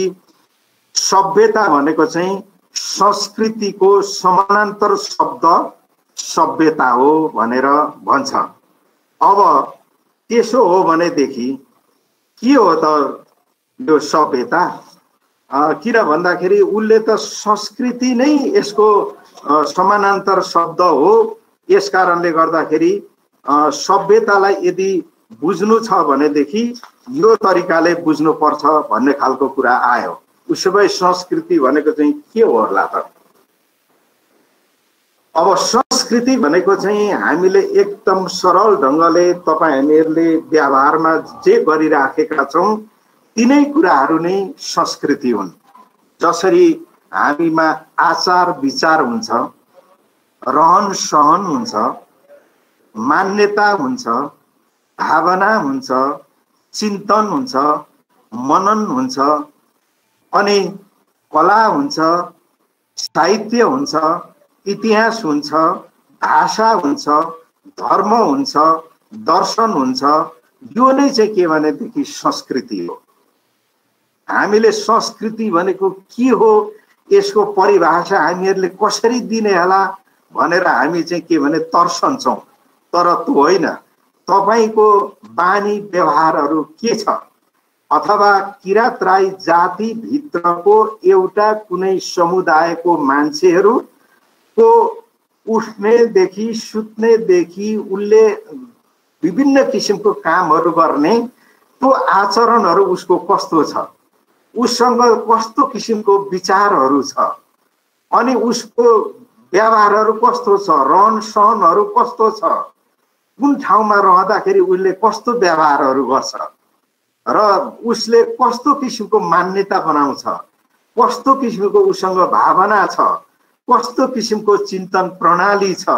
सभ्यता भनेको चाहिँ संस्कृतिको समानान्तर शब्द सभ्यता हो भनेर भन्छ। अब त्यसो हो भनेदेखि के हो त यो सभ्यता? किन भन्दाखेरि उसले त संस्कृति नै यसको समानान्तर शब्द हो। यस कारणले गर्दाखेरि सभ्यतालाई यदि बुझ्नु छ भनेदेखि यो तरिकाले बुझ्नु पर्छ भन्ने खालको कुरा आयो। उसो भए संस्कृति भनेको चाहिँ के हो होला त? अब संस्कृति भनेको चाहिँ हामीले एकदम सरल ढङ्गले तपाईँ हामीहरूले व्यवहारमा जे गरिराखेका छौँ तिनै कुराहरू नै संस्कृति हुन्। जसरी हामीमा आचार विचार हुन्छ, रहन सहन हुन्छ, मान्यता हुन्छ, भावना हुन्छ, चिन्तन हुन्छ, मनन हुन्छ, अनि कला हुन्छ, साहित्य हुन्छ, इतिहास हुन्छ, भाषा हुन्छ, धर्म हुन्छ, दर्शन हुन्छ। यो नै चाहिँ के भनेदेखि संस्कृति हो। हामीले संस्कृति भनेको के हो यसको परिभाषा हामीहरूले कसरी दिने होला भनेर हामी चाहिँ के भने तर्सन्छौँ। तर त्यो होइन, तपाईको बानी व्यवहारहरू के छ अथवा किरात राई जाति भित्रको एउटा कुनै समुदायको मान्छेहरूको उठ्नेदेखि सुत्नेदेखि उसले विभिन्न किसिमको कामहरू गर्ने त्यो आचरणहरू उसको कस्तो छ, उससँग कस्तो किसिमको विचारहरू छ, अनि उसको व्यवहारहरू कस्तो छ, रहन सहनहरू कस्तो छ, कुन ठाउँमा रहँदाखेरि उसले कस्तो व्यवहारहरू गर्छ र उसले कस्तो किसिमको मान्यता बनाउँछ, कस्तो किसिमको उसँग भावना छ, कस्तो किसिमको चिन्तन प्रणाली छ,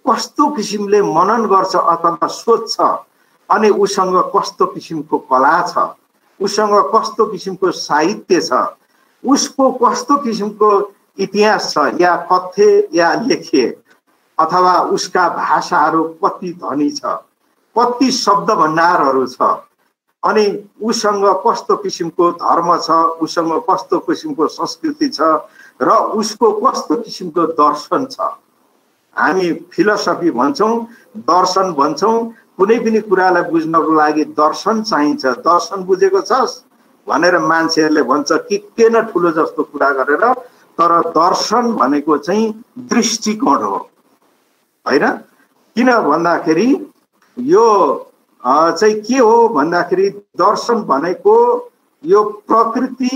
कस्तो किसिमले मनन गर्छ अथवा सोच्छ, अनि उसँग कस्तो किसिमको कला छ, उसँग कस्तो किसिमको साहित्य छ, उसको कस्तो किसिमको इतिहास छ या कथ्य या लेखे, अथवा उसका भाषाहरू कति धनी छ, कति शब्द भण्डारहरू छ, अनि उसँग कस्तो किसिमको धर्म छ, उसँग कस्तो किसिमको संस्कृति छ र उसको कस्तो किसिमको दर्शन छ। हामी फिलोसफी भन्छौँ, दर्शन भन्छौँ। कुनै पनि कुरालाई बुझ्नको लागि दर्शन चाहिन्छ। दर्शन बुझेको छस् भनेर मान्छेहरूले भन्छ के न ठुलो जस्तो कुरा गरेर, तर दर्शन भनेको चाहिँ दृष्टिकोण हो हैन। किन भन्दाखेरि यो चाहिँ के हो भन्दाखेरि दर्शन भनेको यो प्रकृति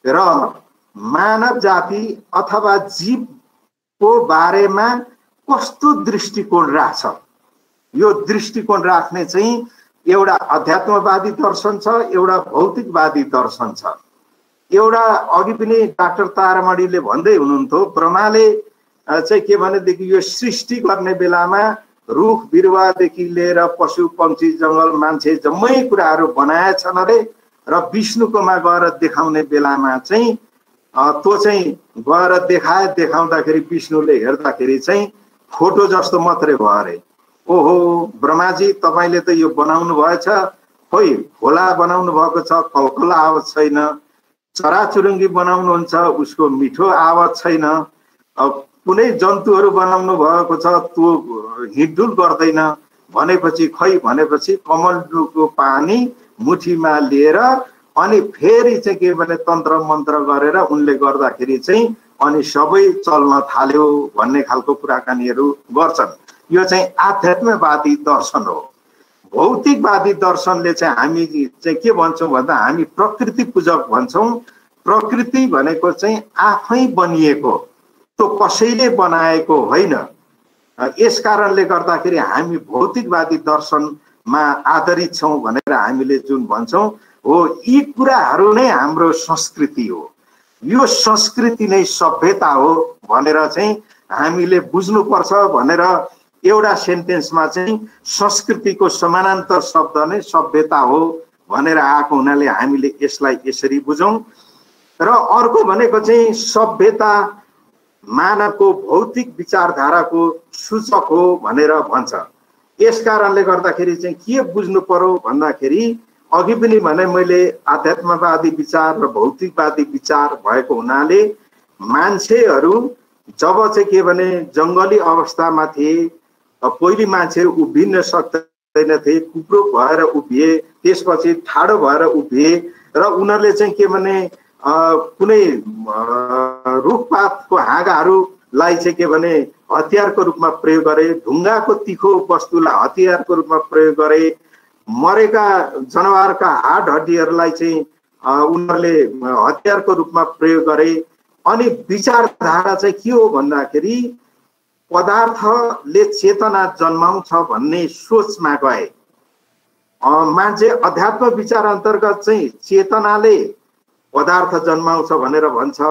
र मानव जाति अथवा जीवको बारेमा कस्तो दृष्टिकोण राख्छ, यो दृष्टिकोण राख्ने चाहिँ एउटा अध्यात्मवादी दर्शन छ, एउटा भौतिकवादी दर्शन छ। एउटा अघि पनि डाक्टर तारामणिले भन्दै हुनुहुन्थ्यो, ब्रह्माले चाहिँ के भनेदेखि यो सृष्टि गर्ने बेलामा रुख बिरुवादेखि लिएर पशु पक्षी जङ्गल मान्छे जम्मै कुराहरू बनाएछन् अरे, र विष्णुकोमा गएर देखाउने बेलामा चाहिँ त्यो चाहिँ गएर देखाउँदाखेरि विष्णुले हेर्दाखेरि चाहिँ फोटो जस्तो मात्रै भयो अरे। ओहो ब्रह्माजी तपाईले त यो बनाउनु भएछ, खोइ खोला बनाउनु भएको छ, कलकल आवाज छैन, चराचुरुङ्गी बनाउनुहुन्छ, उसको मिठो आवाज छैन। कुनै जन्तुहरू बनाउनु भएको छ, त्यो हिँडडुल गर्दैन। भनेपछि कमलको पानी मुठीमा लिएर अनि फेरि चाहिँ के भने तन्त्र मन्त्र गरेर उनले गर्दाखेरि चाहिँ अनि सबै चल्न थाल्यो भन्ने खालको कुराकानीहरू गर्छन्। यो चाहिँ आध्यात्मवादी दर्शन हो। भौतिकवादी दर्शनले चाहिँ हामी चाहिँ के भन्छौँ भन्दा हामी प्रकृति पूजक भन्छौँ। प्रकृति भनेको चाहिँ आफै बनिएको, त्यो कसैले बनाएको होइन। यस कारणले गर्दाखेरि हामी भौतिकवादी दर्शनमा आधारित छौँ भनेर हामीले जुन भन्छौँ हो, यी कुराहरू नै हाम्रो संस्कृति हो। यो संस्कृति नै सभ्यता हो भनेर चाहिँ हामीले बुझ्नुपर्छ भनेर एउटा सेन्टेन्समा चाहिँ संस्कृतिको समानान्तर शब्द नै सभ्यता हो भनेर आएको हुनाले हामीले यसलाई यसरी बुझौँ। र अर्को भनेको चाहिँ सभ्यता मानवको भौतिक विचारधाराको सूचक हो भनेर भन्छ। यस कारणले गर्दाखेरि चाहिँ के बुझ्नु पर्यो भन्दाखेरि अघि पनि भने मैले आध्यात्मवादी विचार र भौतिकवादी विचार भएको हुनाले मान्छेहरू जब चाहिँ के भने जङ्गली अवस्थामा थिए, पहिले मान्छेहरू उभिन सक्दैनथे, कुप्रो भएर उभिए, त्यसपछि ठाडो भएर उभिए र उनीहरूले चाहिँ के भने कुनै रुखपातको हाँगाहरूलाई चाहिँ के भने हतियारको रूपमा प्रयोग गरे, ढुङ्गाको तिखो वस्तुलाई हतियारको रूपमा प्रयोग गरे, मरेका जनावरका हाड हड्डीहरूलाई चाहिँ उनीहरूले हतियारको रूपमा प्रयोग गरे। अनि विचारधारा चाहिँ के हो भन्दाखेरि पदार्थले चेतना जन्माउँछ भन्ने सोचमा गए। मान्छे अध्यात्म विचार अन्तर्गत चाहिँ चेतनाले पदार्थ जन्माउँछ भनेर भन्छ।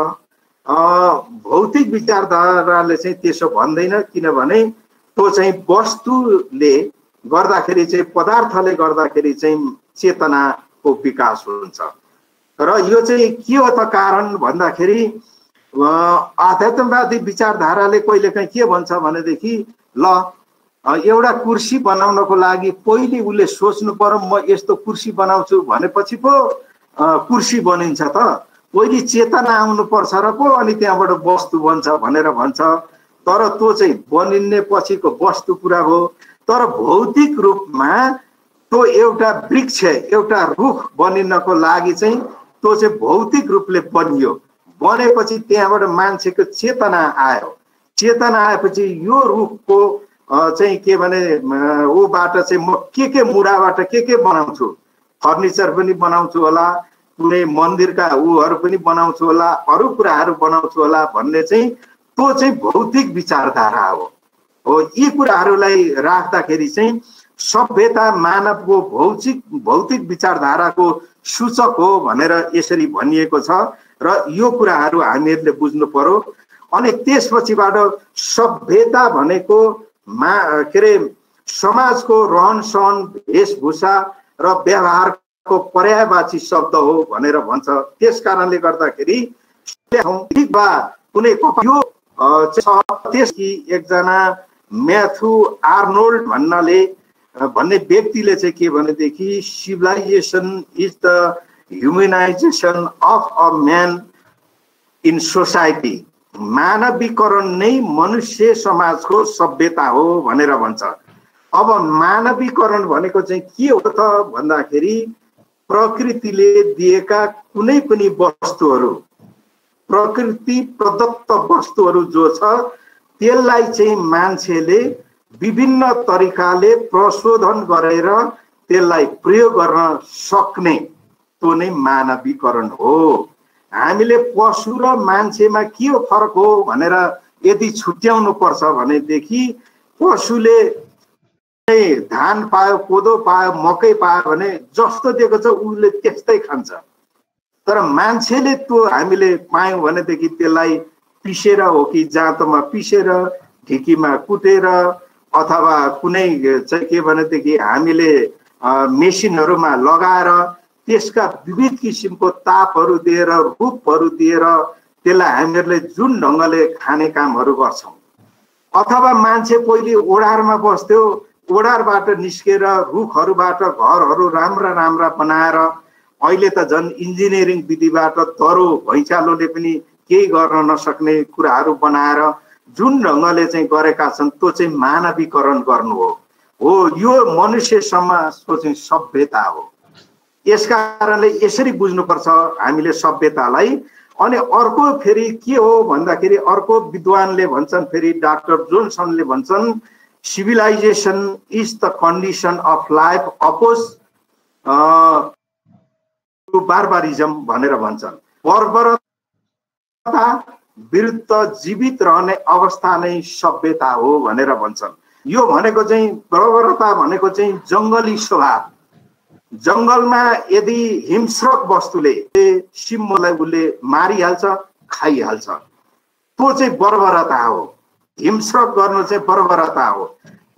भौतिक विचारधाराले चाहिँ त्यसो भन्दैन, किनभने त्यो चाहिँ वस्तुले गर्दाखेरि चाहिँ पदार्थले गर्दाखेरि चाहिँ चेतनाको विकास हुन्छ। र यो चाहिँ के हो त कारण भन्दाखेरि आध्यात्मवादी विचारधाराले कहिलेकाहीँ के भन्छ भनेदेखि ल एउटा कुर्सी बनाउनको लागि पहिले उसले सोच्नु पर्यो म यस्तो कुर्सी बनाउँछु भनेपछि पो कुर्सी बनिन्छ त, पहिले चेतना आउनुपर्छ र पो अनि त्यहाँबाट वस्तु बन्छ भनेर भन्छ। तर त्यो चाहिँ बनिने पछिको वस्तु कुरा हो। तर भौतिक रूपमा त्यो एउटा वृक्ष, एउटा रुख बनिनको लागि चाहिँ त्यो चाहिँ भौतिक रूपले बनियो। बनेपछि त्यहाँबाट मान्छेको चेतना आयो। चेतना आएपछि यो रुखको चाहिँ के भने ऊबाट चाहिँ म के मुराबाट के बनाउँछु, फर्निचर पनि बनाउँछु होला, कुनै मन्दिरका ऊहरू पनि बनाउँछु होला, अरू कुराहरू बनाउँछु होला भन्ने चाहिँ त्यो चाहिँ भौतिक विचारधारा हो। यी कुराहरूलाई राख्दाखेरि चाहिँ सभ्यता मानवको भौतिक विचारधाराको सूचक हो भनेर यसरी भनिएको छ र यो कुराहरू हामीहरूले बुझ्नु पर्यो। अनि त्यसपछिबाट सभ्यता भनेको के अरे समाजको रहन सहन, वेशभूषा र व्यवहारको पर्यायवाची शब्द हो भनेर भन्छ। त्यस कारणले गर्दाखेरि कुनै यो त्यसकी एकजना म्याथ्यू आर्नोल्ड भन्ने व्यक्तिले चाहिँ के भनेदेखि civilisation is the humanisation of a man in society, मानवीकरण नै मनुष्य समाजको सभ्यता हो भनेर भन्छ। अब मानवीकरण भनेको चाहिँ के हो त भन्दाखेरि प्रकृतिले दिएका कुनै पनि वस्तुहरू, प्रकृति प्रदत्त वस्तुहरू जो छ त्यसलाई चाहिँ मान्छेले विभिन्न तरिकाले प्रशोधन गरेर त्यसलाई प्रयोग गर्न सक्ने त्यो नै मानवीकरण हो। हामीले पशु र मान्छेमा के हो फरक हो भनेर यदि छुट्याउनु पर्छ भनेदेखि पशुले धान पायो, कोदो पायो, मकै पायो भने जस्तो दिएको छ उसले त्यस्तै खान्छ। तर मान्छेले त्यो हामीले पायौँ भनेदेखि त्यसलाई पिसेर हो कि जाँतोमा पिसेर, ढिकीमा कुटेर अथवा कुनै चाहिँ के भनेदेखि हामीले मेसिनहरूमा लगाएर त्यसका विविध किसिमको तापहरू दिएर, रूपहरू दिएर त्यसलाई हामीहरूले जुन ढङ्गले खाने कामहरू गर्छौँ। अथवा मान्छे पहिले ओडारमा बस्थ्यो, ओडारबाट निस्केर रुखहरूबाट घरहरू राम्रा राम्रा बनाएर अहिले त झन् इन्जिनियरिङ विधिबाट दरो भैँचालोले पनि केही गर्न नसक्ने कुराहरू बनाएर जुन ढङ्गले चाहिँ गरेका छन् त्यो चाहिँ मानवीकरण गर्नु हो यो मनुष्य समाजको चाहिँ सभ्यता हो। यसका कारणले यसरी बुझ्नुपर्छ हामीले सभ्यतालाई। अनि अर्को फेरि के हो भन्दाखेरि अर्को विद्वानले भन्छन्, फेरि डाक्टर जोन्सनले भन्छन् civilisation is the condition of life oppose to barbarism भनेर भन्छन्। बर्बरता विरुद्ध जीवित रहने अवस्था नै सभ्यता हो भनेर भन्छन्। यो भनेको चाहिँ बर्बरता भनेको चाहिँ जङ्गली स्वभाव। जङ्गलमा यदि हिंस्रक वस्तुले सिंहलाई उसले मारिहाल्छ, खाइहाल्छ, त्यो चाहिँ बर्बरता हो। हिंस्रक गर्नु चाहिँ बर्बरता हो।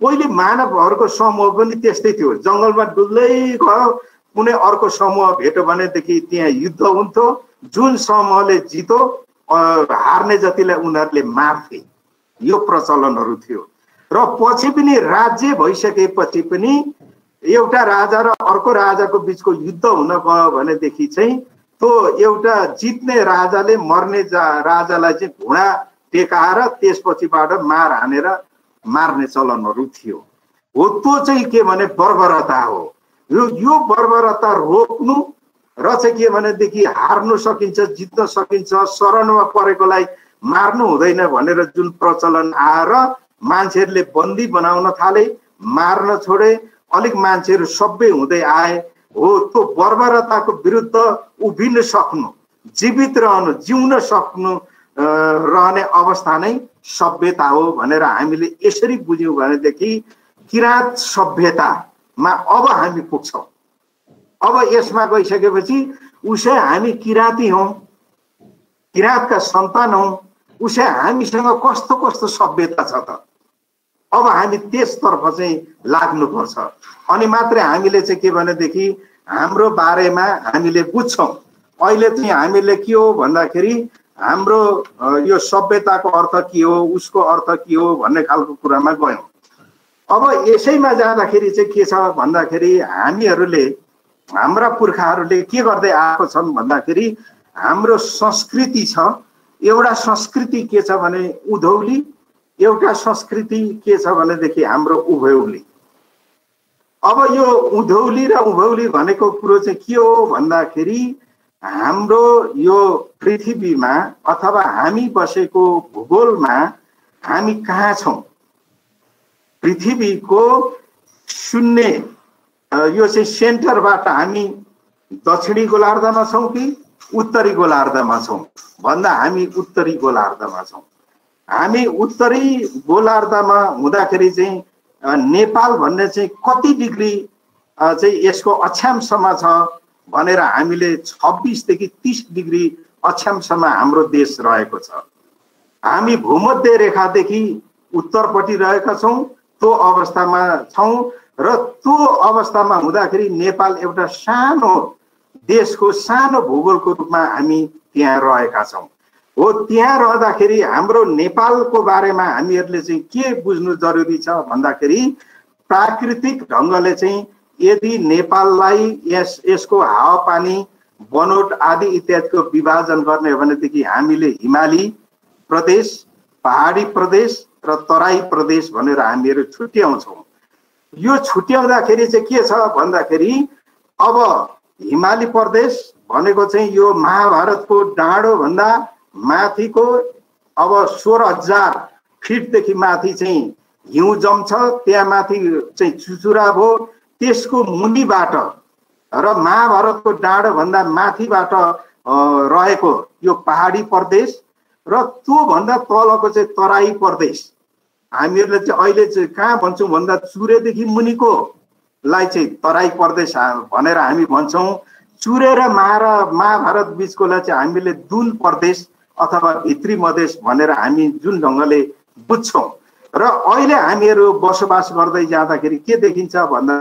पहिले मानवहरूको समूह पनि त्यस्तै थियो, जङ्गलमा डुल्दै गयो, कुनै अर्को समूह भेट्यो भनेदेखि त्यहाँ युद्ध हुन्थ्यो, जुन समूहले जितो हार्ने जतिलाई उनीहरूले मार्थे, यो प्रचलनहरू थियो। र पछि पनि राज्य भइसकेपछि पनि एउटा राजा र अर्को राजाको बीचको युद्ध हुन गयो भनेदेखि चाहिँ त्यो एउटा जित्ने राजाले मर्ने राजालाई चाहिँ घुँडा टेकाएर त्यसपछिबाट मार हानेर मार्ने चलनहरू थियो। हो त्यो चाहिँ के भने बर्बरता हो। यो बर्बरता रोक्नु र चाहिँ के भनेदेखि हार्नु सकिन्छ, जित्न सकिन्छ, शरणमा परेकोलाई मार्नु हुँदैन भनेर जुन प्रचलन आएर मान्छेहरूले बन्दी बनाउन थाले, मार्न छोडे, अलिक मान्छेहरू सबै हुँदै आए हो। त्यो बर्बरताको विरुद्ध उभिन सक्नु, जीवित रहनु, जिउन सक्नु रहने अवस्था नै सभ्यता हो भनेर हामीले यसरी बुझ्यौँ भनेदेखि किराँत सभ्यतामा अब हामी पुग्छौँ। अब यसमा गइसकेपछि उसै हामी किराँती हौँ, किराँतका सन्तान हौँ, उसै हामीसँग कस्तो कस्तो सभ्यता छ त। अब हामी त्यसतर्फ चाहिँ लाग्नुपर्छ। अनि मात्रै हामीले चाहिँ के भनेदेखि हाम्रो बारेमा हामीले बुझ्छौँ। अहिले चाहिँ हामीले के हो भन्दाखेरि हाम्रो यो सभ्यताको अर्थ के हो, उसको अर्थ के हो भन्ने खालको कुरामा गयौँ। अब यसैमा जाँदाखेरि चाहिँ के छ भन्दाखेरि हामीहरूले, हाम्रा पुर्खाहरूले के गर्दै आएको छन् भन्दाखेरि हाम्रो संस्कृति छ। एउटा संस्कृति के छ भने उधौली, एउटा संस्कृति के छ भनेदेखि हाम्रो उभौली। अब यो उधौली र उभौली भनेको कुरो चाहिँ के हो भन्दाखेरि हाम्रो यो पृथ्वीमा अथवा हामी बसेको भूगोलमा हामी कहाँ छौँ, पृथ्वीको शून्य यो चाहिँ सेन्टरबाट हामी दक्षिणी गोलार्धमा छौँ कि उत्तरी गोलार्धमा छौँ भन्दा हामी उत्तरी गोलार्धमा छौँ। हामी उत्तरी गोलार्धमा हुँदाखेरि चाहिँ नेपाल भन्ने चाहिँ कति डिग्री चाहिँ यसको अक्षांशमा छ भनेर हामीले 26 देखि 30 डिग्री अक्षांशमा हाम्रो देश रहेको छ। हामी भूमध्य रेखादेखि उत्तरपट्टि रहेका छौँ, त्यो अवस्थामा छौँ। र त्यो अवस्थामा हुँदाखेरि नेपाल एउटा सानो देशको सानो भूगोलको रूपमा हामी त्यहाँ रहेका छौँ। हो त्यहाँ रहँदाखेरि हाम्रो नेपालको बारेमा हामीहरूले चाहिँ के बुझ्नु जरुरी छ भन्दाखेरि प्राकृतिक ढङ्गले चाहिँ यदि नेपाललाई यसको हावापानी, बनोट आदि इत्यादिको विभाजन गर्ने हो भनेदेखि हामीले हिमाली प्रदेश, पहाडी प्रदेश र तराई प्रदेश भनेर हामीहरू छुट्याउँछौँ। यो छुट्याउँदाखेरि चाहिँ के छ भन्दाखेरि अब हिमाली प्रदेश भनेको चाहिँ यो महाभारतको डाँडो भन्दा माथिको अब 16,000 फिटदेखि माथि चाहिँ हिउँ जम्छ, त्यहाँ माथि चाहिँ चुचुरा भयो, त्यसको मुनिबाट र महाभारतको डाँडो भन्दा माथिबाट रहेको यो पहाडी प्रदेश र त्यो भन्दा तलको चाहिँ तराई प्रदेश हामीहरूले चाहिँ अहिले चाहिँ कहाँ भन्छौँ भन्दा चुरेदेखि मुनिकोलाई चाहिँ तराई प्रदेश भनेर हामी भन्छौँ। चुरे र महाभारत बिचकोलाई चाहिँ हामीले दुन प्रदेश अथवा भित्री मधेस भनेर हामी जुन ढङ्गले बुझ्छौँ। र अहिले हामीहरू बसोबास गर्दै जाँदाखेरि के देखिन्छ भन्दा